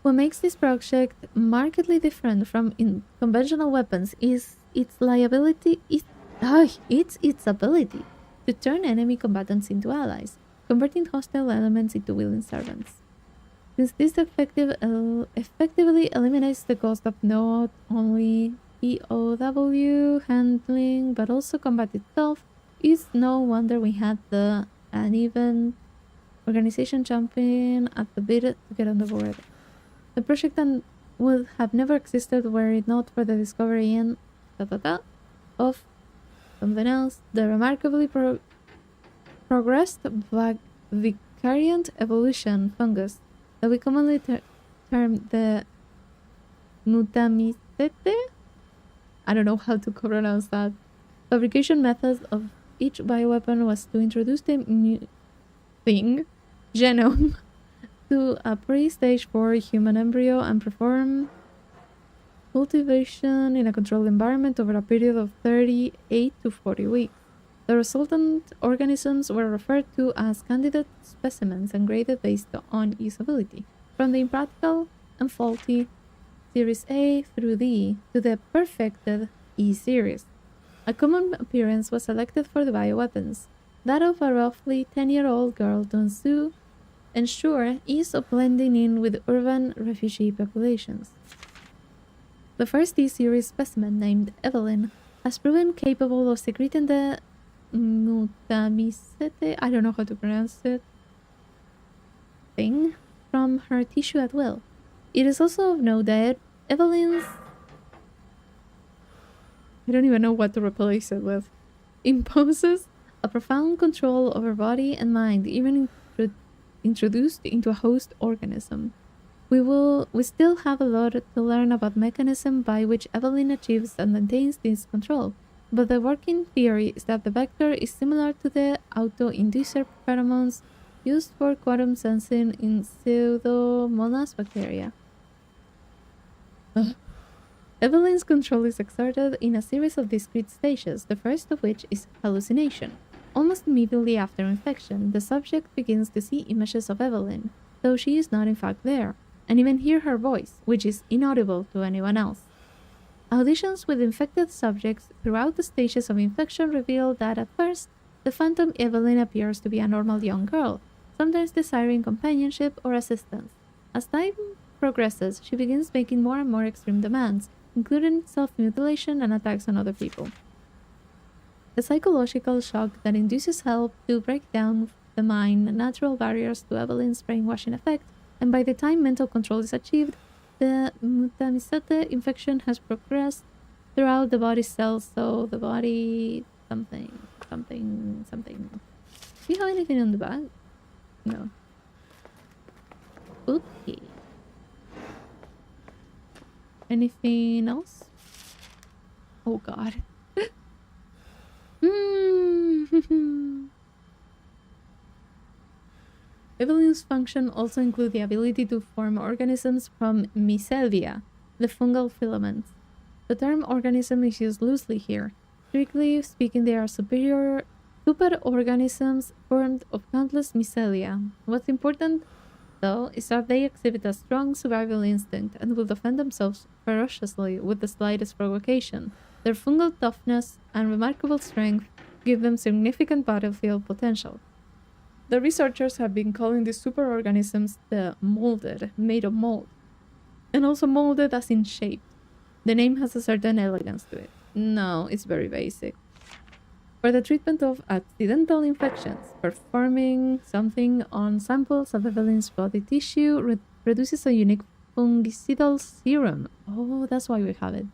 What makes this project markedly different from conventional weapons is its ability to turn enemy combatants into allies, converting hostile elements into willing servants. Since this effectively eliminates the cost of not only POW handling but also combat itself, it's no wonder we had the uneven organization jumping at the bit to get on the board. The project would have never existed were it not for the discovery of something else, the remarkably progressed vicariant evolution fungus that we commonly term the Mutamisete. I don't know how to pronounce that. Fabrication methods of each bioweapon was to introduce the new thing, genome, to a pre-stage 4 human embryo and perform cultivation in a controlled environment over a period of 38 to 40 weeks. The resultant organisms were referred to as candidate specimens and graded based on usability, from the impractical and faulty Series A through D to the perfected E series. A common appearance was selected for the bioweapons, that of a roughly 10-year-old girl to ensure ease of blending in with urban refugee populations. The first E-series specimen, named Evelyn, has proven capable of secreting the Mutamisete, I don't know how to pronounce it, thing, from her tissue at will. It is also of note that Evelyn's... I don't even know what to replace it with. Imposes a profound control over body and mind, even introduced into a host organism. We still have a lot to learn about the mechanism by which Evelyn achieves and maintains this control, but the working theory is that the vector is similar to the auto-inducer pheromones used for quantum sensing in Pseudomonas bacteria. Evelyn's control is exerted in a series of discrete stages, the first of which is hallucination. Almost immediately after infection, the subject begins to see images of Evelyn, though she is not in fact there, and even hear her voice, which is inaudible to anyone else. Auditions with infected subjects throughout the stages of infection reveal that at first, the phantom Evelyn appears to be a normal young girl, sometimes desiring companionship or assistance. As time progresses, she begins making more and more extreme demands, including self-mutilation and attacks on other people. The psychological shock that induces help to break down the mind natural barriers to Evelyn's brainwashing effect, and by the time mental control is achieved, the Mutamisete infection has progressed throughout the body cells, so the body... something. Do you have anything on the back? No. Okay. Anything else? Oh god. Evelyn's function also include the ability to form organisms from mycelia, the fungal filaments. The term organism is used loosely here. Strictly speaking, they are super organisms formed of countless mycelia. What's important, though, is that they exhibit a strong survival instinct and will defend themselves ferociously with the slightest provocation. Their fungal toughness and remarkable strength give them significant battlefield potential. The researchers have been calling these superorganisms the molded, made of mold, and also molded as in shape. The name has a certain elegance to it. No, it's very basic. For the treatment of accidental infections, performing something on samples of Evelyn's body tissue produces a unique fungicidal serum. Oh, that's why we have it.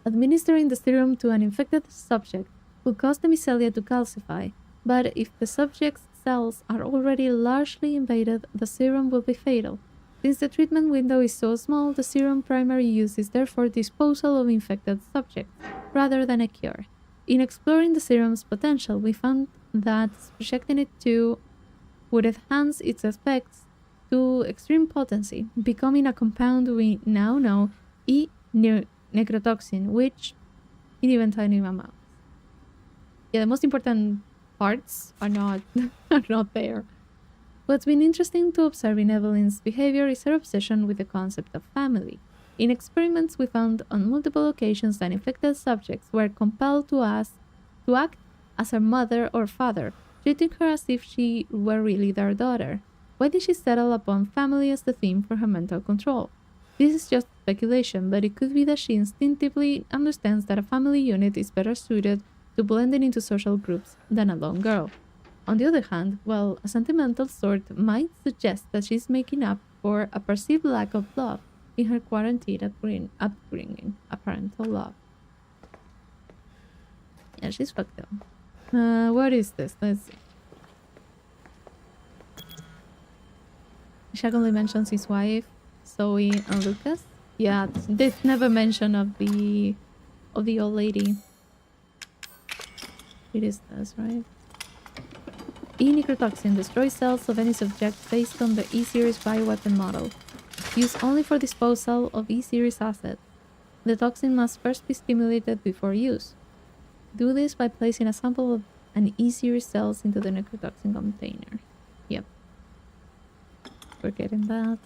Administering the serum to an infected subject will cause the mycelia to calcify, but if the subject's cells are already largely invaded, the serum will be fatal. Since the treatment window is so small, the serum primary use is therefore disposal of infected subjects, rather than a cure. In exploring the serum's potential, we found that subjecting it to would enhance its effects to extreme potency, becoming a compound we now know necrotoxin, which in even tiny amounts. Yeah, the most important parts are not are not there. What's been interesting to observe in Evelyn's behavior is her obsession with the concept of family. In experiments, we found on multiple occasions that infected subjects were compelled to act as her mother or father, treating her as if she were really their daughter. Why did she settle upon family as the theme for her mental control? This is just speculation, but it could be that she instinctively understands that a family unit is better suited to blending into social groups than a lone girl. On the other hand, well, a sentimental sort might suggest that she's making up for a perceived lack of love in her quarantined upbringing, a parental love. Yeah, she's fucked up. What is this? Let's see. Shaq only mentions his wife, Zoe, and Lucas. Yeah, there's never mention of the old lady. It is this, right? E-necrotoxin destroys cells of any subject based on the E-series bioweapon model. Used only for disposal of E-series assets. The toxin must first be stimulated before use. Do this by placing a sample of an E-series cells into the necrotoxin container. Yep. We're getting that.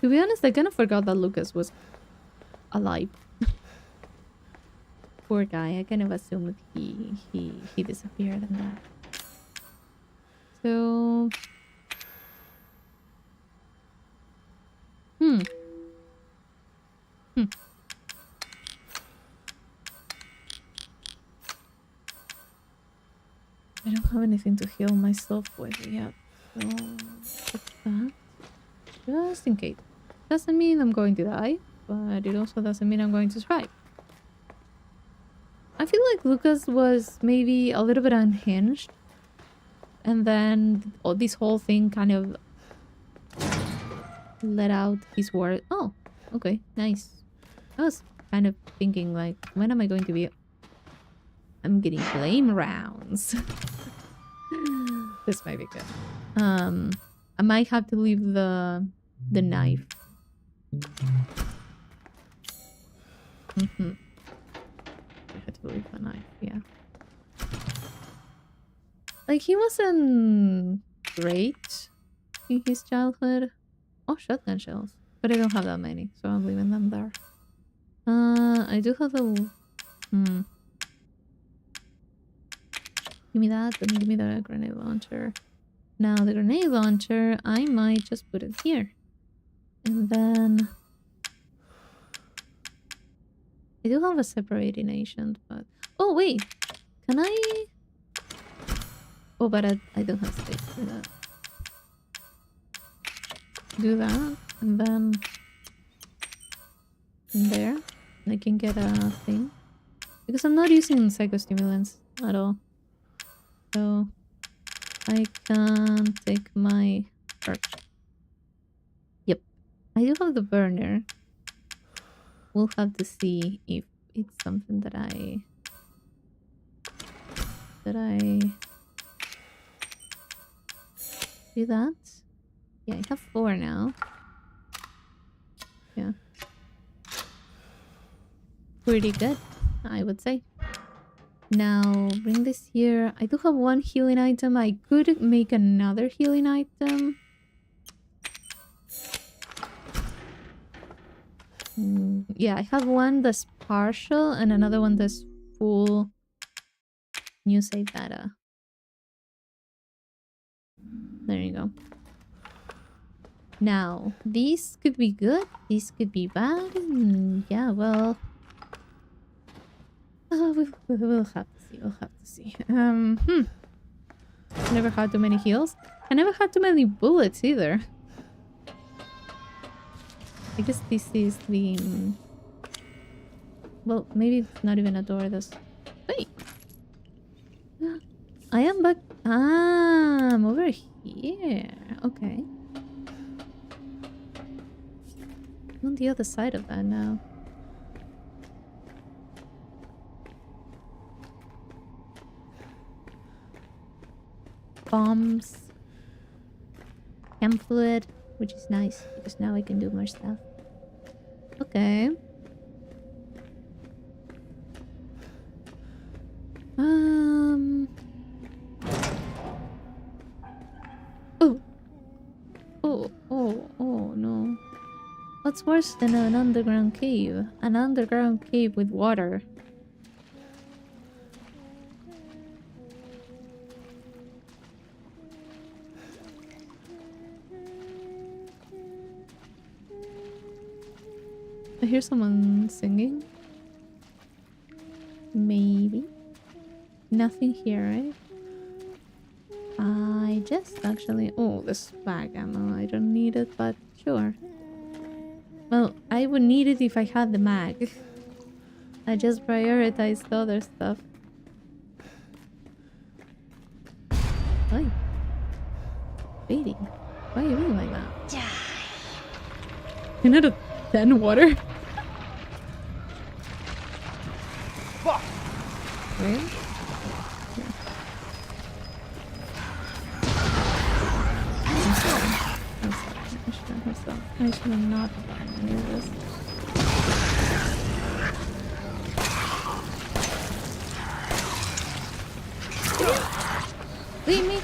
To be honest, I kind of forgot that Lucas was alive. Poor guy. I kind of assumed he disappeared and that. So I don't have anything to heal myself with yet. So what's that? Just in case. Doesn't mean I'm going to die, but it also doesn't mean I'm going to survive. I feel like Lucas was maybe a little bit unhinged. And then this whole thing kind of let out his word. Oh, okay, nice. I was kind of thinking like, when am I going to be... I'm getting flame rounds. This might be good. I might have to leave the knife. I had to leave the knife, yeah. Like, he wasn't great in his childhood. Oh, shotgun shells. But I don't have that many, so I'm leaving them there. I do have the... Give me that, and give me the grenade launcher. Now, the grenade launcher, I might just put it here. And then... I do have a separating agent, but... Oh, wait! Can I... Oh, but I don't have space for that. Do that, and then... in there. I can get a thing. Because I'm not using psychostimulants at all. So... I can take my... Yep. I do have the burner. We'll have to see if it's something that I do that. Yeah, I have 4 now. Yeah. Pretty good, I would say. Now, bring this here. I do have 1 healing item. I could make another healing item. Yeah, I have 1 that's partial and another one that's full new save data. There you go. Now, these could be good, these could be bad. Yeah, well... we'll have to see, we'll have to see. Never had too many heals. I never had too many bullets either. I guess this is the... Well, maybe it's not even a door, that's... Wait! I am back... Ah, I'm over here. Okay. I'm on the other side of that now. bombs, chem fluid, which is nice because now I can do more stuff. Okay. Oh. Oh no. What's worse than an underground cave? An underground cave with water. I hear someone singing. Maybe. Nothing here, right? I just actually... Oh, this bag ammo. I don't need it, but sure. Well, I would need it if I had the mag. I just prioritized other stuff. Why? Baby, why are you being like that? You're not a 10 water? Really? I should have not done any of this. Leave me!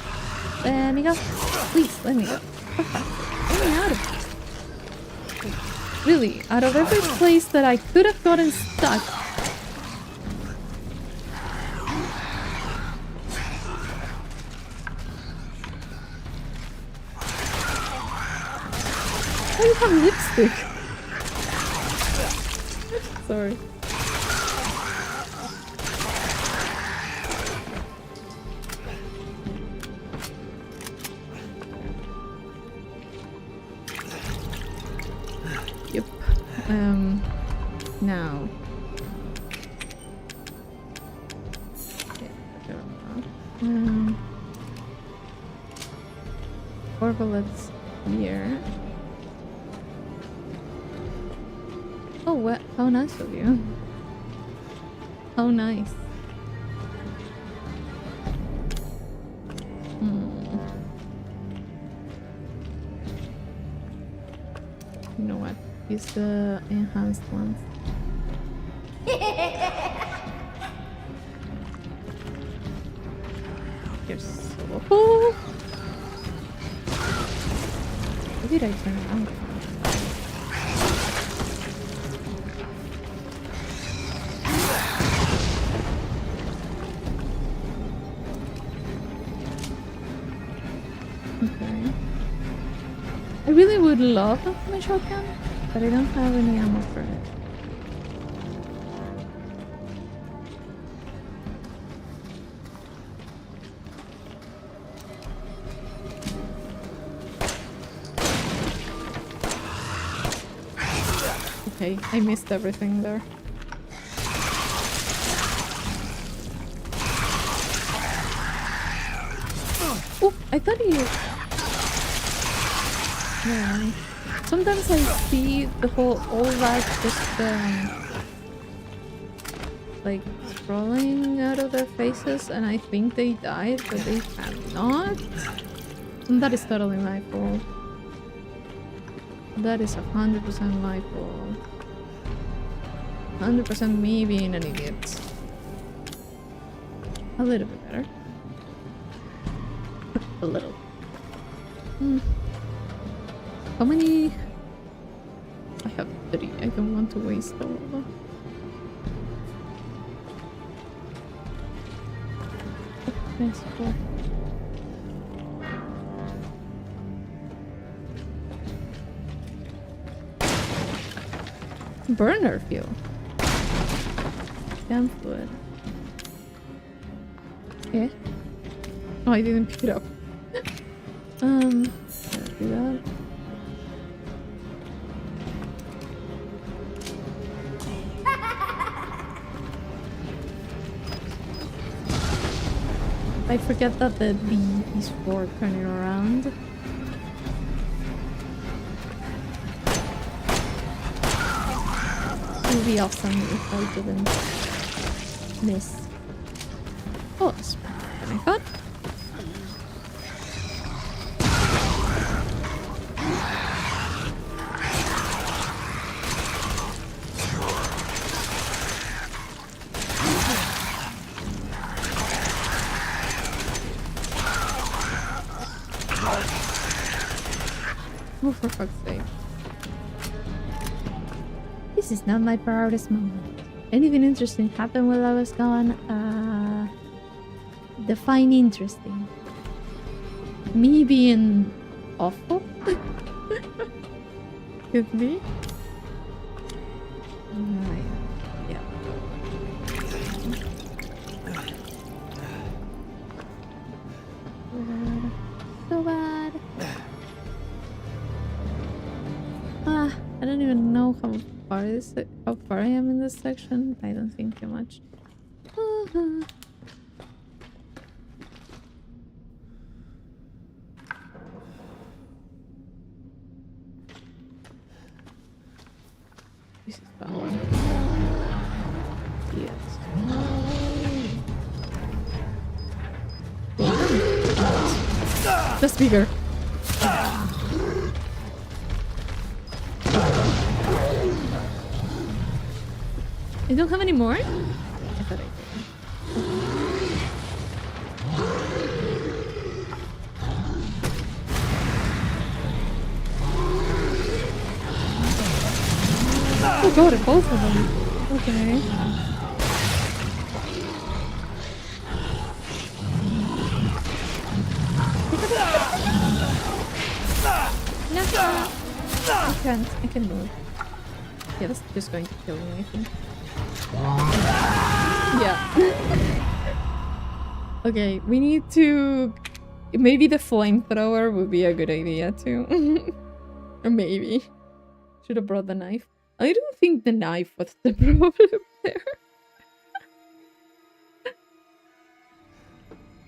Let me go. Please, let me go. Let me out of here. Really, out of every place that I could have gotten stuck. Why do you have lipstick? Sorry. Yep. Now. Four bullets here. Oh, what? How nice of you. How nice. You know what? Use the enhanced ones. You're so cool. Why did I turn around? Okay. I really would love my shotgun, but I don't have any ammo for it. Okay, I missed everything there. Oh, I thought you... Yeah. Sometimes I see the whole all that just like scrolling out of their faces, and I think they died, but they have not. And that is totally my fault. That is 100% my fault. 100% me being an idiot. A little bit better. A little. How many? I have 3. I don't want to waste all of them. Nice. Cool. Burner fuel. Damn fluid. Yeah. Oh, I didn't pick it up. Do that. I forget that the B is for turning around. It would be awesome if I didn't miss. Oh, that's better than I thought. for fuck's sake. This is not my proudest moment. Anything interesting happened while I was gone? Define interesting. Me being awful? Could be. Right. Yeah. So bad. I don't even know how far I am in this section. I don't think too much. This is fun. Yes. The speaker. You don't have any more? I thought I did. Oh god, both of them. Okay. No, I can't move. Yeah, that's just going to kill me, I think. Yeah. Okay, we need to... Maybe the flamethrower would be a good idea too. Or maybe. Should have brought the knife. I don't think the knife was the problem there.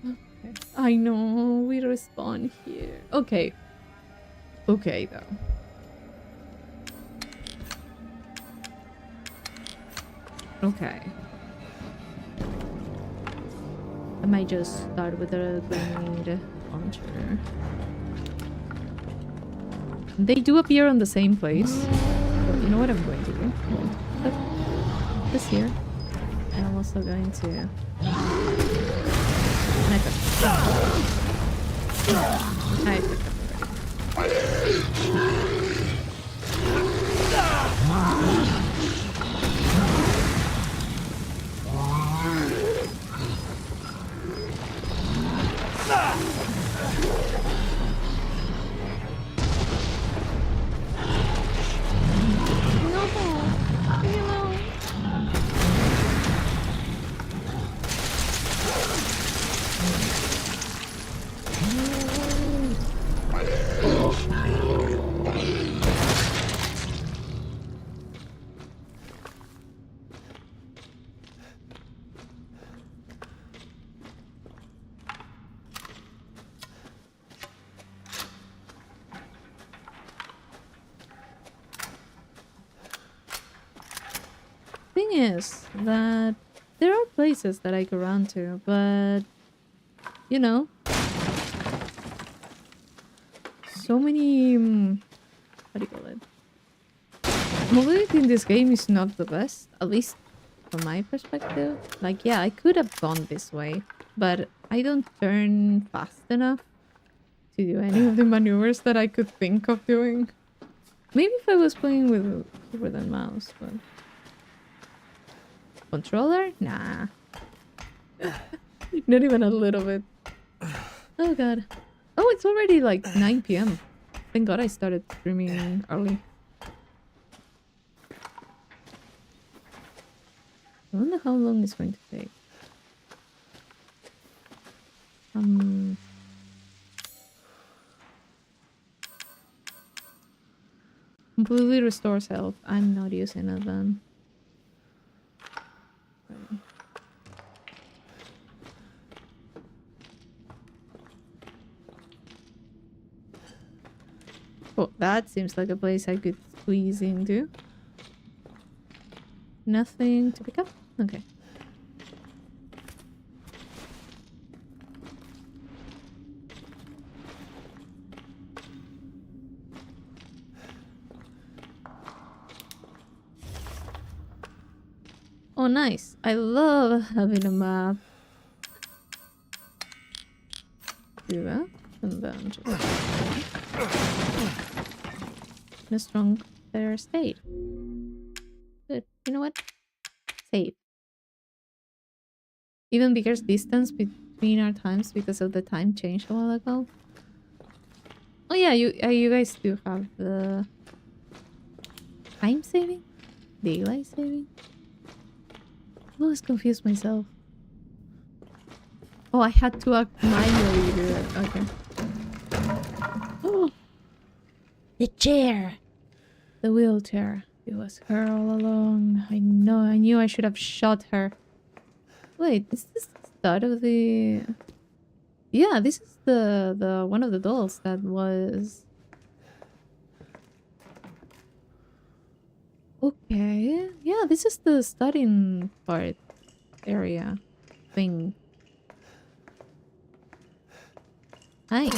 Okay. I know, we respawn here. Okay. Okay, though. Okay. I might just start with a grenade launcher. They do appear on the same place. But you know what I'm going to do? Put this here. And I'm also going to... I picked up is that there are places that I could run to, but you know, so many what do you call it? Mobility in this game is not the best, at least from my perspective. Like, yeah, I could have gone this way, but I don't turn fast enough to do any of the maneuvers that I could think of doing. Maybe if I was playing with keyboard and mouse, but controller? Nah. Not even a little bit. Oh god. Oh, it's already like 9 p.m. Thank god I started streaming early. I wonder how long it's going to take. Completely restores health. I'm not using it then. Oh, that seems like a place I could squeeze into. Nothing to pick up? Okay. Oh, nice. I love having a map. Do that, and then just... in a stronger state. Good. You know what? Save. Even bigger distance between our times because of the time change a while ago. Oh yeah, you guys do have the time saving? Daylight saving? I always confused myself. Oh, I had to act manually do it. Okay. Oh, the chair. The wheelchair. It was her all along. I know. I knew I should have shot her. Wait, is this the start of the... Yeah, this is the one of the dolls that was... Okay. Yeah, this is the starting part area thing. Hi.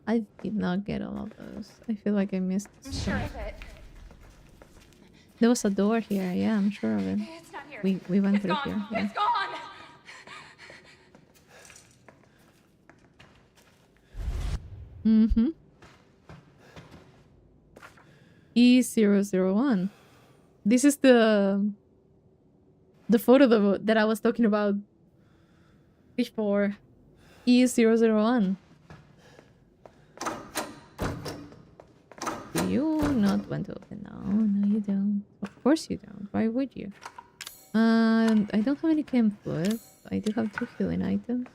I did not get all of those. I feel like I missed I'm stuff. sure of it. There was a door here. Yeah, I'm sure of it. It's not here. We went It's through gone. here. Yeah. It's gone. Mm-hmm. E001. This is the photo that I was talking about before. E001. Do you not want to open? No, you don't. Of course you don't. Why would you? I don't have any chem fluid. I do have 2 healing items.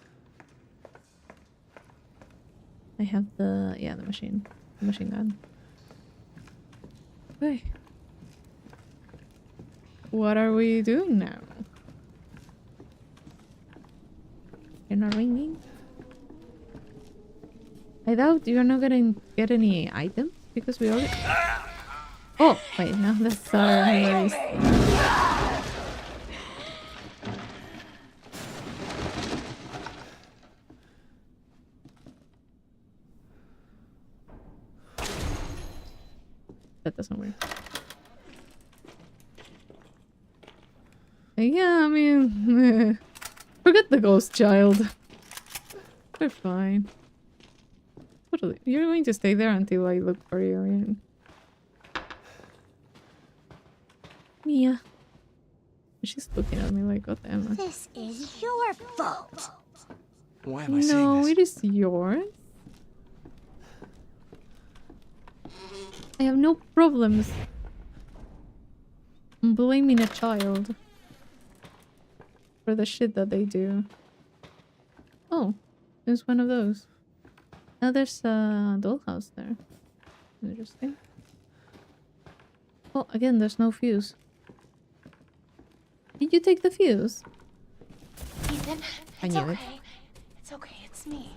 I have the machine gun. Okay. What are we doing now? You're not ringing? I doubt you're not gonna get any items because we already... Oh, wait, no, that's our... That doesn't work. Yeah, I mean... forget the ghost child. They're fine. Totally. You're going to stay there until I look for you, right? Mia. She's looking at me like, what am I? This is your fault. Why am I saying No, this? it is yours. I have no problems blaming a child for the shit that they do. Oh, there's one of those. Now there's a dollhouse there. Interesting. Oh, again, there's no fuse. Did you take the fuse? Ethan, I it's knew okay. it. It's okay. It's me.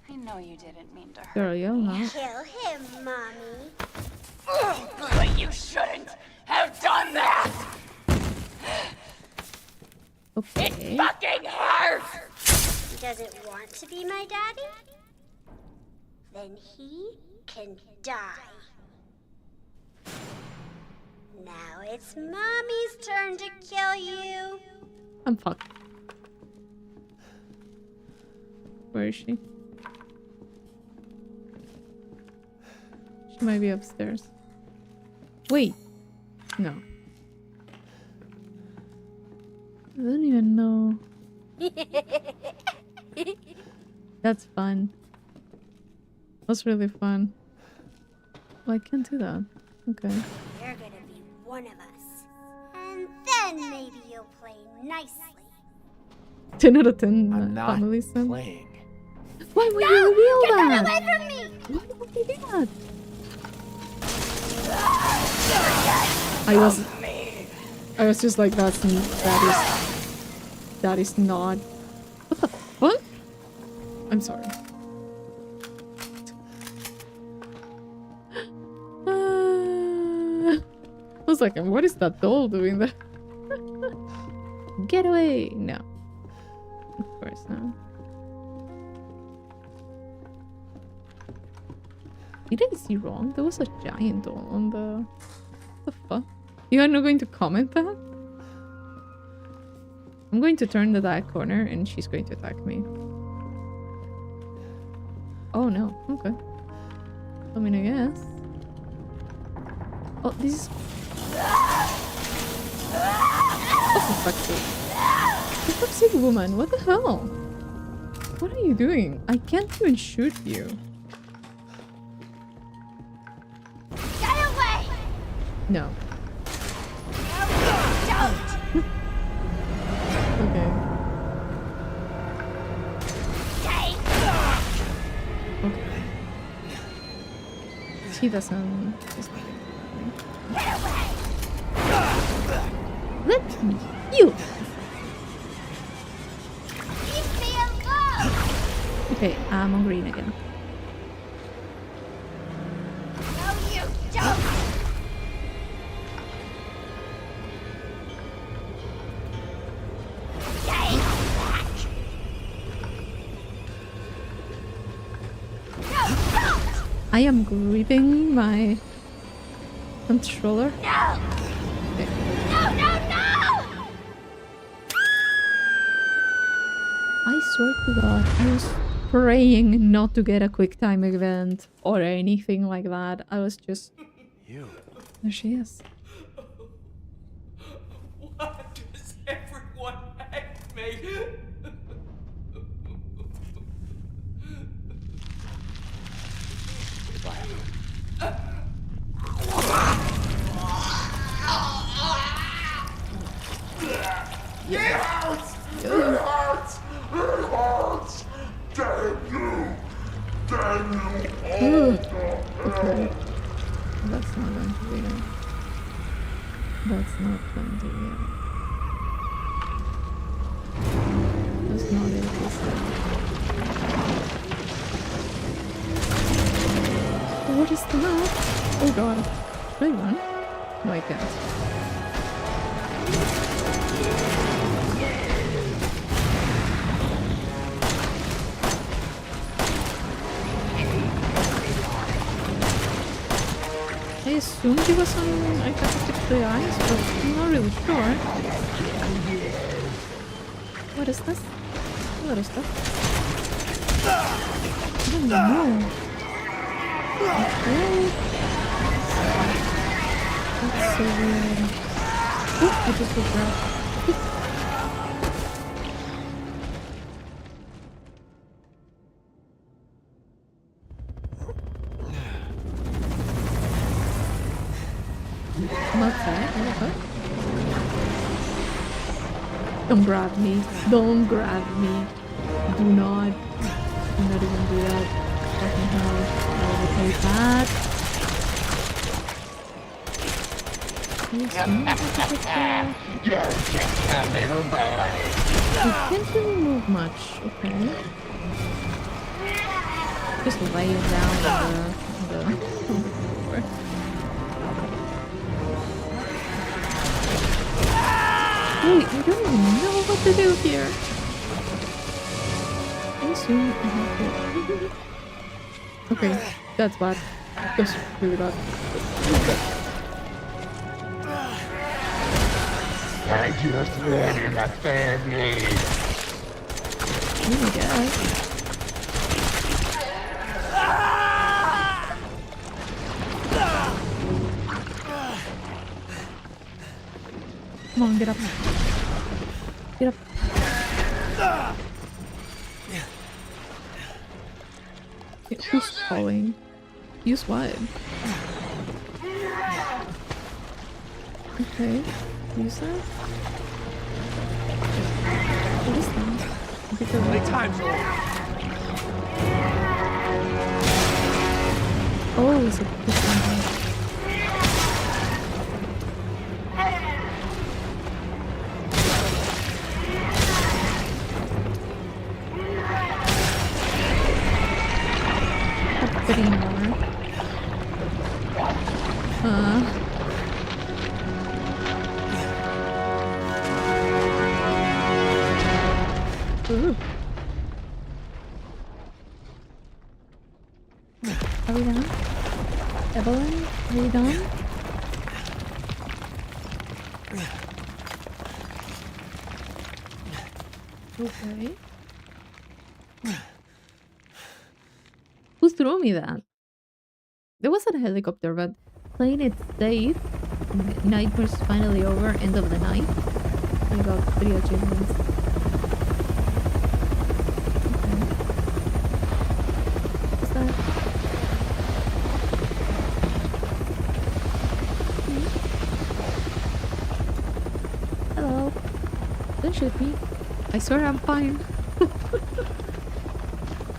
I know you didn't mean to hurt Girl, you're me. not. Kill him, Mommy. But you shouldn't have done that. Okay. It fucking hurts. Does it want to be my daddy? Then he can die. Now it's Mommy's turn to kill you. I'm fucked. Where is she? She might be upstairs. Wait. No. I don't even know. That's fun. That's really fun. Well, I can't do that. Okay. You're gonna be one of us. And then maybe you'll play nicely. 10 out of 10 I'm not family son. playing. Why would you reveal that? Get away from me! Why would you do that? I was just like, that is not. What the fuck? I'm sorry. I was like, what is that doll doing there? Get away! No. Of course not. Did I see wrong? There was a giant doll on the... What the fuck? You are not going to comment that? I'm going to turn the dark corner and she's going to attack me. Oh no, okay. I mean, I guess. Oh, this is... Oh, for fuck's sake. For fuck's sake, woman, what the hell? What are you doing? I can't even shoot you. Get away! No. Don't! Okay. Stay! Okay. He doesn't... Get away! Let me... You! Leave me alone! Okay, I'm on green again. No, you don't! Stay back! No, don't! I am gripping my controller. No! Okay. No, no, no! I swear to God, I was praying not to get a quick time event or anything like that. I was just... You. There she is. Why does everyone hate me? Yeah. It hurts! It hurts! It hurts! Damn you! Damn you! Okay. That's not going to be it. That's not going to be it. That's not it this time. What is that? Oh god. Should I run? No, I can't. I assumed he was on I got to the eyes, but I'm not really sure. What is this? A lot of stuff. I don't know. Okay. That's so weird. Oh, I just got grabbed. I'm outside. What the fuck? Don't grab me. Don't grab me. Do not. Do not even do that. Fucking hell. I will take that. You can't really move much. Okay. Just lay down on the floor. Wait, I don't even know what to do here. How soon I have to... Okay, that's bad. That's really bad. I just live in a family. Oh my god. Come on, get up. Get up. Yeah, who's falling? Use what? Okay. Use that? What is that? Because Time's over. oh, it's a different. Anymore. Ooh. Are we done? Evelyn, are you done? Okay. Who threw me that? There wasn't a helicopter, but playing it safe. Nightmare's finally over. End of the night. I got 3 achievements. What's that? Hello. Don't shoot me. I swear I'm fine.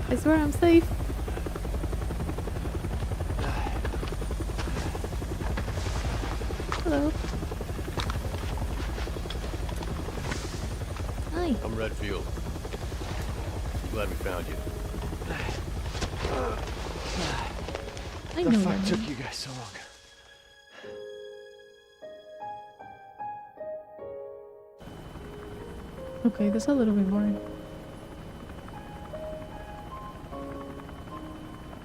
I swear I'm safe. Hello. Hi. I'm Redfield. Glad we found you. I The know fuck that. took you guys so long? Okay, that's a little bit more.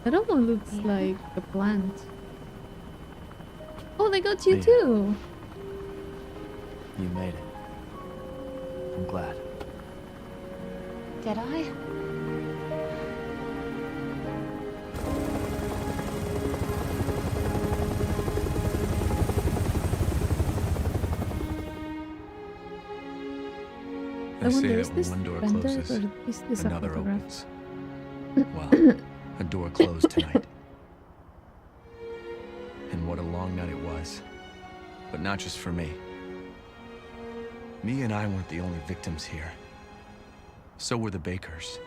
That almost looks like a plant. Oh, they got you Leah. too. You made it. I'm glad. Did I? I wonder, say is that this when one door rendered closes, or is this a another photograph? opens. Well, a door closed tonight. And what a long night it was. But not just for me. Me and I weren't the only victims here. So were the Bakers.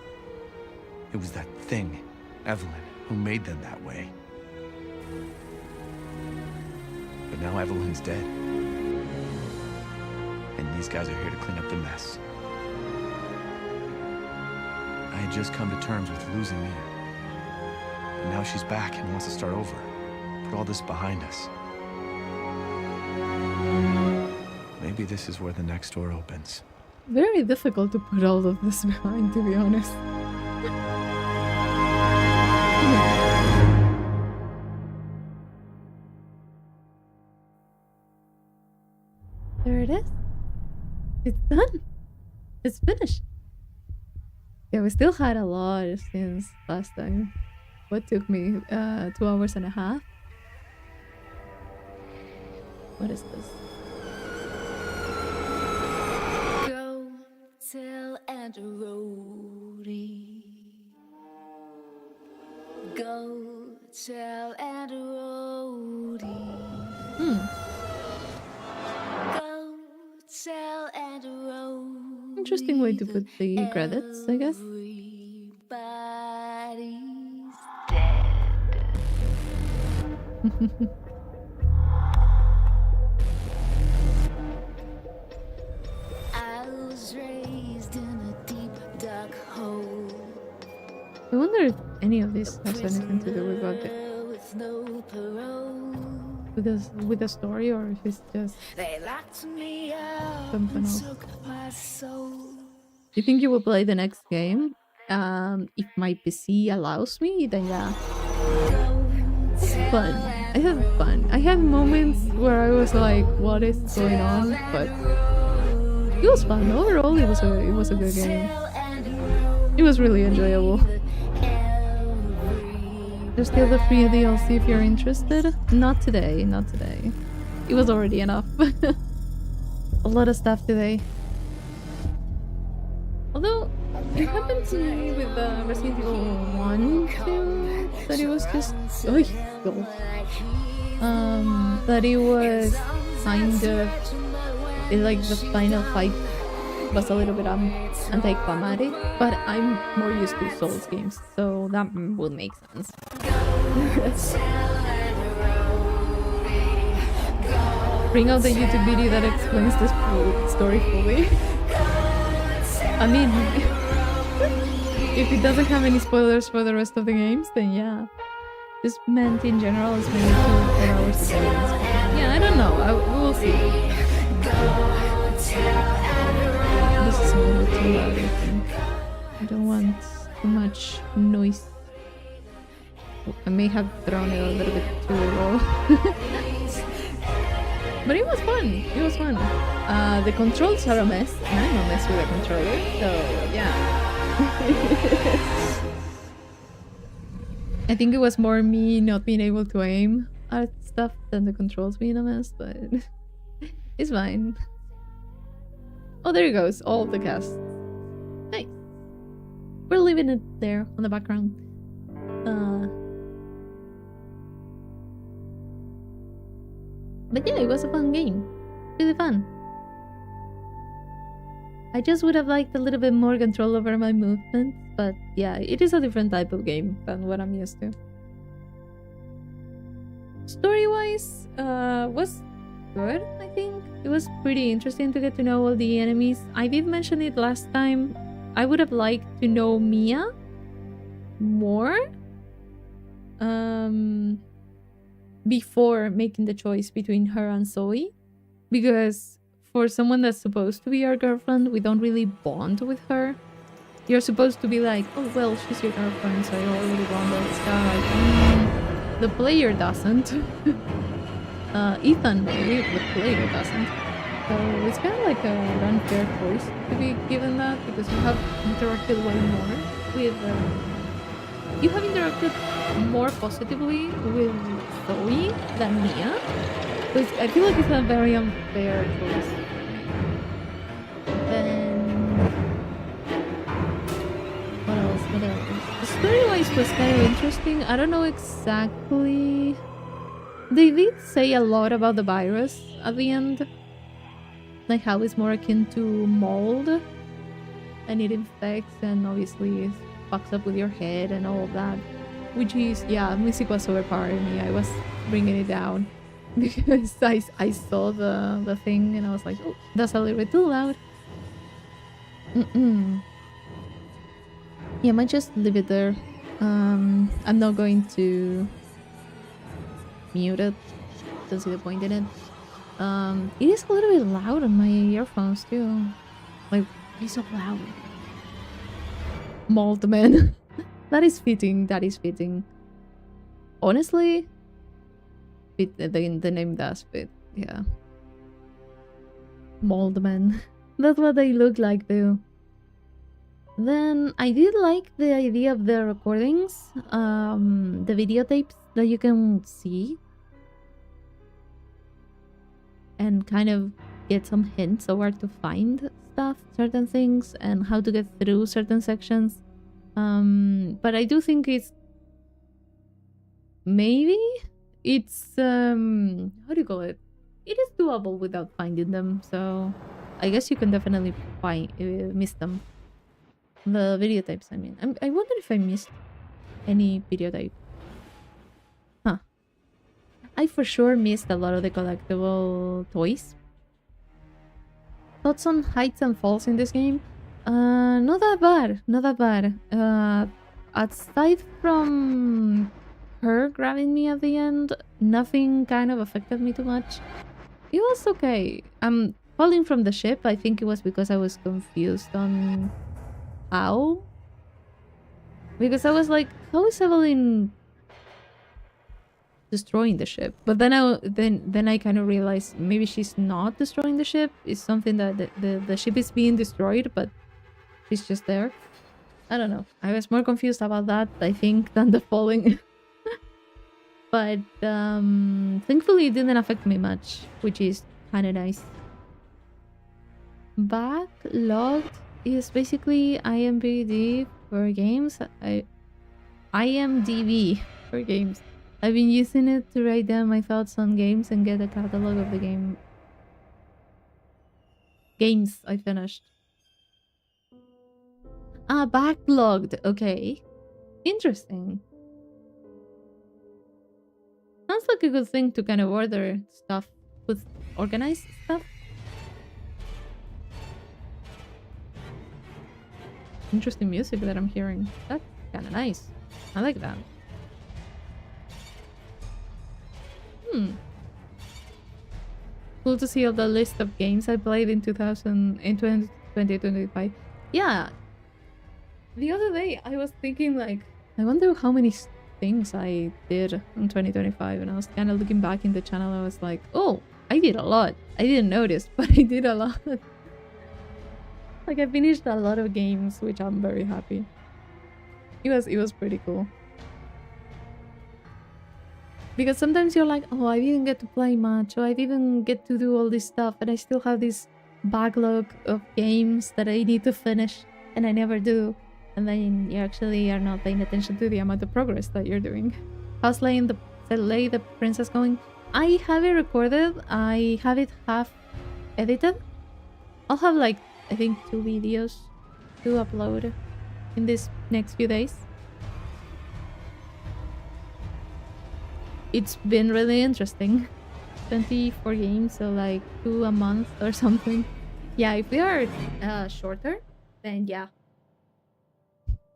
It was that thing, Evelyn, who made them that way. But now Evelyn's dead. And these guys are here to clean up the mess. I had just come to terms with losing Mia. But now she's back and wants to start over. Put all this behind us. Maybe this is where the next door opens. Very difficult to put all of this behind, to be honest. There it is. It's done. It's finished. Yeah, we still had a lot since last time. What took me 2 hours and a half? What is this? Go tell Andrew Rhodey. Go tell Andrew Rhodey. Go tell Andrew Rhodey. Interesting way to put the credits, I guess. Everybody's dead. I was raised in a deep dark hole. I wonder if any of this has anything to do with what With no parole. with the story, or if it's just They locked me up something and else. took my soul. Do you think you will play the next game? If my PC allows me, then yeah. It's fun. I have fun. I had moments where I was like, "What is going on?" But it was fun. Overall, it was a good game. It was really enjoyable. There's still the free DLC if you're interested. Not today. Not today. It was already enough. A lot of stuff today. Although, it happened to me with Resident Evil 1 too, that it was just... that it was kind of... like the final fight was a little bit anticlimactic, but I'm more used to Souls games, so that will make sense. Bring out the YouTube video that explains this story fully. I mean, if it doesn't have any spoilers for the rest of the games, then yeah. Just meant in general is maybe 2 or 4 hours to play. Yeah, I don't know. We will see. This is a little too loud, I think. I don't want too much noise. I may have thrown it a little bit too low. But it was fun. It was fun. The controls are a mess, and I'm a mess with the controller, so yeah. I think it was more me not being able to aim at stuff than the controls being a mess, but it's fine. Oh, there it goes. All of the cast. Nice. We're leaving it there on the background. But yeah, it was a fun game. Really fun. I just would have liked a little bit more control over my movements, but yeah, it is a different type of game than what I'm used to. Story-wise, was good, I think. It was pretty interesting to get to know all the enemies. I did mention it last time. I would have liked to know Mia more before making the choice between her and Zoe, because for someone that's supposed to be your girlfriend, we don't really bond with her. You're supposed to be like, oh well, she's your girlfriend, so you already bonded. It's kind of like, the player doesn't. Ethan, the player doesn't. So it's kind of like an unfair choice to be given that, because you have interacted way more with... you have interacted more positively with Zoe than Mia. So I feel like it's a very unfair choice. Then... What else? The story-wise was kind of interesting. I don't know exactly... They did say a lot about the virus at the end. Like how it's more akin to mold. And it infects and obviously it fucks up with your head and all of that. Which is, yeah, music was overpowering me. I was bringing it down. Because I saw the thing and I was like, oh, that's a little bit too loud. Yeah, I might just leave it there. I'm not going to mute it. Don't see the point in it. It is a little bit loud on my earphones too. Like, it's so loud. Moldman. That is fitting. That is fitting. Honestly, the name does fit. Yeah. Moldman. That's what they look like though. Then I did like the idea of the recordings, the videotapes that you can see and kind of get some hints of where to find stuff, certain things, and how to get through certain sections. But I do think it's maybe it's how do you call it? It is doable without finding them, so I guess you can definitely find miss them. The videotapes, I mean. I wonder if I missed any videotape. Huh. I for sure missed a lot of the collectible toys. Thoughts on heights and falls in this game? Not that bad. Not that bad. Aside from her grabbing me at the end, nothing kind of affected me too much. It was okay. Falling from the ship, I think it was because I was confused on how? Because I was like, how is Evelyn destroying the ship? But then I kind of realized maybe she's not destroying the ship. It's something that the ship is being destroyed, but she's just there. I don't know. I was more confused about that, I think, than the falling. But thankfully it didn't affect me much, which is kind of nice. Backlogged is basically IMDb for games. IMDb for games. I've been using it to write down my thoughts on games and get a catalog of the games I finished. Ah, backlogged. Okay. Interesting. Sounds like a good thing to kind of order stuff with organized stuff. Interesting music that I'm hearing. That's kind of nice. I like that. Cool to see all the list of games I played in 2025. Yeah. The other day I was thinking like, I wonder how many things I did in 2025, and I was kind of looking back in the channel. I was like, oh, I did a lot. I didn't notice, but I did a lot. Like, I finished a lot of games, which I'm very happy. It was pretty cool. Because sometimes you're like, oh, I didn't get to play much, or I didn't get to do all this stuff, and I still have this backlog of games that I need to finish, and I never do. And then you actually are not paying attention to the amount of progress that you're doing. How's Lay the Princess going? I have it recorded. I have it half edited. I'll have like, I think 2 videos to upload in these next few days. It's been really interesting. 24 games, so like 2 a month or something. Yeah, if they are shorter, then yeah.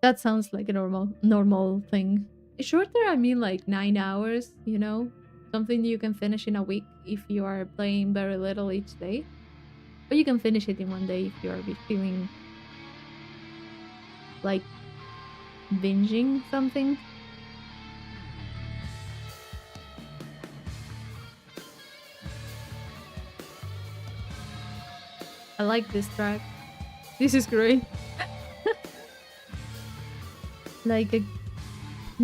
That sounds like a normal thing. Shorter, I mean like 9 hours, you know? Something you can finish in a week if you are playing very little each day. But you can finish it in one day if you are feeling like binging something. I like this track. This is great. Like a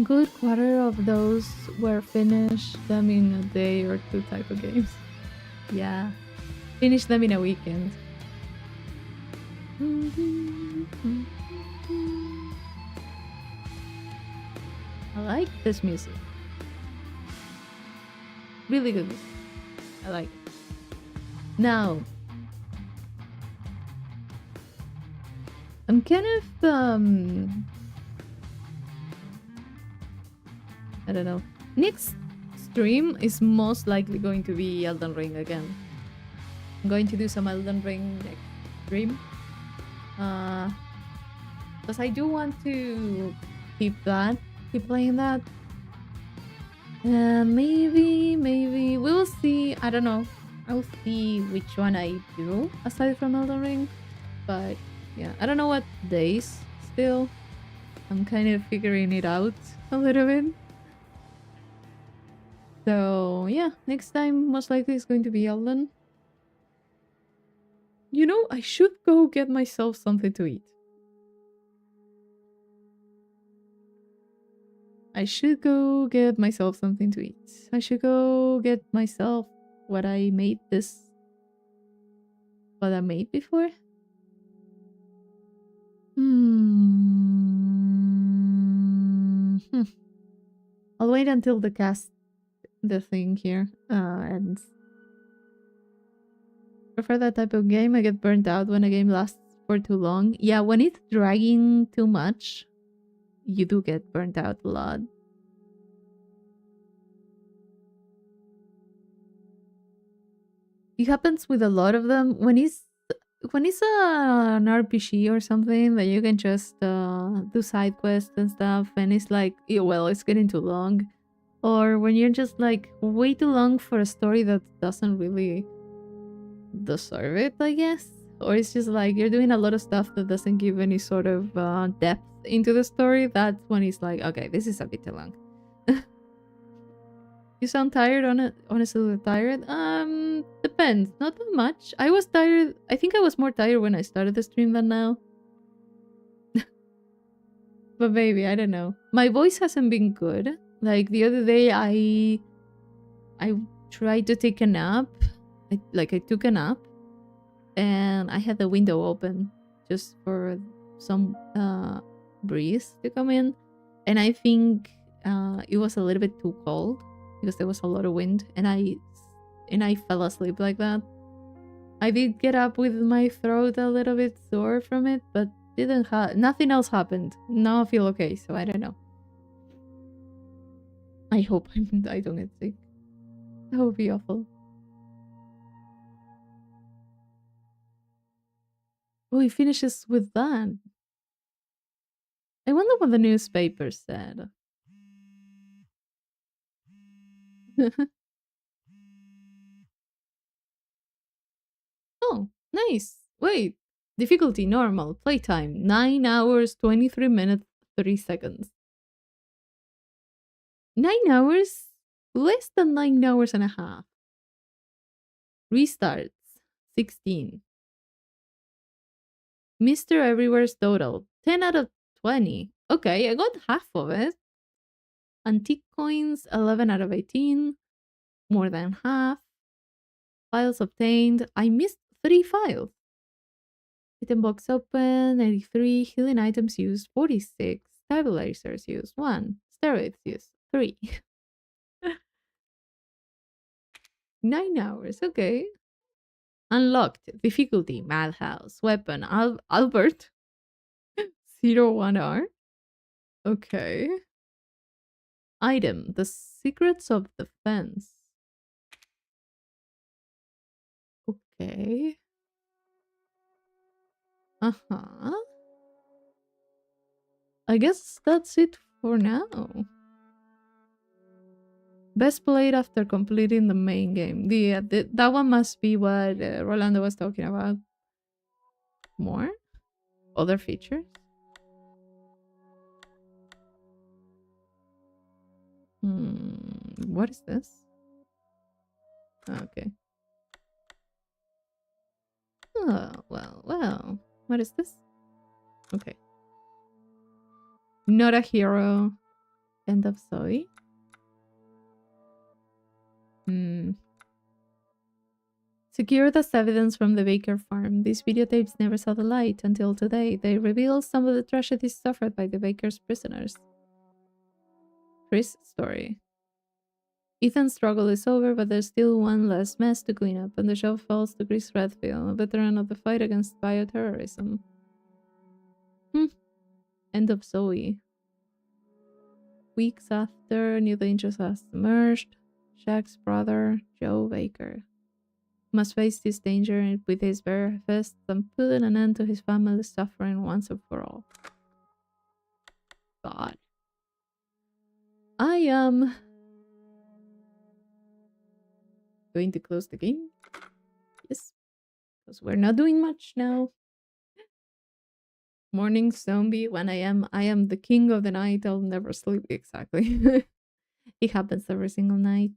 good quarter of those were finish them in a day or 2 type of games. Yeah. Finish them in a weekend. I like this music. Really good music. I like it. Now, I'm kind of I don't know. Next stream is most likely going to be Elden Ring again. I'm going to do some Elden Ring next stream. Because I do want to keep playing that. Maybe we will see. I don't know. I'll see which one I do aside from Elden Ring. But yeah, I don't know what days still. I'm kind of figuring it out a little bit. So yeah, next time most likely is going to be Elden. You know, I should go get myself something to eat. I should go get myself something to eat. I should go get myself what I made before. I'll wait until the thing here ends. Prefer that type of game. I get burnt out when a game lasts for too long. Yeah, when it's dragging too much, you do get burnt out a lot. It happens with a lot of them. When it's an RPG or something that you can just do side quests and stuff, and it's like, well, it's getting too long. Or when you're just like way too long for a story that doesn't really deserve it, I guess. Or it's just like you're doing a lot of stuff that doesn't give any sort of depth into the story. That's when it's like, okay, this is a bit too long. You sound tired on it. Honestly, tired. Depends. Not that much. I was tired. I think I was more tired when I started the stream than now. But maybe, I don't know. My voice hasn't been good. Like the other day, I tried to take a nap. I took a nap, and I had the window open just for some breeze to come in, and I think it was a little bit too cold because there was a lot of wind, and I fell asleep like that. I did get up with my throat a little bit sore from it, but nothing else happened. Now I feel okay, so I don't know. I hope I don't get sick. That would be awful. Oh, he finishes with that. I wonder what the newspaper said. Oh, nice. Wait. Difficulty normal. Playtime 9 hours, 23 minutes, 30 seconds. 9 hours? Less than 9 hours and a half. Restarts 16. Mr. Everywhere's total 10 out of 20. Okay, I got half of it. Antique coins, 11 out of 18. More than half. Files obtained. I missed 3 files. Item box open, 83. Healing items used, 46. Stabilizers used, 1. Steroids used, 3. 9 hours, okay. Unlocked. Difficulty, Madhouse. Weapon, Albert. 01R. Okay. Item, the secrets of the fence. Okay. Uh-huh. I guess that's it for now. Best played after completing the main game. That one must be what Rolando was talking about. More? Other features? What is this? Okay. Oh, well. What is this? Okay. Not a hero. End of story. Secured as evidence from the Baker farm. These videotapes never saw the light until today. They reveal some of the tragedies suffered by the Baker's prisoners. Chris' story. Ethan's struggle is over, but there's still one last mess to clean up, and the show falls to Chris Redfield, a veteran of the fight against bioterrorism. End of Zoe. Weeks after, new dangers has emerged. Shaq's brother, Joe Baker, must face this danger with his bare fists and put an end to his family's suffering once and for all. God. I am going to close the game. Yes. Because we're not doing much now. Morning zombie. When I am the king of the night. I'll never sleep. Exactly. It happens every single night.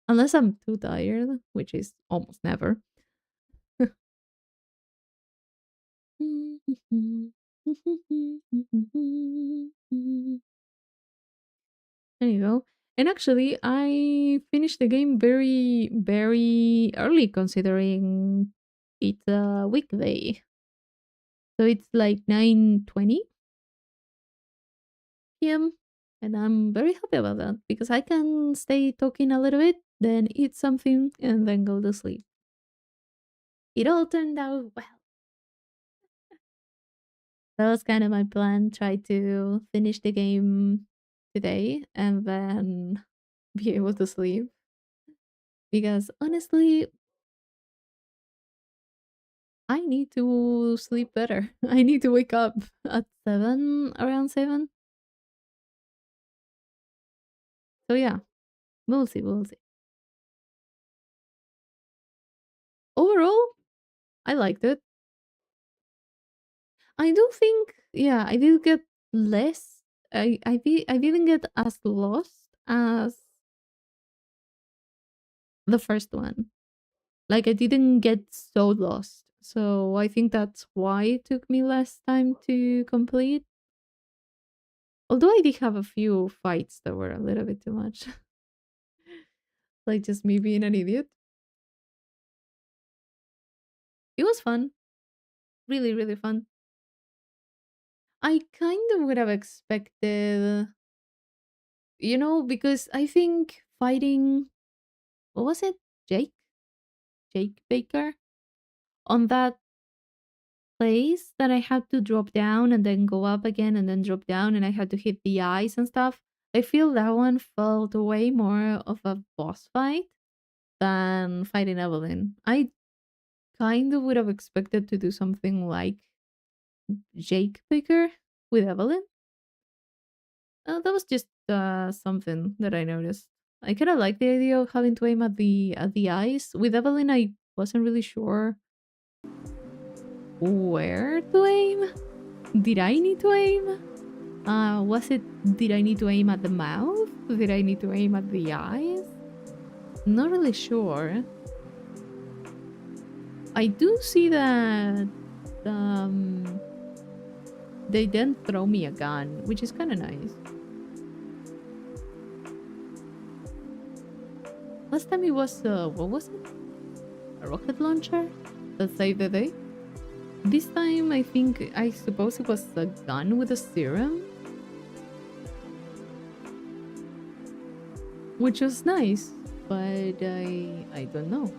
Unless I'm too tired, which is almost never. There you go. And actually, I finished the game very, very early, considering it's a weekday. So it's like 9:20 p.m. And I'm very happy about that, because I can stay talking a little bit, then eat something, and then go to sleep. It all turned out well. That was kind of my plan, try to finish the game today and then be able to sleep. Because honestly, I need to sleep better. I need to wake up at 7, around 7. So yeah, we'll see. Overall, I liked it. I do think, yeah, I did get less. I didn't get as lost as the first one. Like, I didn't get so lost. So I think that's why it took me less time to complete. Although I did have a few fights that were a little bit too much. Like, just me being an idiot. It was fun. Really, really fun. I kind of would have expected, because I think fighting, what was it? Jake Baker? On that place that I had to drop down and then go up again and then drop down, and I had to hit the eyes and stuff. I feel that one felt way more of a boss fight than fighting Evelyn. I kind of would have expected to do something like Jake Baker with Evelyn. That was just something that I noticed. I kind of like the idea of having to aim at the eyes. With Evelyn, I wasn't really sure where to aim. Did I need to aim? Did I need to aim at the mouth? Did I need to aim at the eyes? Not really sure. I do see that they didn't throw me a gun, which is kind of nice. Last time it was, what was it? A rocket launcher that saved the day. This time I suppose it was a gun with a serum. Which was nice, but I don't know.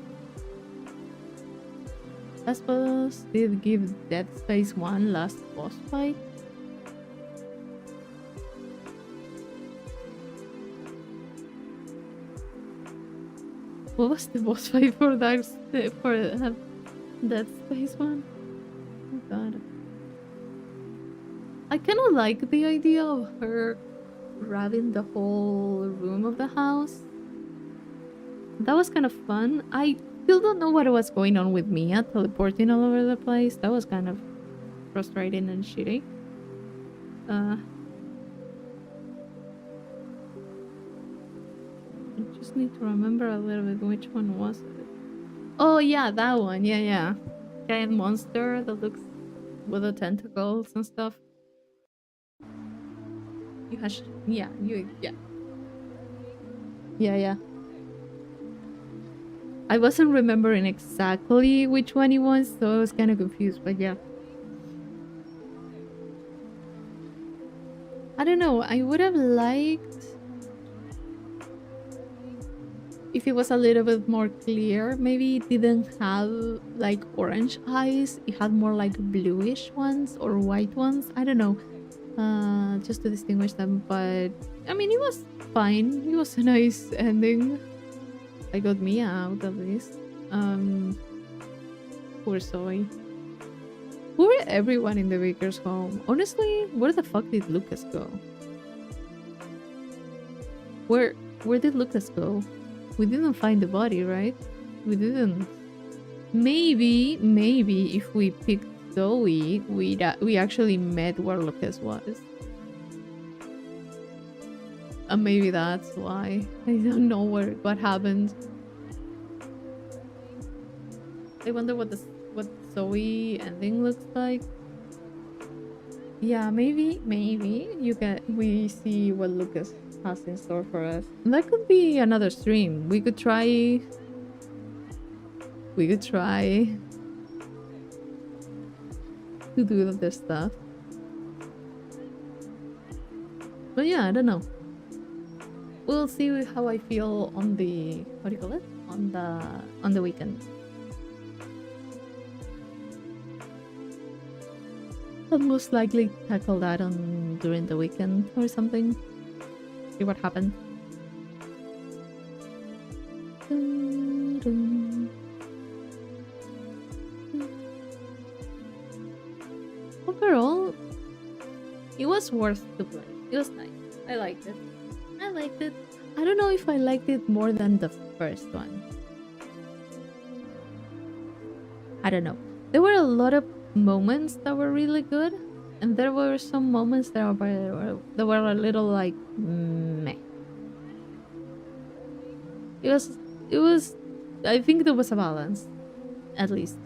Last boss did give Dead Space 1 last boss fight. What was the boss fight for Dead Space 1? Oh god. I kind of like the idea of her grabbing the whole room of the house. That was kind of fun. I still don't know what was going on with Mia teleporting all over the place. That was kind of frustrating and shitty. I just need to remember a little bit which one was it. Oh yeah, that one. Yeah. Giant monster that looks with the tentacles and stuff. Yeah. I wasn't remembering exactly which one it was, so I was kind of confused, but yeah. I don't know, I would have liked if it was a little bit more clear. Maybe it didn't have like orange eyes, it had more like bluish ones or white ones. I don't know. Just to distinguish them, but I mean, it was fine. It was a nice ending. I got Mia out at least. Poor Zoe. Poor everyone in the Baker's home. Honestly, where the fuck did Lucas go? Where did Lucas go? We didn't find the body, right? We didn't. Maybe if we picked Zoe, we actually met where Lucas was. And maybe that's why. I don't know what happened. I wonder what Zoe ending looks like. Yeah, maybe we see what Lucas has in store for us. And that could be another stream. We could try to do other stuff. But yeah, I don't know. We'll see how I feel on the, what do you call it? On the weekend. I'll most likely tackle that during the weekend or something. See what happened. Overall, it was worth to play. It was nice. I liked it. I don't know if I liked it more than the first one. I don't know. There were a lot of moments that were really good, and there were some moments that were a little like meh. It was I think there was a balance, at least.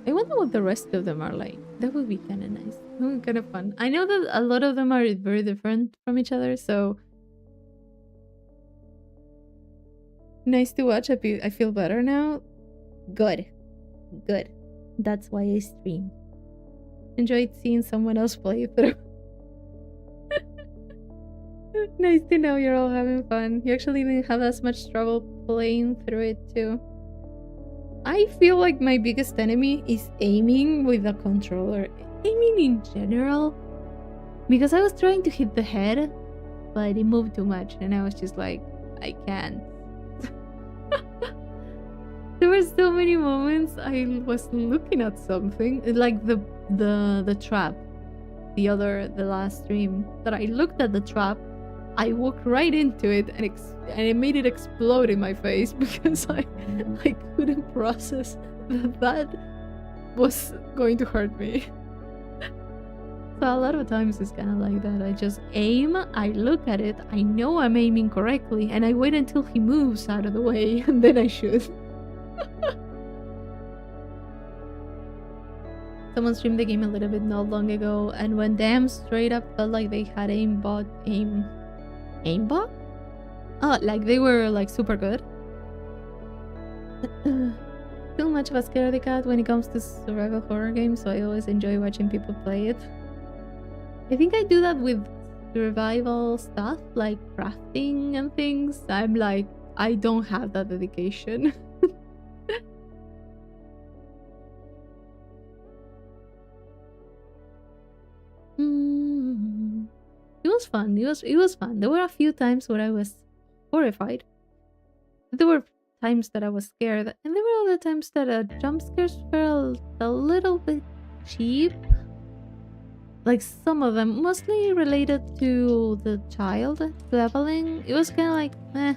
I wonder what the rest of them are like. That would be kind of nice. That would be kind of fun. I know that a lot of them are very different from each other, so nice to watch. I feel better now. Good. That's why I stream. Enjoyed seeing someone else play through. Nice to know you're all having fun. You actually didn't have as much trouble playing through it too. I feel like my biggest enemy is aiming with a controller. Aiming in general. Because I was trying to hit the head, but it moved too much and I was just like, I can't. There were so many moments I was looking at something, like the trap. The last stream that I looked at the trap, I walked right into it and it made it explode in my face because I couldn't process that was going to hurt me. So a lot of times it's kind of like that. I just aim, I look at it, I know I'm aiming correctly, and I wait until he moves out of the way and then I shoot. Someone streamed the game a little bit not long ago, and when them straight up felt like they had aimbot. Oh, like they were like super good. Too much of a scaredy cat when it comes to survival horror games, so I always enjoy watching people play it. I think I do that with survival stuff like crafting and things. I'm like, I don't have that dedication. It was fun. It was fun. There were a few times where I was horrified. There were times that I was scared, and there were other times that jump scares felt a little bit cheap. Like some of them, mostly related to the child, to Evelyn. It was kind of like, eh.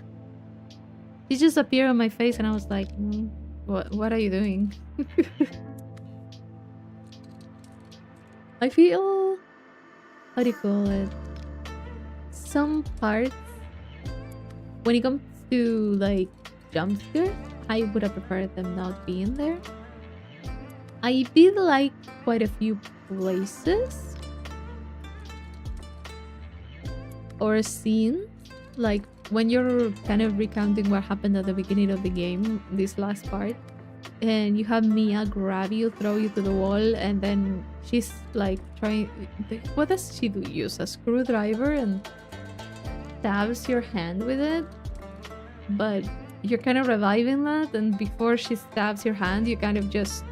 She just appeared on my face, and I was like, what are you doing? I feel, how do you call it? Some parts, when it comes to like jump scares, I would have preferred them not being there. I did like quite a few places or scenes, like when you're kind of recounting what happened at the beginning of the game, this last part, and you have Mia grab you, throw you to the wall, and then she's like trying, what does she do? Use a screwdriver and stabs your hand with it, but you're kind of reviving that, and before she stabs your hand, you kind of just,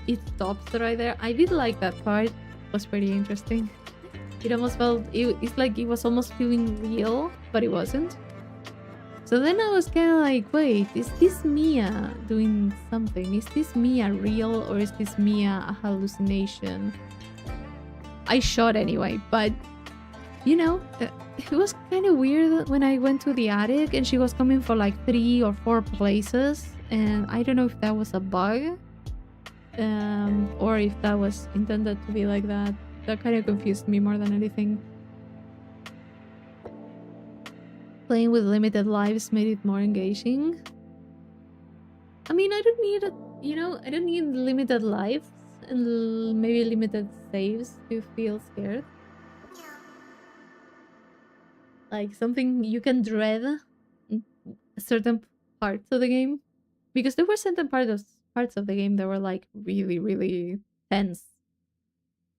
it stops right there. I did like that part. It was pretty interesting. It almost felt, it's like it was almost feeling real, but it wasn't. So then I was kind of like, wait, is this Mia doing something? Is this Mia real, or is this Mia a hallucination? I shot anyway, but you know, it was kind of weird when I went to the attic and she was coming for like 3 or 4 places, and I don't know if that was a bug or if that was intended to be like that. That kind of confused me more than anything. Playing with limited lives made it more engaging. I mean, I don't need I don't need limited lives and maybe limited saves to feel scared. Like something you can dread certain parts of the game, because there were certain parts of the game that were like really, really tense,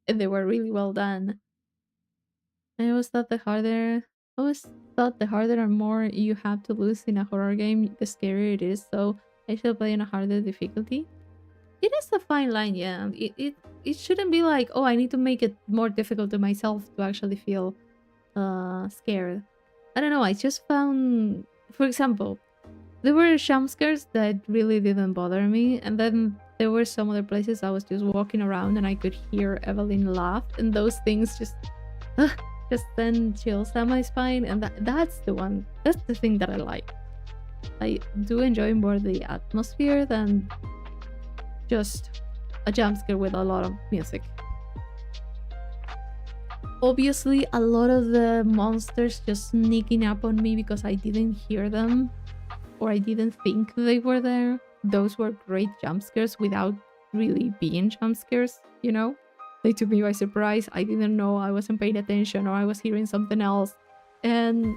and they were really well done. I always thought the harder and more you have to lose in a horror game, the scarier it is. So I should play on a harder difficulty. It is a fine line, yeah. It shouldn't be like, oh, I need to make it more difficult to myself to actually feel scared. I don't know, I just found, for example, there were jump scares that really didn't bother me, and then there were some other places I was just walking around and I could hear Evelyn laugh, and those things just send chills down my spine, and that's the thing that I like. I do enjoy more the atmosphere than just a jump scare with a lot of music. Obviously, a lot of the monsters just sneaking up on me because I didn't hear them or I didn't think they were there. Those were great jump scares without really being jump scares, you know? They took me by surprise. I didn't know, I wasn't paying attention, or I was hearing something else. And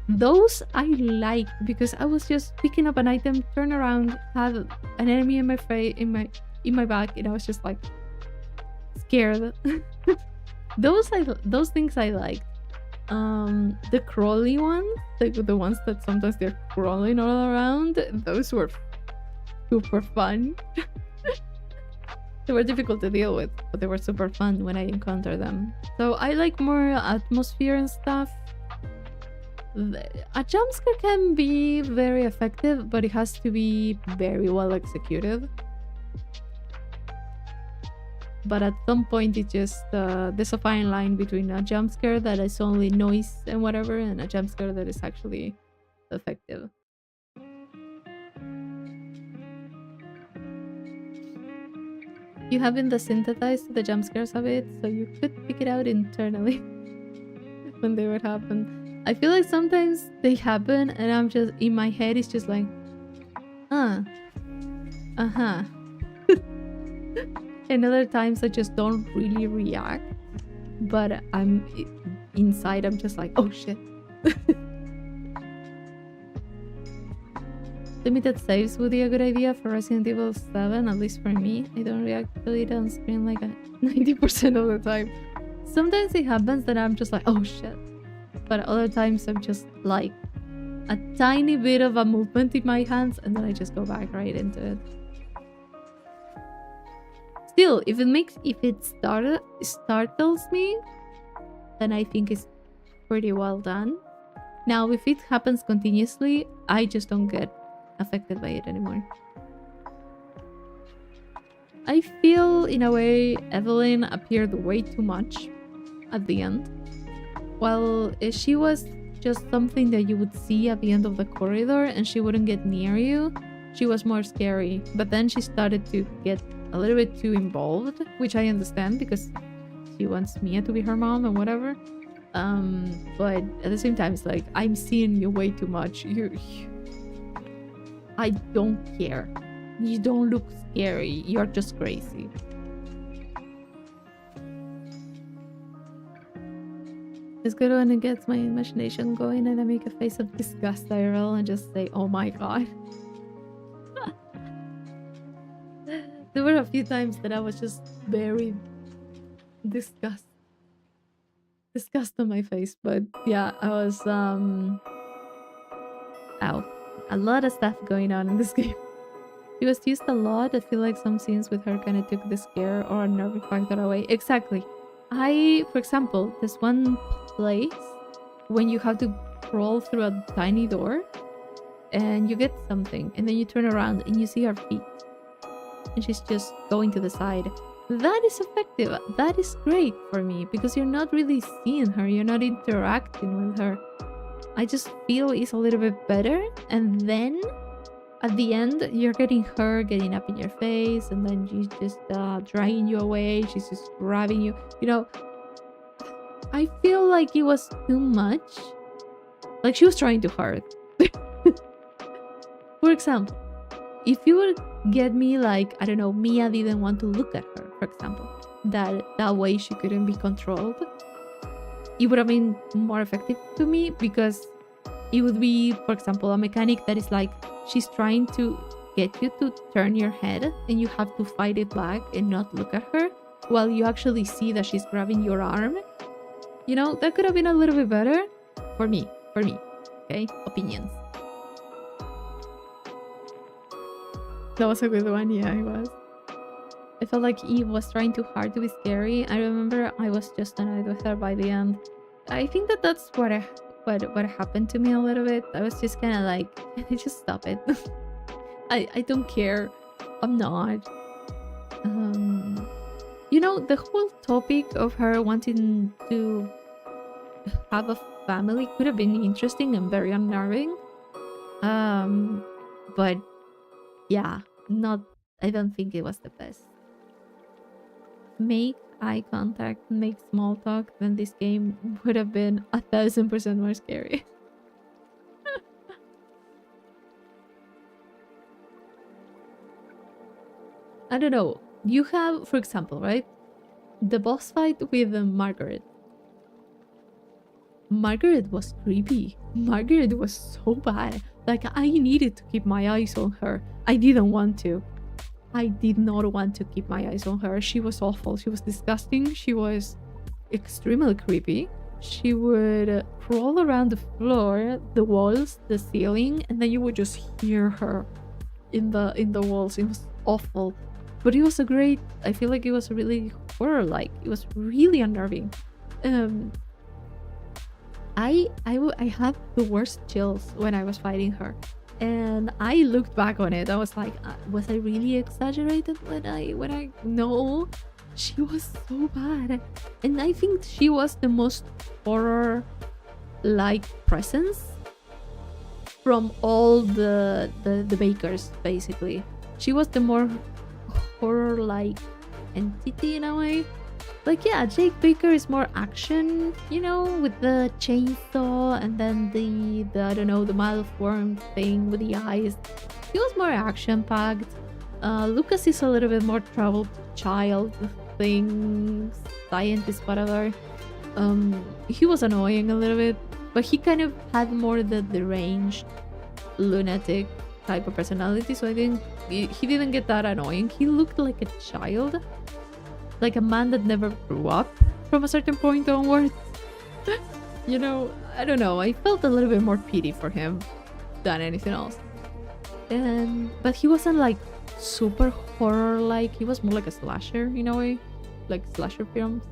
those I liked because I was just picking up an item, turn around, had an enemy in my face, in my back, and I was just like scared. Those things I liked. The crawly ones, the ones that sometimes they're crawling all around, those were super fun. They were difficult to deal with, but they were super fun when I encountered them. So I like more atmosphere and stuff. A jump scare can be very effective, but it has to be very well executed. But at some point it just there's a fine line between a jump scare that is only noise and whatever, and a jump scare that is actually effective. You haven't desynthesized the jump scares of it, so you could pick it out internally when they would happen. I feel like sometimes they happen and I'm just, in my head it's just like, uh-huh. And other times I just don't really react. But inside, I'm just like, oh shit. Limited saves would be a good idea for Resident Evil 7, at least for me. I don't react to it on screen like 90% of the time. Sometimes it happens that I'm just like, oh shit. But other times I'm just like a tiny bit of a movement in my hands and then I just go back right into it. Still, if it startles me, then I think it's pretty well done. Now, if it happens continuously, I just don't get affected by it anymore. I feel, in a way, Evelyn appeared way too much at the end. While she was just something that you would see at the end of the corridor and she wouldn't get near you, she was more scary. But then she started to get a little bit too involved, which I understand because she wants Mia to be her mom and whatever. But at the same time, it's like, I'm seeing you way too much. I don't care. You don't look scary. You're just crazy. It's good when it gets my imagination going and I make a face of disgust IRL and just say, oh my god. There were a few times that I was just very disgust on my face, but yeah, I was ow. A lot of stuff going on in this game. She was used a lot. I feel like some scenes with her kind of took the scare or nerve factor away. Exactly. For example, this one place when you have to crawl through a tiny door and you get something and then you turn around and you see her feet and she's just going to the side. That is effective. That is great for me because you're not really seeing her. You're not interacting with her. I just feel it's a little bit better, and then at the end you're getting her getting up in your face and then she's just dragging you away. She's just grabbing you, you know. I feel like it was too much, like she was trying too hard. For example, if you would get me like, I don't know, Mia didn't want to look at her, for example, that way she couldn't be controlled, it would have been more effective to me because it would be, for example, a mechanic that is like she's trying to get you to turn your head and you have to fight it back and not look at her while you actually see that she's grabbing your arm. You know, that could have been a little bit better for me, okay? Opinions. That was a good one, yeah, it was. I felt like Eve was trying too hard to be scary. I remember I was just annoyed with her by the end. I think that's what happened to me a little bit. I was just kind of like, just stop it. I don't care. I'm not. You know, the whole topic of her wanting to have a family could have been interesting and very unnerving. But yeah, I don't think it was the best. Make eye contact, make small talk, then this game would have been 1000% more scary. I don't know. You have, for example, right? The boss fight with Margaret. Margaret was creepy. Margaret was so bad. Like, I needed to keep my eyes on her. I didn't want to. I did not want to keep my eyes on her. She was awful. She was disgusting. She was extremely creepy. She would crawl around the floor, the walls, the ceiling, and then you would just hear her in the walls. It was awful. But it was a great... I feel like it was really horror-like. It was really unnerving. I had the worst chills when I was fighting her. And I looked back on it. I was like, was I really exaggerated when I no, she was so bad. And I think she was the most horror-like presence from all the bakers, basically. She was the more horror-like entity in a way. Like, yeah, Jake Baker is more action, you know, with the chainsaw and then the I don't know, the malformed thing with the eyes. He was more action-packed. Lucas is a little bit more troubled child thing, scientist, whatever. He was annoying a little bit, but he kind of had more the deranged, lunatic type of personality, so I think he didn't get that annoying. He looked like a child, like a man that never grew up from a certain point onwards. You know, I don't know, I felt a little bit more pity for him than anything else. But he wasn't like super horror like, he was more like a slasher in a way, like slasher films.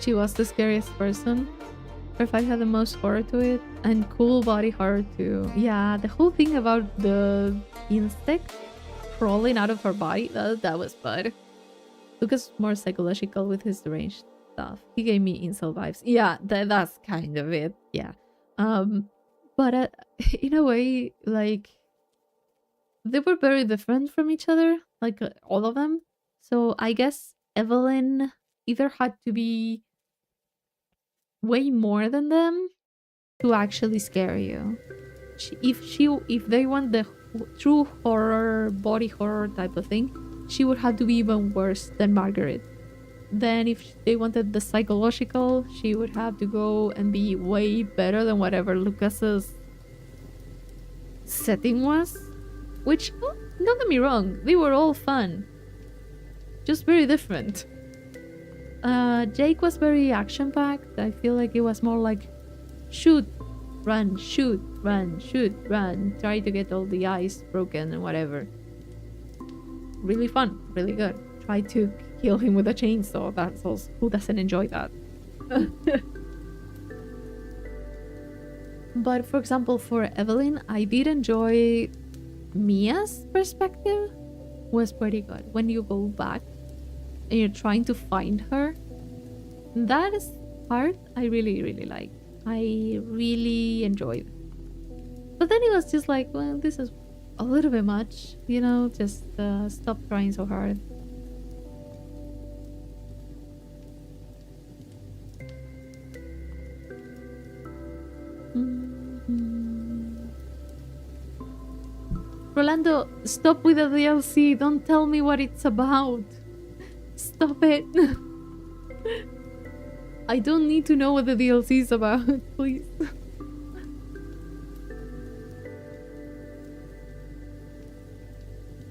She was the scariest person. Her fight had the most horror to it, and cool body horror too. Yeah, the whole thing about the insect crawling out of her body, that was bad. Lucas more psychological with his deranged stuff. He gave me incel vibes. Yeah, that's kind of it. Yeah. But in a way, like, they were very different from each other, like all of them. So I guess Evelyn either had to be way more than them to actually scare you. If they want the true horror, body horror type of thing, she would have to be even worse than Margaret. Then if they wanted the psychological, she would have to go and be way better than whatever Lucas's setting was. Which, don't get me wrong, they were all fun. Just very different. Jake was very action-packed. I feel like it was more like shoot, run, shoot, run, shoot, run. Try to get all the ice broken and whatever. Really fun, really good. Try to kill him with a chainsaw. That's also, who doesn't enjoy that? But for example, for Evelyn, I did enjoy Mia's perspective. Was pretty good. When you go back and you're trying to find her, that is part I really, really liked. I really enjoyed. But then it was just like, well, this is a little bit much, you know, just stop trying so hard. Rolando, stop with the DLC. Don't tell me what it's about. Stop it. I don't need to know what the DLC is about, please.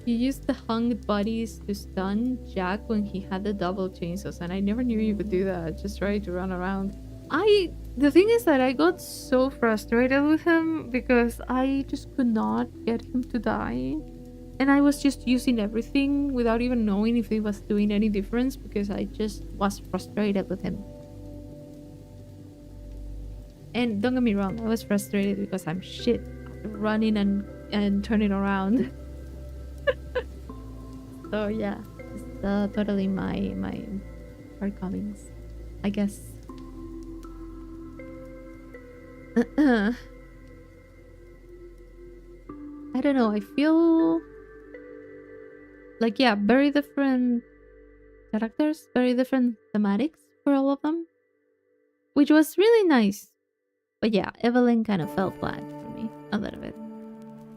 You used the hunged bodies to stun Jack when he had the double chainsaws, and I never knew you could do that. Just try to run around. The thing is that I got so frustrated with him because I just could not get him to die. And I was just using everything without even knowing if it was doing any difference because I just was frustrated with him. And don't get me wrong, I was frustrated because I'm shit at running and turning around. So yeah, it's totally my shortcomings, I guess. I don't know, I feel like, yeah, very different characters, very different thematics for all of them, which was really nice. But yeah, Evelyn kind of fell flat for me a little bit.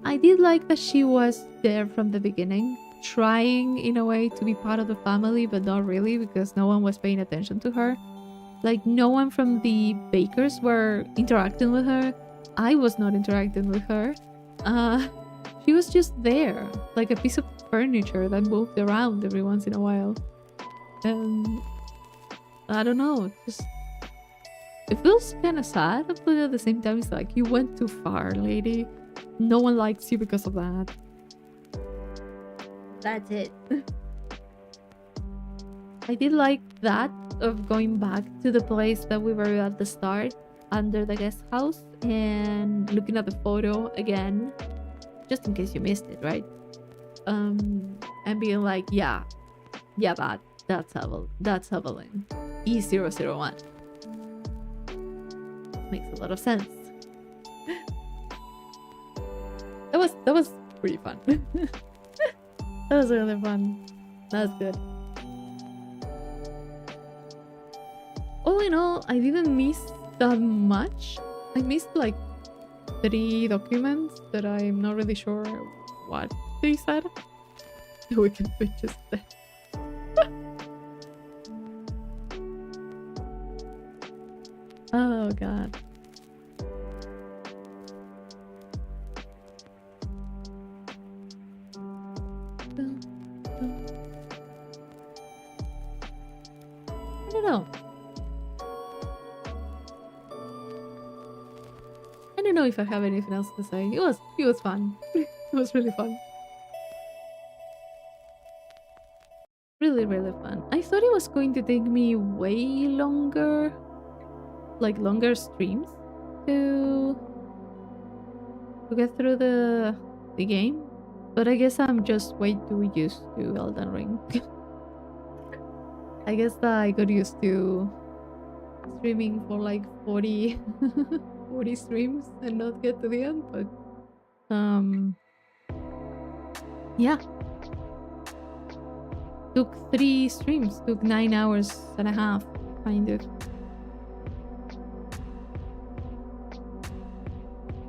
I did like that she was there from the beginning, trying in a way to be part of the family, but not really because no one was paying attention to her. Like, no one from the bakers were interacting with her. I was not interacting with her. She was just there, like a piece of furniture that moved around every once in a while. And I don't know, just it feels kind of sad, but at the same time it's like, you went too far, lady. No one likes you because of that. That's it. I did like that of going back to the place that we were at the start, under the guest house, and looking at the photo again, just in case you missed it, right? And being like, yeah, that's Evelyn. E001. Makes a lot of sense. That was pretty fun. That was really fun. That's good. All in all, I didn't miss that much. I missed like 3 documents that I'm not really sure what they said. The wicked witch is dead. Oh god. I don't know. I don't know if I have anything else to say. It was fun. It was really fun. Really, really fun. I thought it was going to take me way longer, like longer streams to get through the game, but I guess I'm just way too used to Elden Ring. I guess that I got used to streaming for like 40 40 streams and not get to the end, but yeah. Took 3 streams, took 9 hours and a half, kind of.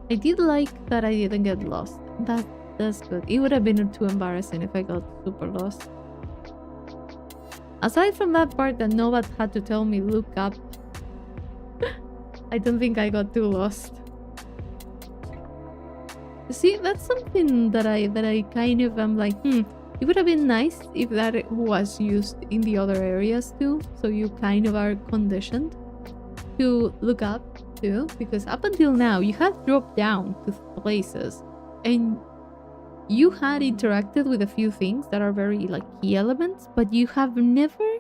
I did like that I didn't get lost. That's good. It would have been too embarrassing if I got super lost. Aside from that part that Novat had to tell me look up, I don't think I got too lost. See, that's something that I kind of am like, it would have been nice if that was used in the other areas too, so you kind of are conditioned to look up too, because up until now you had dropped down to places and you had interacted with a few things that are very like key elements, but you have never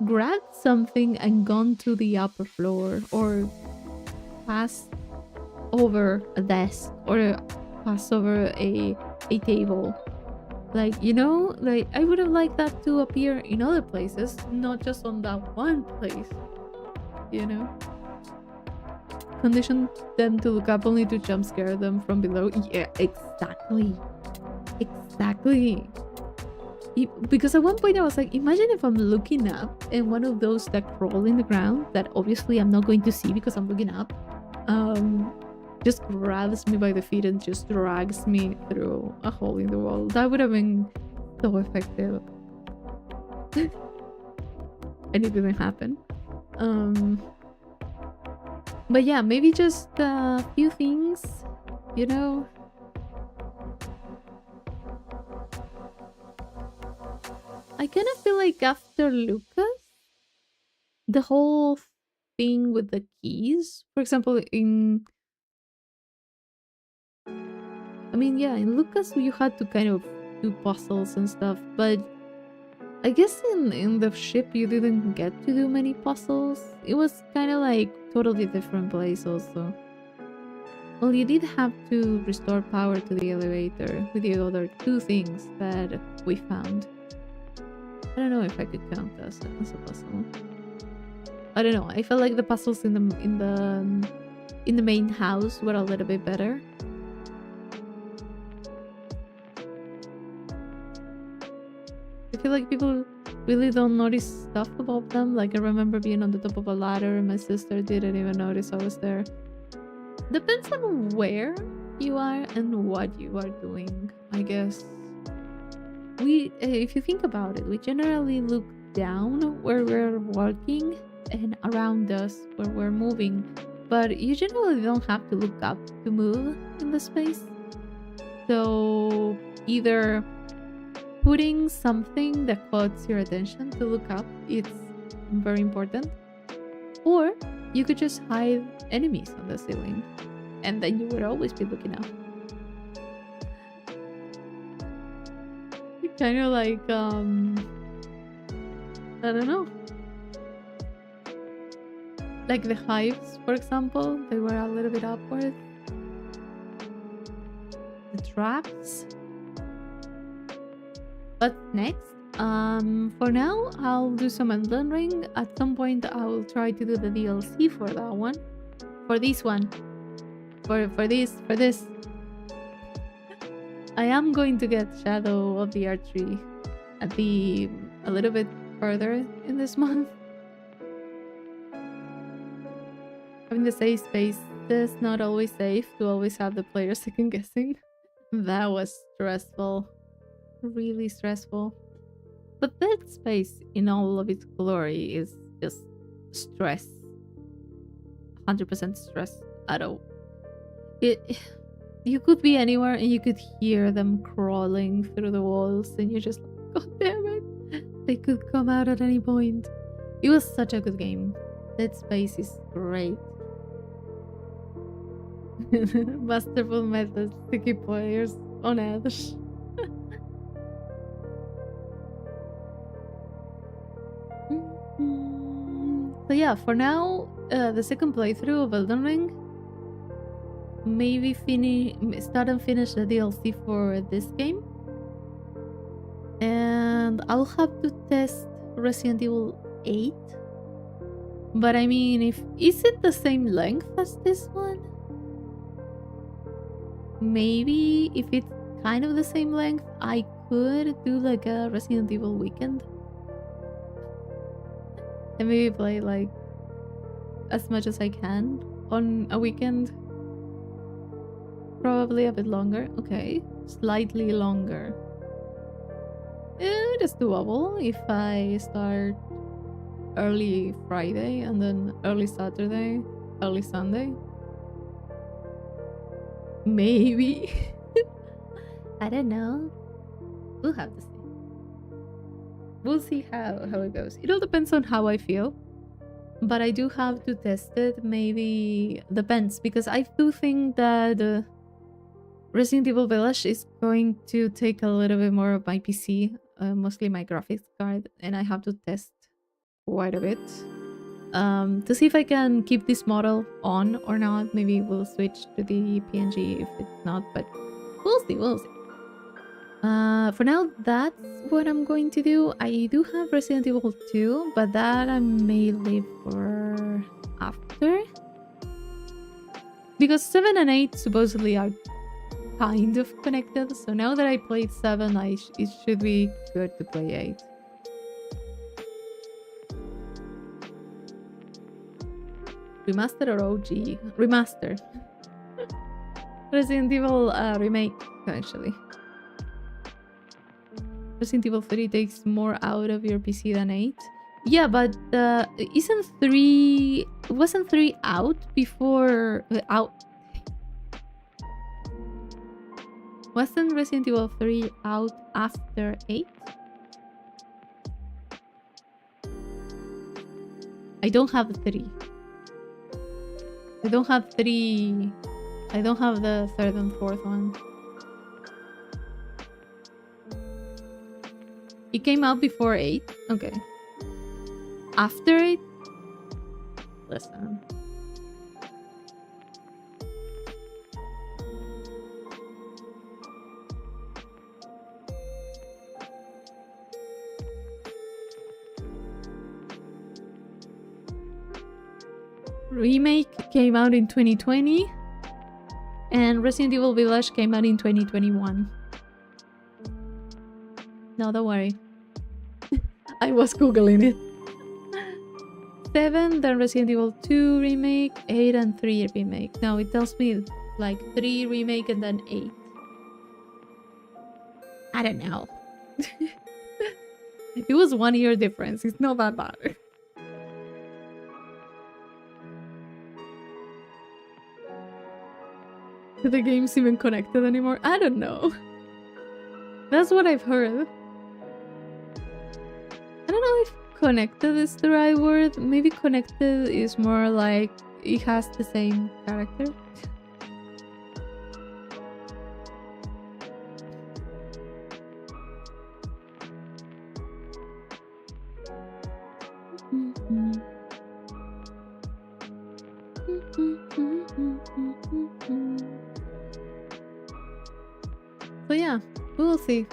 grabbed something and gone to the upper floor or passed over a desk or passed over a table. Like, you know, like I would have liked that to appear in other places, not just on that one place, you know? Condition them to look up only to jump scare them from below. Yeah, exactly. Exactly. Because at one point I was like, imagine if I'm looking up and one of those that crawl in the ground that obviously I'm not going to see because I'm looking up, just grabs me by the feet and just drags me through a hole in the wall. That would have been so effective. And it didn't happen. But yeah, maybe just a few things, you know? I kind of feel like after Lucas, the whole thing with the keys, for example, in Lucas you had to kind of do puzzles and stuff, but I guess in the ship you didn't get to do many puzzles. It was kind of like totally different place also. Well, you did have to restore power to the elevator with the other 2 things that we found. I don't know if I could count as a puzzle. I don't know. I felt like the puzzles in the main house were a little bit better. I feel like people really don't notice stuff about them. Like I remember being on the top of a ladder and my sister didn't even notice I was there. Depends on where you are and what you are doing, I guess. If you think about it, we generally look down where we're walking and around us where we're moving, but you generally don't have to look up to move in the space. So either putting something that caught your attention to look up, it's very important, or you could just hide enemies on the ceiling and then you would always be looking up. Kind of like I don't know, like the hives, for example, they were a little bit upward. The traps. But next, for now, I'll do some Elden Ring. At some point, I will try to do the DLC for that one. For this one. For this. I am going to get Shadow of the Archery at a little bit further in this month. Having the safe space is not always safe to always have the player second guessing. That was stressful. Really stressful. But Dead Space in all of its glory is just stress. 100% stress at all. You could be anywhere and you could hear them crawling through the walls and you're just like, God damn it. They could come out at any point. It was such a good game. Dead Space is great. Masterful methods to keep players on edge. So yeah, for now, the second playthrough of Elden Ring. Maybe start and finish the DLC for this game. And I'll have to test Resident Evil 8. But I mean, is it the same length as this one? Maybe if it's kind of the same length, I could do like a Resident Evil weekend. And maybe play like as much as I can on a weekend. Probably a bit longer. Okay, slightly longer. It is doable if I start early Friday and then early Saturday, early Sunday. Maybe. I don't know. We'll have to see. We'll see how it goes. It all depends on how I feel. But I do have to test it. Maybe depends. Because I do think that Resident Evil Village is going to take a little bit more of my PC. Mostly my graphics card. And I have to test quite a bit. To see if I can keep this model on or not. Maybe we'll switch to the PNG if it's not, but we'll see. For now, that's what I'm going to do. I do have Resident Evil 2, but that I may leave for after. Because 7 and 8 supposedly are kind of connected, so now that I played 7, it should be good to play 8. Remaster or OG? Remaster. Resident Evil remake, actually. Resident Evil 3 takes more out of your PC than 8. Yeah, but wasn't 3 out before... Wasn't Resident Evil 3 out after 8? I don't have 3. I don't have 3. I don't have the 3rd and 4th one. It came out before 8? Okay. After 8? Listen. Remake came out in 2020 and Resident Evil Village came out in 2021. No, don't worry. I was googling it. 7, then Resident Evil 2 remake, 8 and 3 remake. No, it tells me like 3 remake and then 8. I don't know. It was 1 year difference. It's not that bad. Are the games even connected anymore? I don't know. That's what I've heard. I don't know if connected is the right word. Maybe connected is more like it has the same character. So yeah, we will see.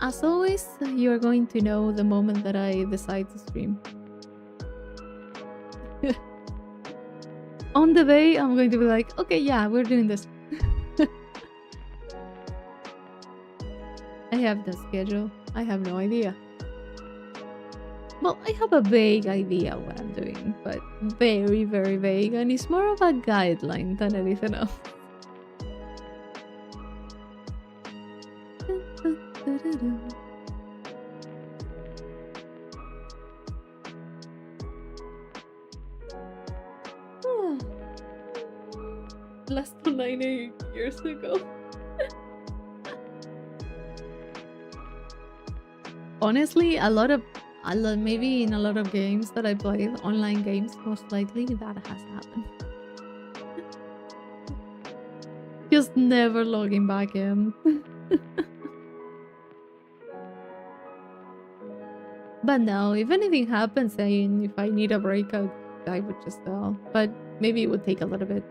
As always, you are going to know the moment that I decide to stream. On the day, I'm going to be like, okay, yeah, we're doing this. I have the schedule. I have no idea. Well, I have a vague idea of what I'm doing, but very, very vague, and it's more of a guideline than anything else. last online 8 years ago. Honestly, maybe in a lot of games that I played, online games, most likely that has happened. Just never logging back in. But no, if anything happens, if I need a break, I would just tell. But maybe it would take a little bit.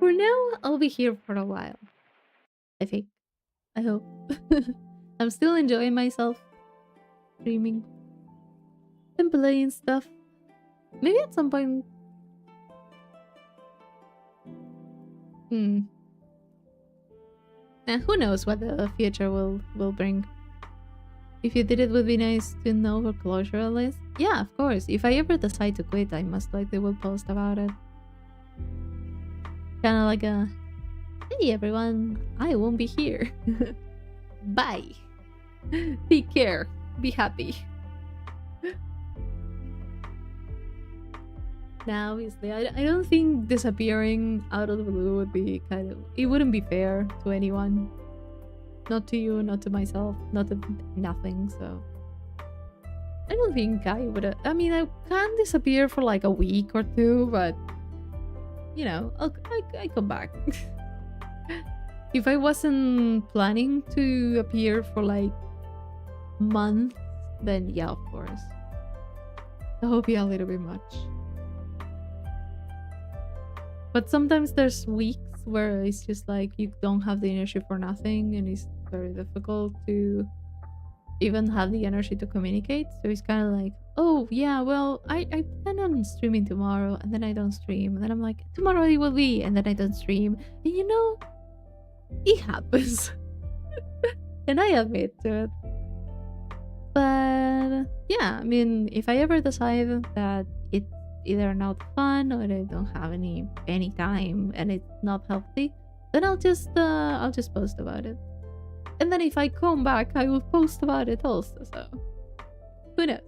For now, I'll be here for a while. I think. I hope. I'm still enjoying myself. Streaming. And playing stuff. Maybe at some point... who knows what the future will bring. If you did, it would be nice to know for closure at least. Yeah, of course. If I ever decide to quit, I most likely will post about it. Kind of like a, hey everyone, I won't be here. Bye. Take care. Be happy. Now, obviously, I don't think disappearing out of the blue would be it wouldn't be fair to anyone. Not to you, not to myself, not to nothing, so... I don't think I would... I mean, I can disappear for like a week or two, but... You know, I come back. If I wasn't planning to appear for like months, then yeah, of course. That would be a little bit much. But sometimes there's weeks where it's just like you don't have the energy for nothing, and it's very difficult to even have the energy to communicate. So it's kind of like, oh yeah, well, I plan on streaming tomorrow, and then I don't stream, and then I'm like, tomorrow it will be, and then I don't stream, and you know, it happens. And I admit to it. But yeah, I mean, if I ever decide that it's either not fun or I don't have any time and it's not healthy, then I'll just post about it. And then if I come back, I will post about it also, so who knows?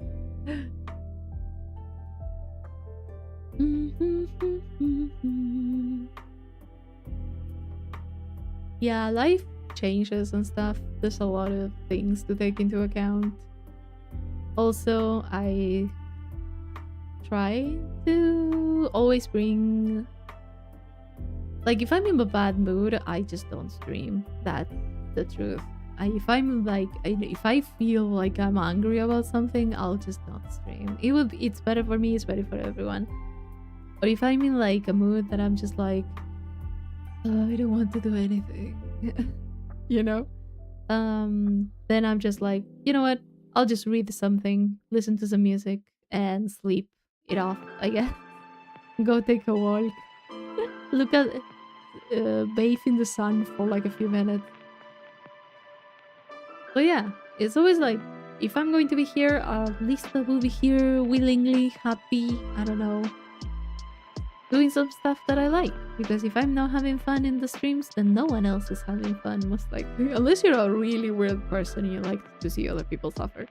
Yeah, life changes and stuff. There's a lot of things to take into account. Also, I try to always bring, like, if I'm in a bad mood, I just don't stream. That's the truth. If I feel like I'm angry about something, I'll just not stream. It's better for me, it's better for everyone. But if I'm in like a mood that I'm just like, oh, I don't want to do anything, you know, then I'm just like, you know what, I'll just read something, listen to some music, and sleep it off, I guess. Go take a walk, look at bathe in the sun for like a few minutes. So yeah, it's always like, if I'm going to be here, at least I will be here willingly, happy, I don't know, doing some stuff that I like. Because if I'm not having fun in the streams, then no one else is having fun, most likely. Unless you're a really weird person and you like to see other people suffer.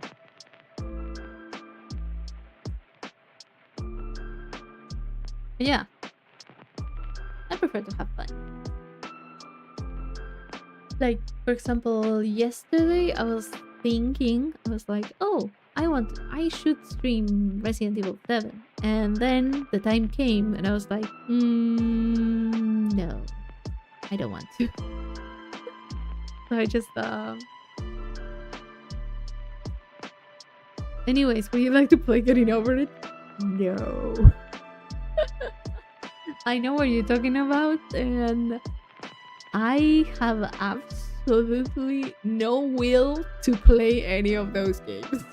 But yeah, I prefer to have fun. Like, for example, yesterday I was like, oh, I should stream Resident Evil 7. And then the time came and I was like, no, I don't want to. So I just, anyways, would you like to play Getting Over It? No. I know what you're talking about, and I have absolutely no will to play any of those games.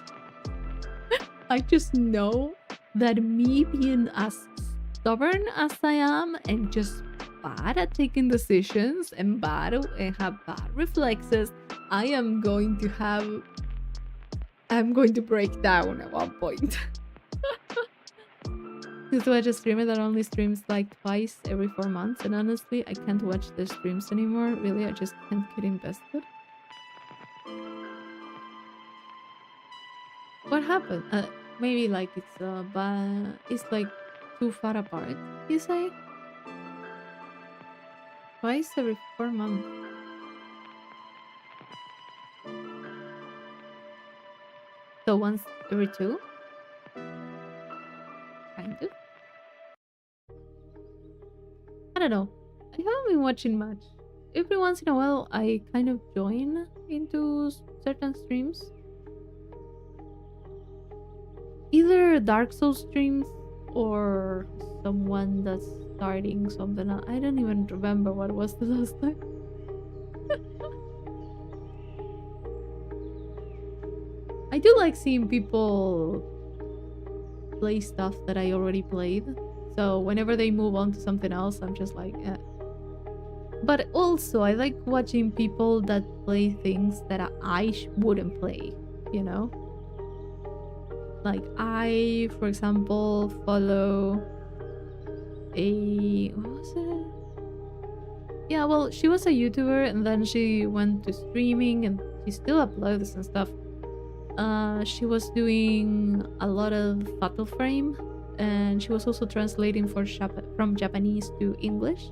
I just know that me being as stubborn as I am and just bad at taking decisions and have bad reflexes, I'm going to break down at one point. This is why I just streamer that only streams like twice every 4 months, and honestly, I can't watch their streams anymore. Really, I just can't get invested. happened? Maybe like it's like too far apart, you say? Twice every 4 months. So once every 2? Kind of. I don't know. I haven't been watching much. Every once in a while, I kind of join into certain streams. Either Dark Souls streams or someone that's starting something. I don't even remember what was the last time. I do like seeing people play stuff that I already played. So whenever they move on to something else, I'm just like, eh. But also, I like watching people that play things that I wouldn't play, you know? Like, I, for example, follow what was it? Yeah, well, she was a YouTuber and then she went to streaming and she still uploads and stuff. She was doing a lot of Fatal Frame and she was also translating from Japanese to English.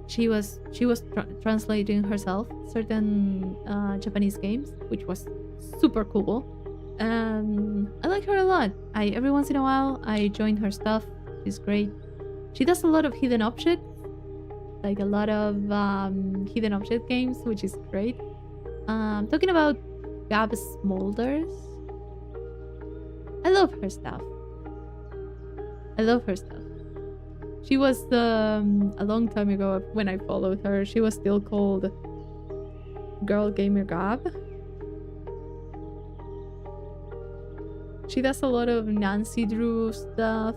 She was translating herself certain Japanese games, which was super cool. And I like her a lot. Every once in a while I join her stuff. She's great. She does a lot of hidden objects, like a lot of hidden object games, which is great. Talking about Gab Smolders, I love her stuff. She was a long time ago when I followed her. She was still called Girl Gamer Gab. She does a lot of Nancy Drew stuff.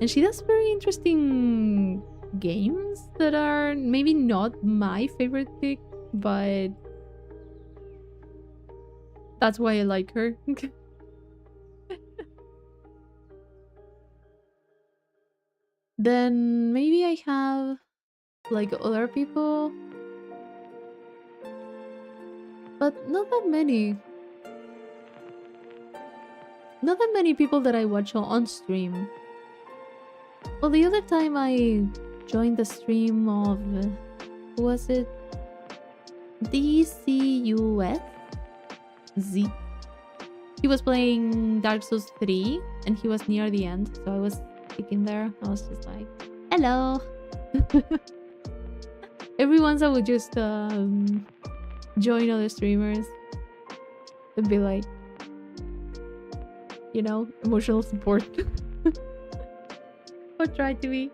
And she does very interesting games that are maybe not my favorite pick, but that's why I like her. Then maybe I have like other people, but not that many. Not that many people that I watch on stream. Well, the other time I joined the stream of, who was it? DCUS? Z. He was playing Dark Souls 3 and he was near the end, so I was sitting there. I was just like, hello. Every once I would just join other streamers and be like, you know, emotional support. Or try to be.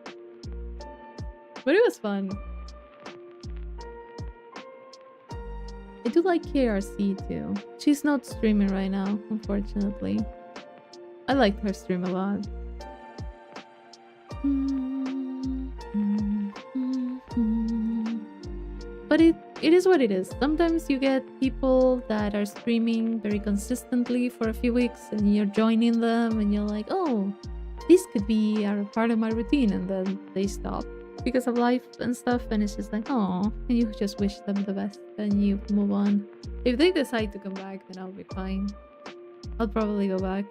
But it was fun. I do like KRC too. She's not streaming right now, unfortunately. I liked her stream a lot. But it is what it is. Sometimes you get people that are streaming very consistently for a few weeks and you're joining them and you're like, oh, this could be a part of my routine, and then they stop because of life and stuff, and it's just like, oh, and you just wish them the best and you move on. If they decide to come back, then I'll be fine. I'll probably go back.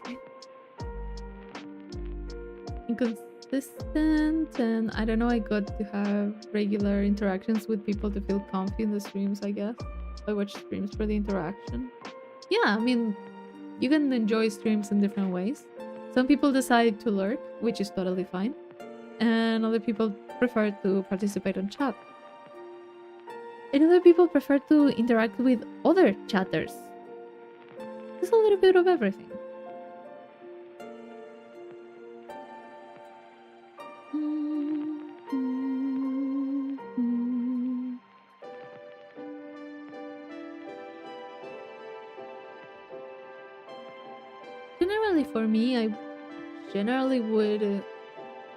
Inconsistent, and I don't know, I got to have regular interactions with people to feel comfy in the streams, I guess. I watch streams for the interaction. Yeah, I mean, you can enjoy streams in different ways. Some people decide to lurk, which is totally fine. And other people prefer to participate on chat. And other people prefer to interact with other chatters. It's a little bit of everything. Generally for me, I generally would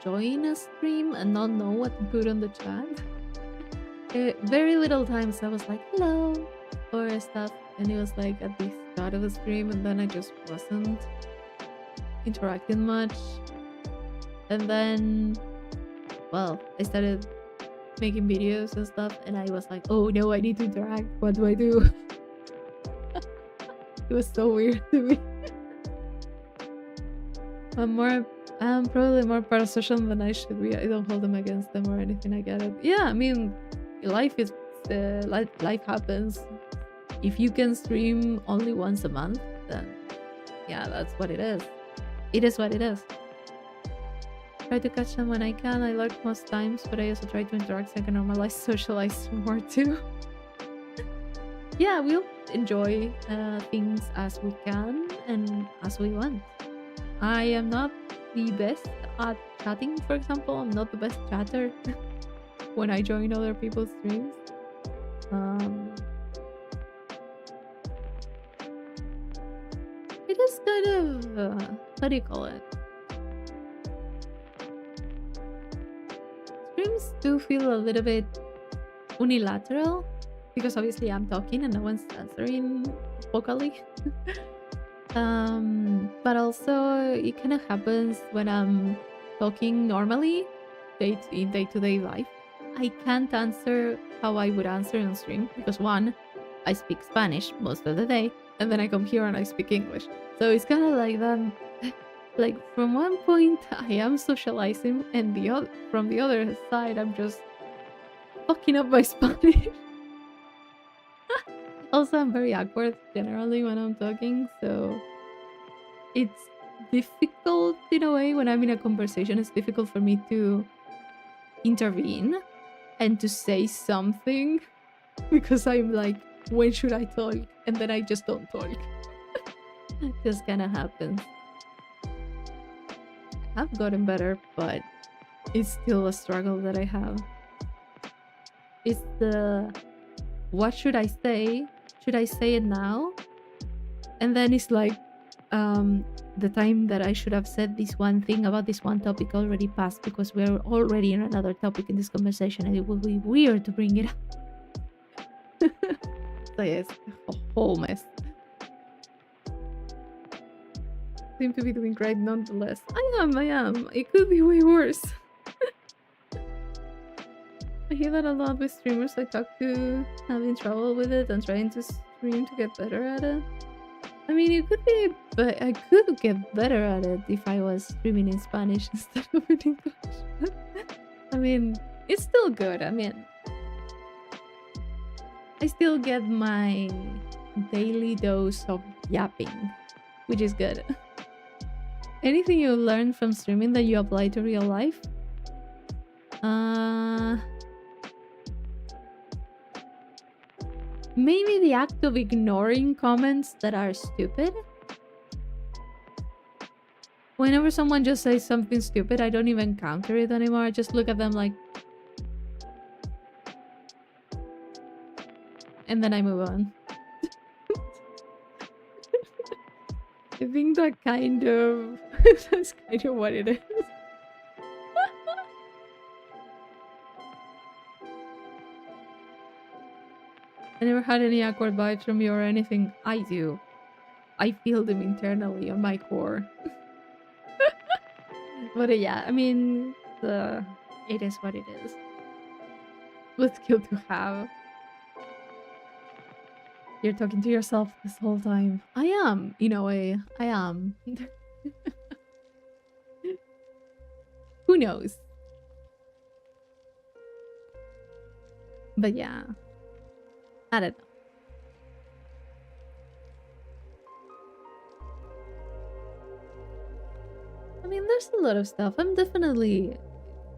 join a stream and not know what to put on the chat. Very little times I was like, hello, or stuff, and it was like at the start of the stream, and then I just wasn't interacting much. And then, well, I started making videos and stuff, and I was like, oh no, I need to interact. What do I do? It was so weird to me. I'm probably more parasocial than I should be. I don't hold them against them or anything. I get it. Yeah, I mean, life is life happens. If you can stream only once a month, then yeah, that's what it is. It is what it is. Try to catch them when I can. I lurk most times, but I also try to interact so I can normalize socialize more too. Yeah, we'll enjoy things as we can and as we want. I am not the best at chatting, for example. I'm not the best chatter when I join other people's streams. It is kind of, how do you call it? Streams do feel a little bit unilateral because obviously I'm talking and no one's answering vocally. But also it kind of happens when I'm talking normally in day-to-day life. I can't answer how I would answer on stream because one, I speak Spanish most of the day, and then I come here and I speak English. So it's kind of like that. Like from one point I am socializing, and from the other side I'm just fucking up my Spanish. Also, I'm very awkward generally when I'm talking, so it's difficult in a way when I'm in a conversation. It's difficult for me to intervene and to say something because I'm like, when should I talk? And then I just don't talk. It just kind of happens. I've gotten better, but it's still a struggle that I have. It's the, what should I say? Should I say it now? And then it's like, the time that I should have said this one thing about this one topic already passed because we're already in another topic in this conversation, and it will be weird to bring it up. So yes, a whole mess. Seem to be doing great nonetheless. I am. It could be way worse. I hear that a lot with streamers I talk to having trouble with it and trying to stream to get better at it. I mean, it could be, but I could get better at it if I was streaming in Spanish instead of in English. I mean, it's still good. I mean, I still get my daily dose of yapping, which is good. Anything you learn from streaming that you apply to real life? Maybe the act of ignoring comments that are stupid. Whenever someone just says something stupid, I don't even counter it anymore. I just look at them like... and then I move on. I think that kind of... that's kind of what it is. I never had any awkward vibes from you or anything. I do. I feel them internally on my core. But yeah, I mean, it is what it is. What skill to have? You're talking to yourself this whole time. I am, in a way. I am. Who knows? But yeah. I don't know. I mean, there's a lot of stuff.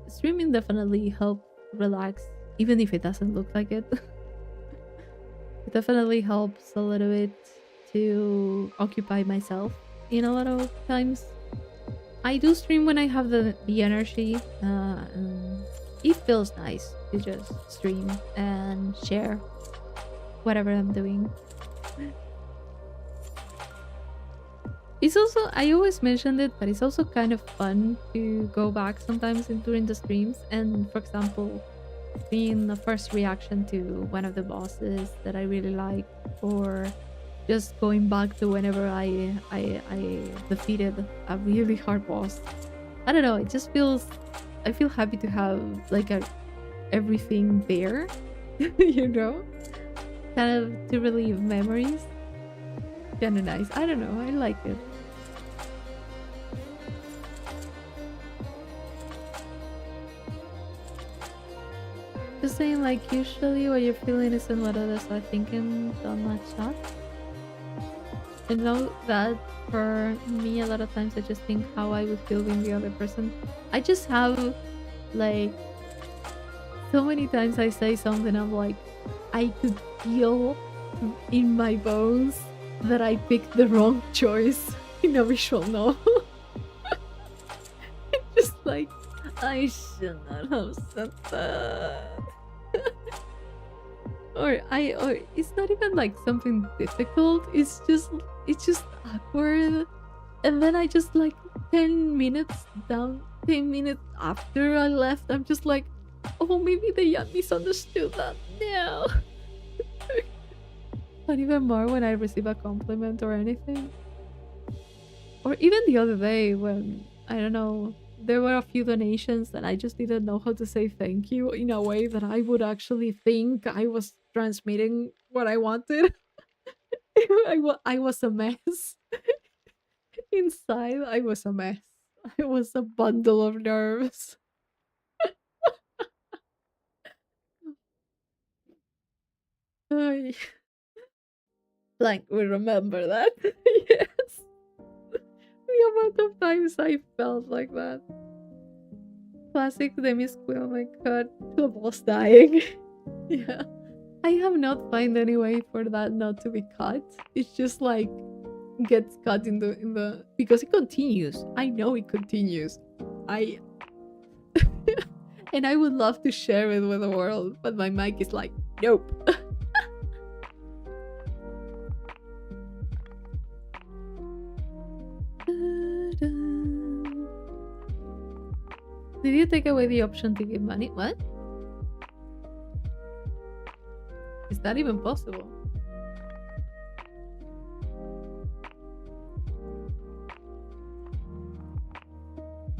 Streaming definitely helps relax, even if it doesn't look like it. It definitely helps a little bit to occupy myself in a lot of times. I do stream when I have the energy. It feels nice to just stream and share whatever I'm doing. It's also, I always mentioned it, but it's also kind of fun to go back sometimes during the streams and, for example, seeing the first reaction to one of the bosses that I really like, or just going back to whenever I defeated a really hard boss. I don't know, it just feels, I feel happy to have like everything there, you know? Kind of to relieve memories. Kinda nice. I don't know, I like it. Just saying, like, usually what you're feeling isn't what others are thinking. Don't match up. I know that for me, a lot of times I just think how I would feel being the other person. I just have, like, so many times I say something, I'm like, I could feel in my bones that I picked the wrong choice in a visual novel. Just like, I should not have said that. or it's not even like something difficult, it's just awkward. And then I just like 10 minutes after I left, I'm just like, oh, maybe they misunderstood that. No. But even more when I receive a compliment or anything. Or even the other day when, I don't know, there were a few donations and I just didn't know how to say thank you in a way that I would actually think I was transmitting what I wanted. I was a mess. Inside, I was a mess. I was a bundle of nerves. Ay. Like, we remember that. Yes. The amount of times I felt like that. Classic Demi Squill, my god, the boss dying. Yeah. I have not found any way for that not to be cut. It's just like gets cut in the because it continues. I know it continues. And I would love to share it with the world, but my mic is like, nope. Did you take away the option to give money? What? Is that even possible?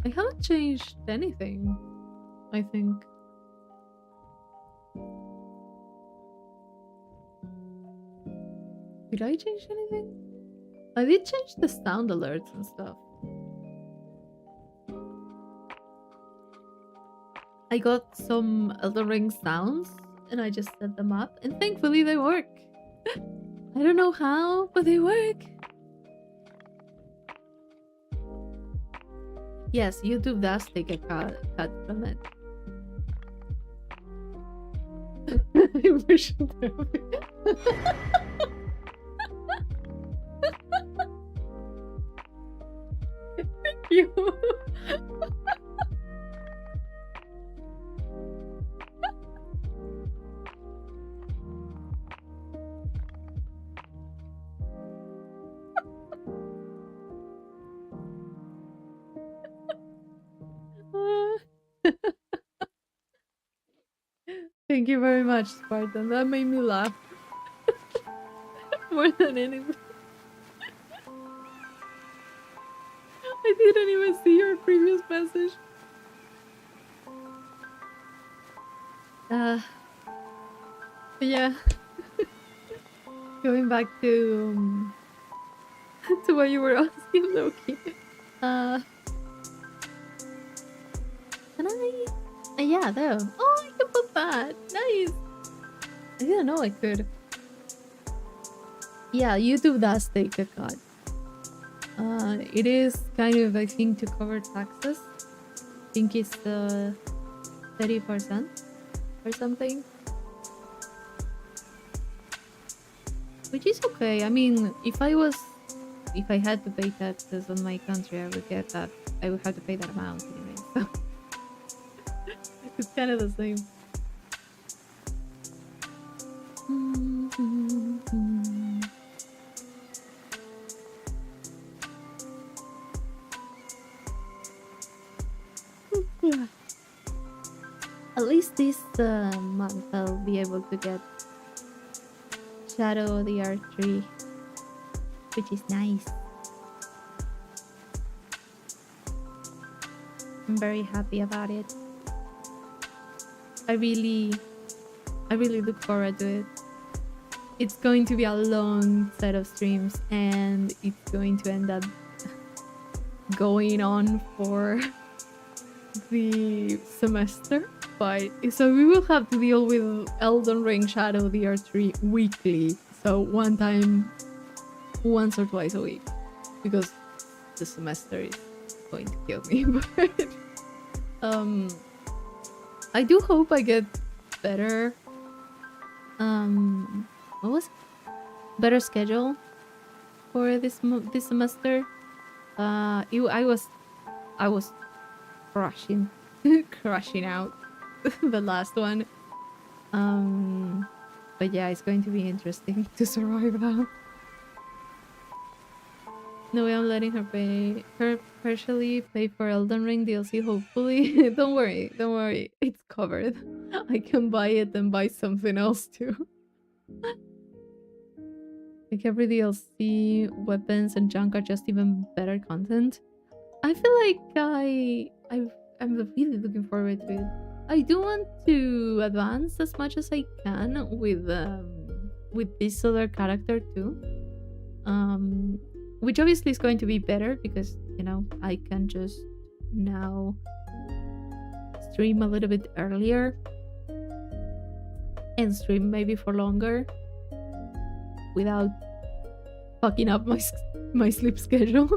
I haven't changed anything, I think. Did I change anything? I did change the sound alerts and stuff. I got some Elden Ring sounds and I just set them up and thankfully they work. I don't know how, but they work. Yes, YouTube does take a cut from it. Immersion therapy. Thank you. Thank you very much, Spartan. That made me laugh. More than anything. I didn't even see your previous message. Yeah. Going back to what you were asking, Loki. Can I? Yeah, there. Oh, I can put that. Nice. I didn't know I could. Yeah, YouTube does take a cut. It is kind of, I think, to cover taxes. I think it's 30% or something. Which is okay. I mean, if I had to pay taxes on my country, I would get that. I would have to pay that amount anyway. So it's kind of the same. At least this month I'll be able to get Shadow the R3, which is nice. I'm very happy about it. I really look forward to it. It's going to be a long set of streams and it's going to end up going on for the semester, but so we will have to deal with Elden Ring Shadow DR3 weekly. So once or twice a week, because the semester is going to kill me. But I do hope I get better. What was it? Better schedule for this semester. I was crashing out the last one. But yeah, it's going to be interesting to survive that. No way I'm letting her partially pay for Elden Ring DLC, hopefully. Don't worry, it's covered. I can buy it and buy something else too. Like every DLC, weapons and junk are just even better content. I feel like I'm really looking forward to it. I do want to advance as much as I can with this other character too. Which obviously is going to be better because, you know, I can just now stream a little bit earlier and stream maybe for longer without fucking up my sleep schedule.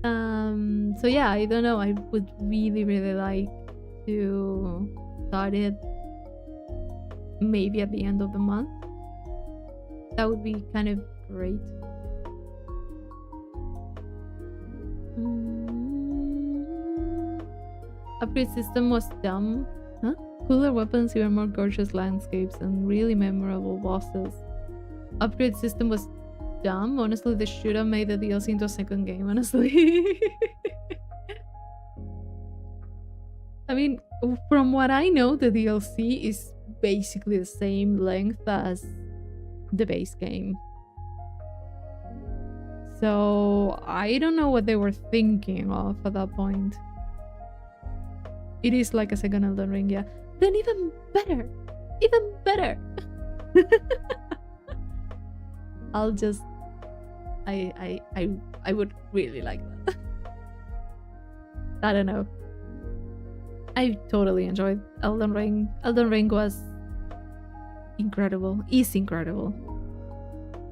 So yeah, I don't know. I would really like to start it maybe at the end of the month. That would be kind of great. Upgrade system was dumb. Huh? Cooler weapons, even more gorgeous landscapes, and really memorable bosses. Upgrade system was dumb. Honestly, they should have made the DLC into a second game, honestly. I mean, from what I know, the DLC is basically the same length as the base game. So I don't know what they were thinking of at that point. It is like a second Elden Ring, yeah. Then even better! Even better! I'll just... I would really like that. I don't know. I totally enjoyed Elden Ring. Elden Ring was incredible. Is incredible.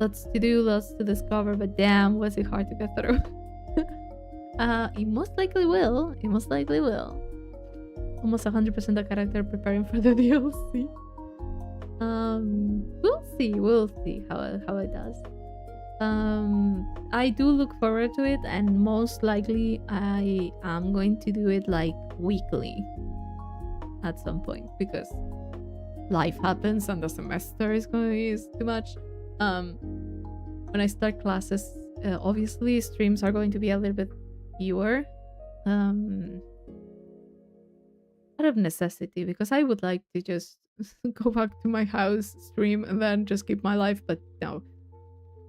Lots to do, lots to discover, but damn, was it hard to get through. It most likely will. It most likely will. Almost 100% the character preparing for the DLC. We'll see how it does. I do look forward to it, and most likely I am going to do it like weekly at some point because life happens and the semester is too much. When I start classes, obviously streams are going to be a little bit fewer. Out of necessity, because I would like to just go back to my house, stream, and then just keep my life. But no,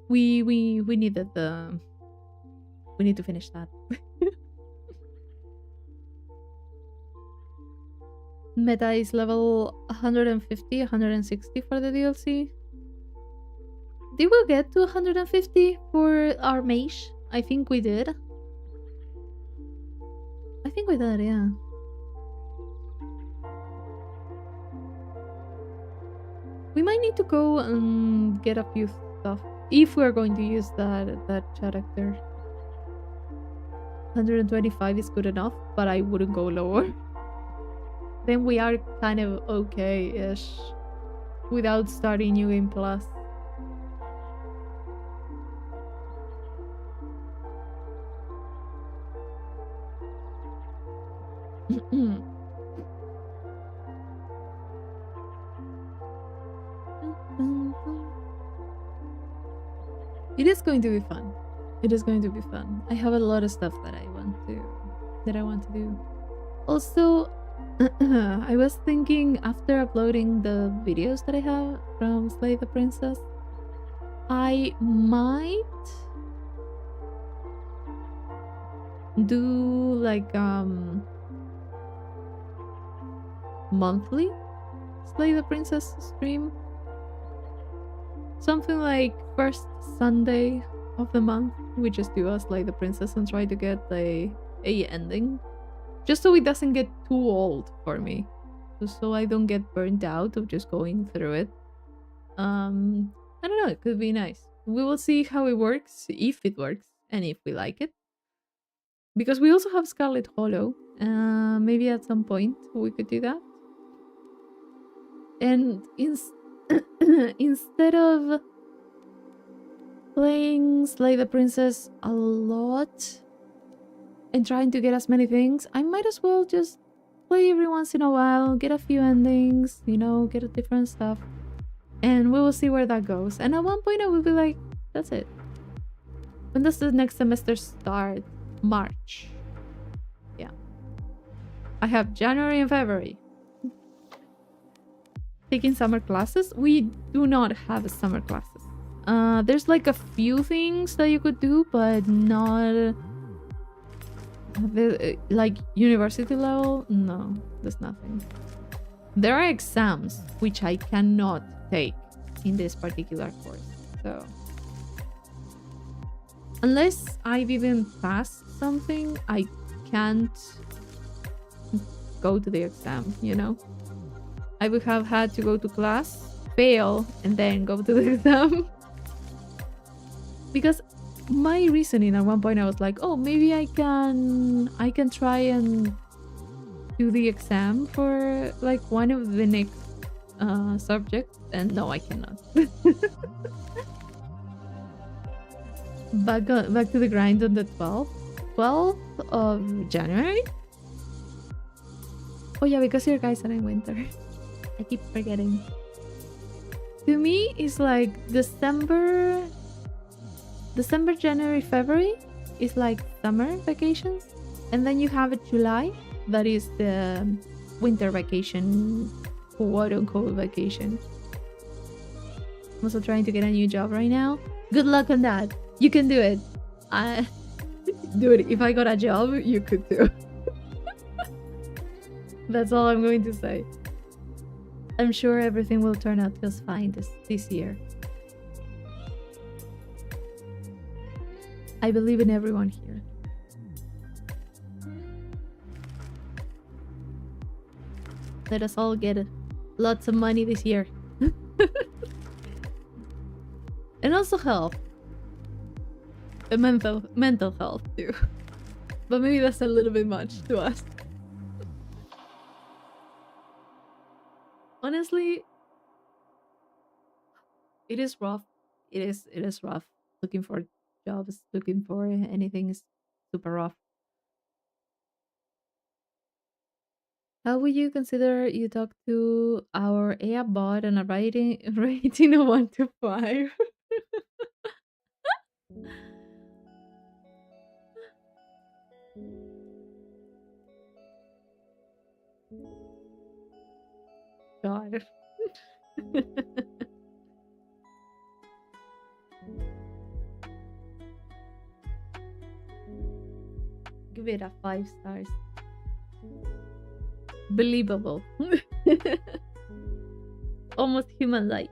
we need to finish that. Meta is level 150, 160 for the DLC. Did we get to 150 for our mage? I think we did. I think we did, yeah. We might need to go and get a few stuff if we're going to use that character. 125 is good enough, but I wouldn't go lower. Then we are kind of okay-ish without starting New Game Plus. It is going to be fun. It is going to be fun. I have a lot of stuff that I want to do. Also, I was thinking after uploading the videos that I have from Slay the Princess, I might do like monthly Slay the Princess stream. Something like first Sunday of the month, we just do a Slay the Princess and try to get a ending. just so it doesn't get too old for me, so I don't get burnt out of just going through it. I don't know, it could be nice. We will see how it works, if it works, and if we like it. Because we also have Scarlet Hollow. Maybe at some point we could do that. And instead of playing Slay the Princess a lot and trying to get as many things, I might as well just play every once in a while, get a few endings, you know, get a different stuff, and we will see where that goes. And at one point I will be like, that's it. When does the next semester start? March. Yeah. I have January and February. Taking summer classes? We do not have summer classes. There's like a few things that you could do, but not like university level. No, there's nothing. There are exams which I cannot take in this particular course. So unless I've even passed something, I can't go to the exam, you know? I would have had to go to class, fail, and then go to the exam. Because my reasoning at one point, I was like, oh, maybe I can try and do the exam for like one of the next subjects, and no, I cannot. Back to the grind on the 12th of January. Oh yeah, because your guys are in winter. I keep forgetting. To me, it's like December, January, February is like summer vacations, and then you have July, that is the winter vacation, quote unquote vacation. I'm also trying to get a new job right now. Good luck on that. You can do it. Dude, if I got a job, you could too. That's all I'm going to say. I'm sure everything will turn out just fine this year. I believe in everyone here. Let us all get lots of money this year. And also health. And mental health too. But maybe that's a little bit much to ask. Honestly, it is rough. It is rough. Looking for jobs, looking for anything is super rough. How would you consider you talk to our AI bot on a rating of 1 to 5? God. Give it a 5 stars. Believable. Almost human-like.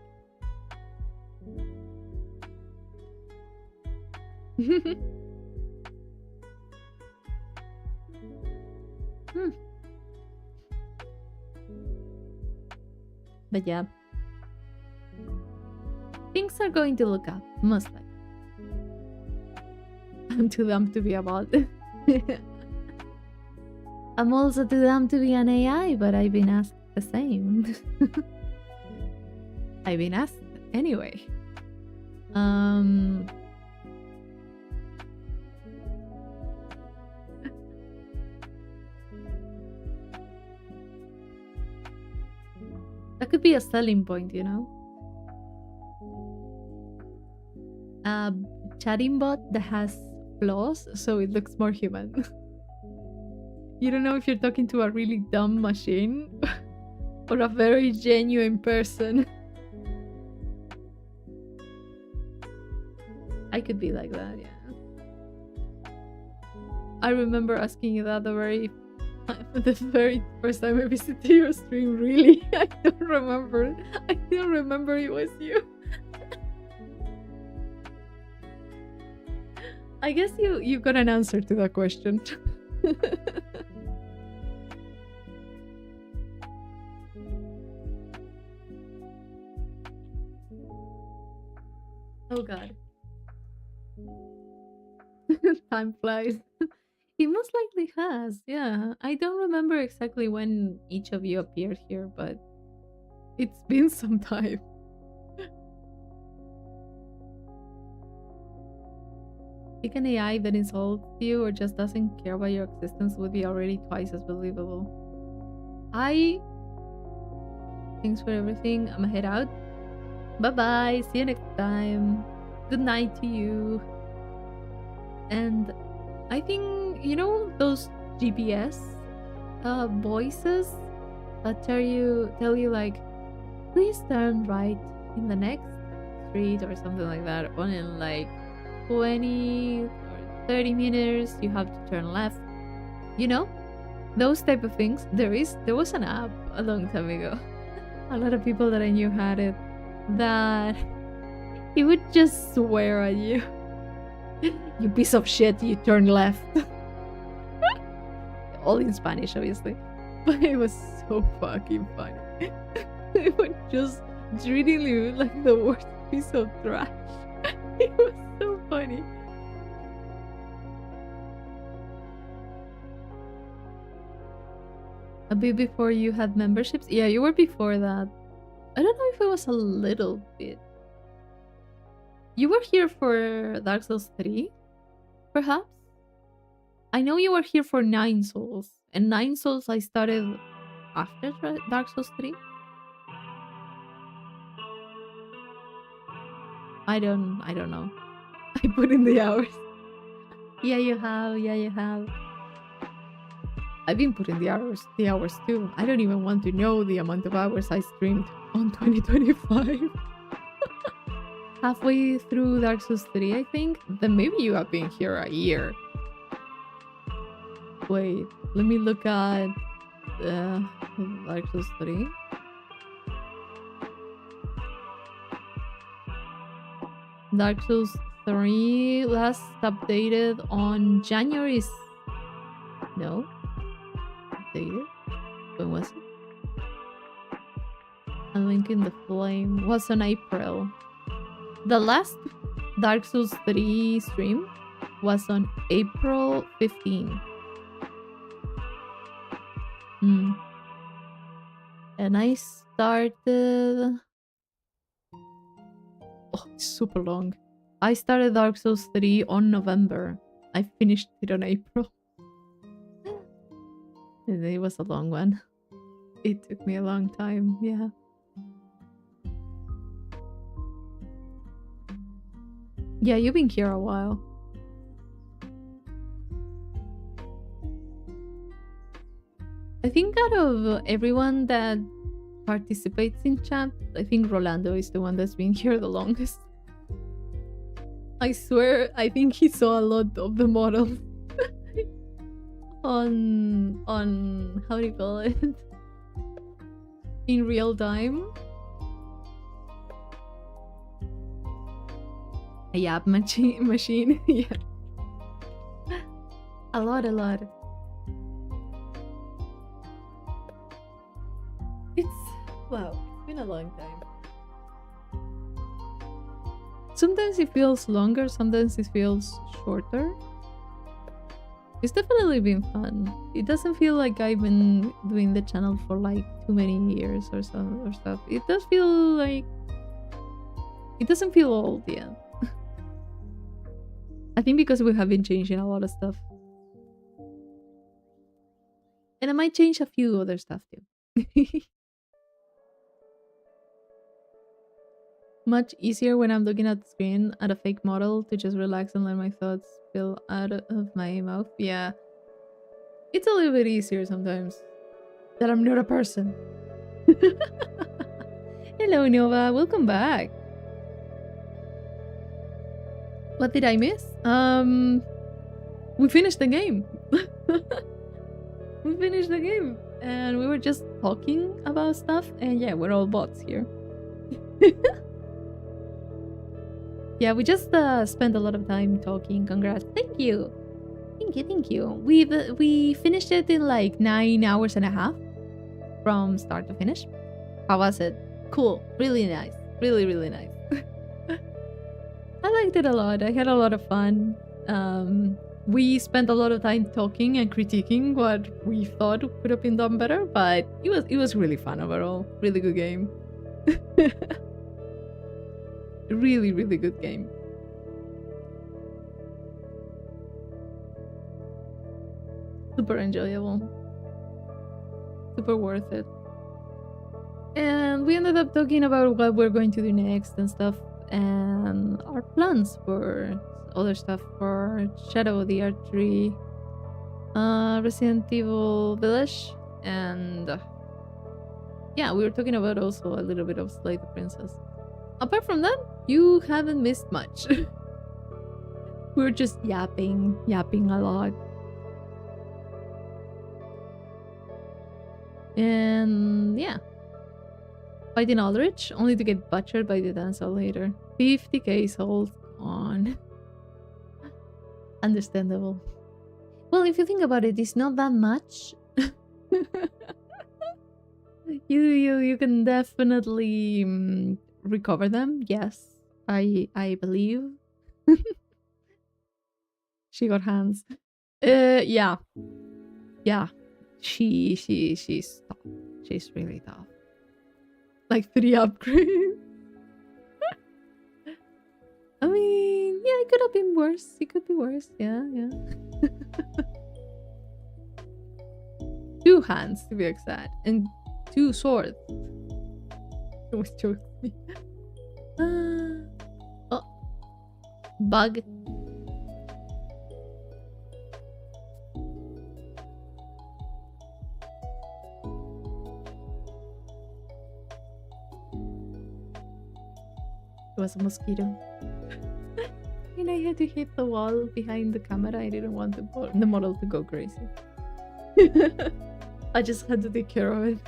But yeah, things are going to look up, most likely. I'm too dumb to be a bot. I'm also too dumb to be an AI, but I've been asked the same. I've been asked anyway. That could be a selling point, you know? A chatting bot that has flaws, so it looks more human. You don't know if you're talking to a really dumb machine or a very genuine person. I could be like that, yeah. I remember asking you that the very first time I visited your stream. Really, I don't remember. I don't remember it was you. I guess you got an answer to that question. Oh god. Time flies. It most likely has, yeah. I don't remember exactly when each of you appeared here, but it's been some time. Pick an AI that insults you or just doesn't care about your existence would be already twice as believable. Thanks for everything. I'm gonna head out. Bye-bye. See you next time. Good night to you. And I think, you know, those GPS voices that tell you like, please turn right in the next street or something like that. On in like 20 or 30 meters, you have to turn left. You know, those type of things. There was an app a long time ago. A lot of people that I knew had it. That it would just swear at you. You piece of shit, you turn left. All in Spanish, obviously. But it was so fucking funny. It was just treating you like the worst piece of trash. It was so funny. A bit before you had memberships? Yeah, you were before that. I don't know if it was a little bit. You were here for Dark Souls 3, perhaps? I know you were here for 9 Souls. And 9 Souls I started after Dark Souls 3. I don't know. I put in the hours. Yeah, you have. I've been putting the hours too. I don't even want to know the amount of hours I streamed on 2025. Halfway through Dark Souls 3, I think. Then maybe you have been here a year. Wait, let me look at Dark Souls 3. Dark Souls 3 last updated on January. No? Updated? When was it? A Link in the Flame was on April. The last Dark Souls 3 stream was on April 15. And I started... Oh, it's super long. I started Dark Souls 3 on November. I finished it on April. It was a long one. It took me a long time, yeah. Yeah, you've been here a while. I think out of everyone that participates in chat, I think Rolando is the one that's been here the longest. I swear, I think he saw a lot of the models on how do you call it? In real time. A yap machine. Yeah. A lot. Wow, it's been a long time. Sometimes it feels longer, sometimes it feels shorter. It's definitely been fun. It doesn't feel like I've been doing the channel for like too many years or stuff. It does feel like... It doesn't feel old yet. I think because we have been changing a lot of stuff. And I might change a few other stuff too. Much easier when I'm looking at the screen at a fake model to just relax and let my thoughts spill out of my mouth. Yeah. It's a little bit easier sometimes. That I'm not a person. Hello, Nova. Welcome back. What did I miss? We finished the game. We finished the game. And we were just talking about stuff. And yeah, we're all bots here. Yeah, we just spent a lot of time talking. Congrats. Thank you. Thank you. We finished it in like 9 hours and a half from start to finish. How was it? Cool. Really nice. Really nice. I liked it a lot. I had a lot of fun. We spent a lot of time talking and critiquing what we thought could have been done better, but it was really fun overall. Really good game. Really, really good game. Super enjoyable. Super worth it. And we ended up talking about what we're going to do next and stuff, and our plans for other stuff for Shadow of the Archery, Resident Evil Village, and yeah, we were talking about also a little bit of Slay the Princess. Apart from that, you haven't missed much. We were just yapping a lot. And yeah. Fighting Aldrich, only to get butchered by the dancer later. 50k souls gone. Understandable. Well, if you think about it, it's not that much. you can definitely recover them. Yes, I believe. She got hands. Yeah. She's tough. She's really tough. Like 3 upgrades. I mean, yeah, it could have been worse. It could be worse. Yeah. 2 hands to be exact, and 2 swords. It was joking me. Oh, bug. It was a mosquito. And I had to hit the wall behind the camera. I didn't want the model to go crazy. I just had to take care of it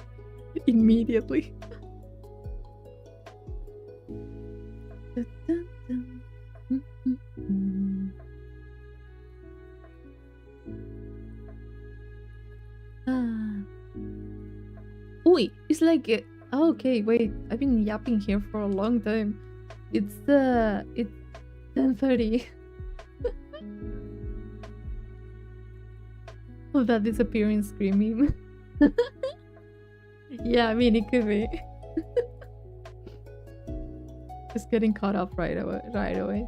immediately. Ui, it's like okay, wait, I've been yapping here for a long time. It's 10:30. Oh, that disappearing screaming. Yeah, I mean, it could be. Just getting caught up right away.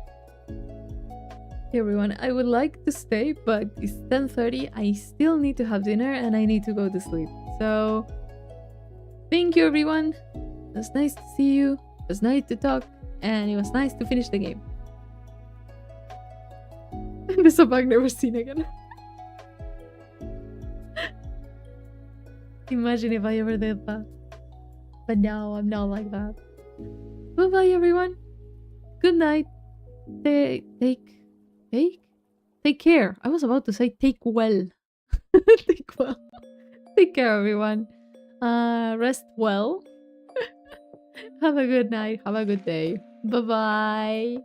Hey everyone, I would like to stay, but it's 10:30. I still need to have dinner and I need to go to sleep. So, thank you everyone. It was nice to see you. It was nice to talk. And it was nice to finish the game. There's a bug never seen again. Imagine if I ever did that. But no, I'm not like that. Bye-bye, everyone. Good night. Take care. I was about to say take well. Take well. Take care, everyone. Rest well. Have a good night. Have a good day. Bye-bye.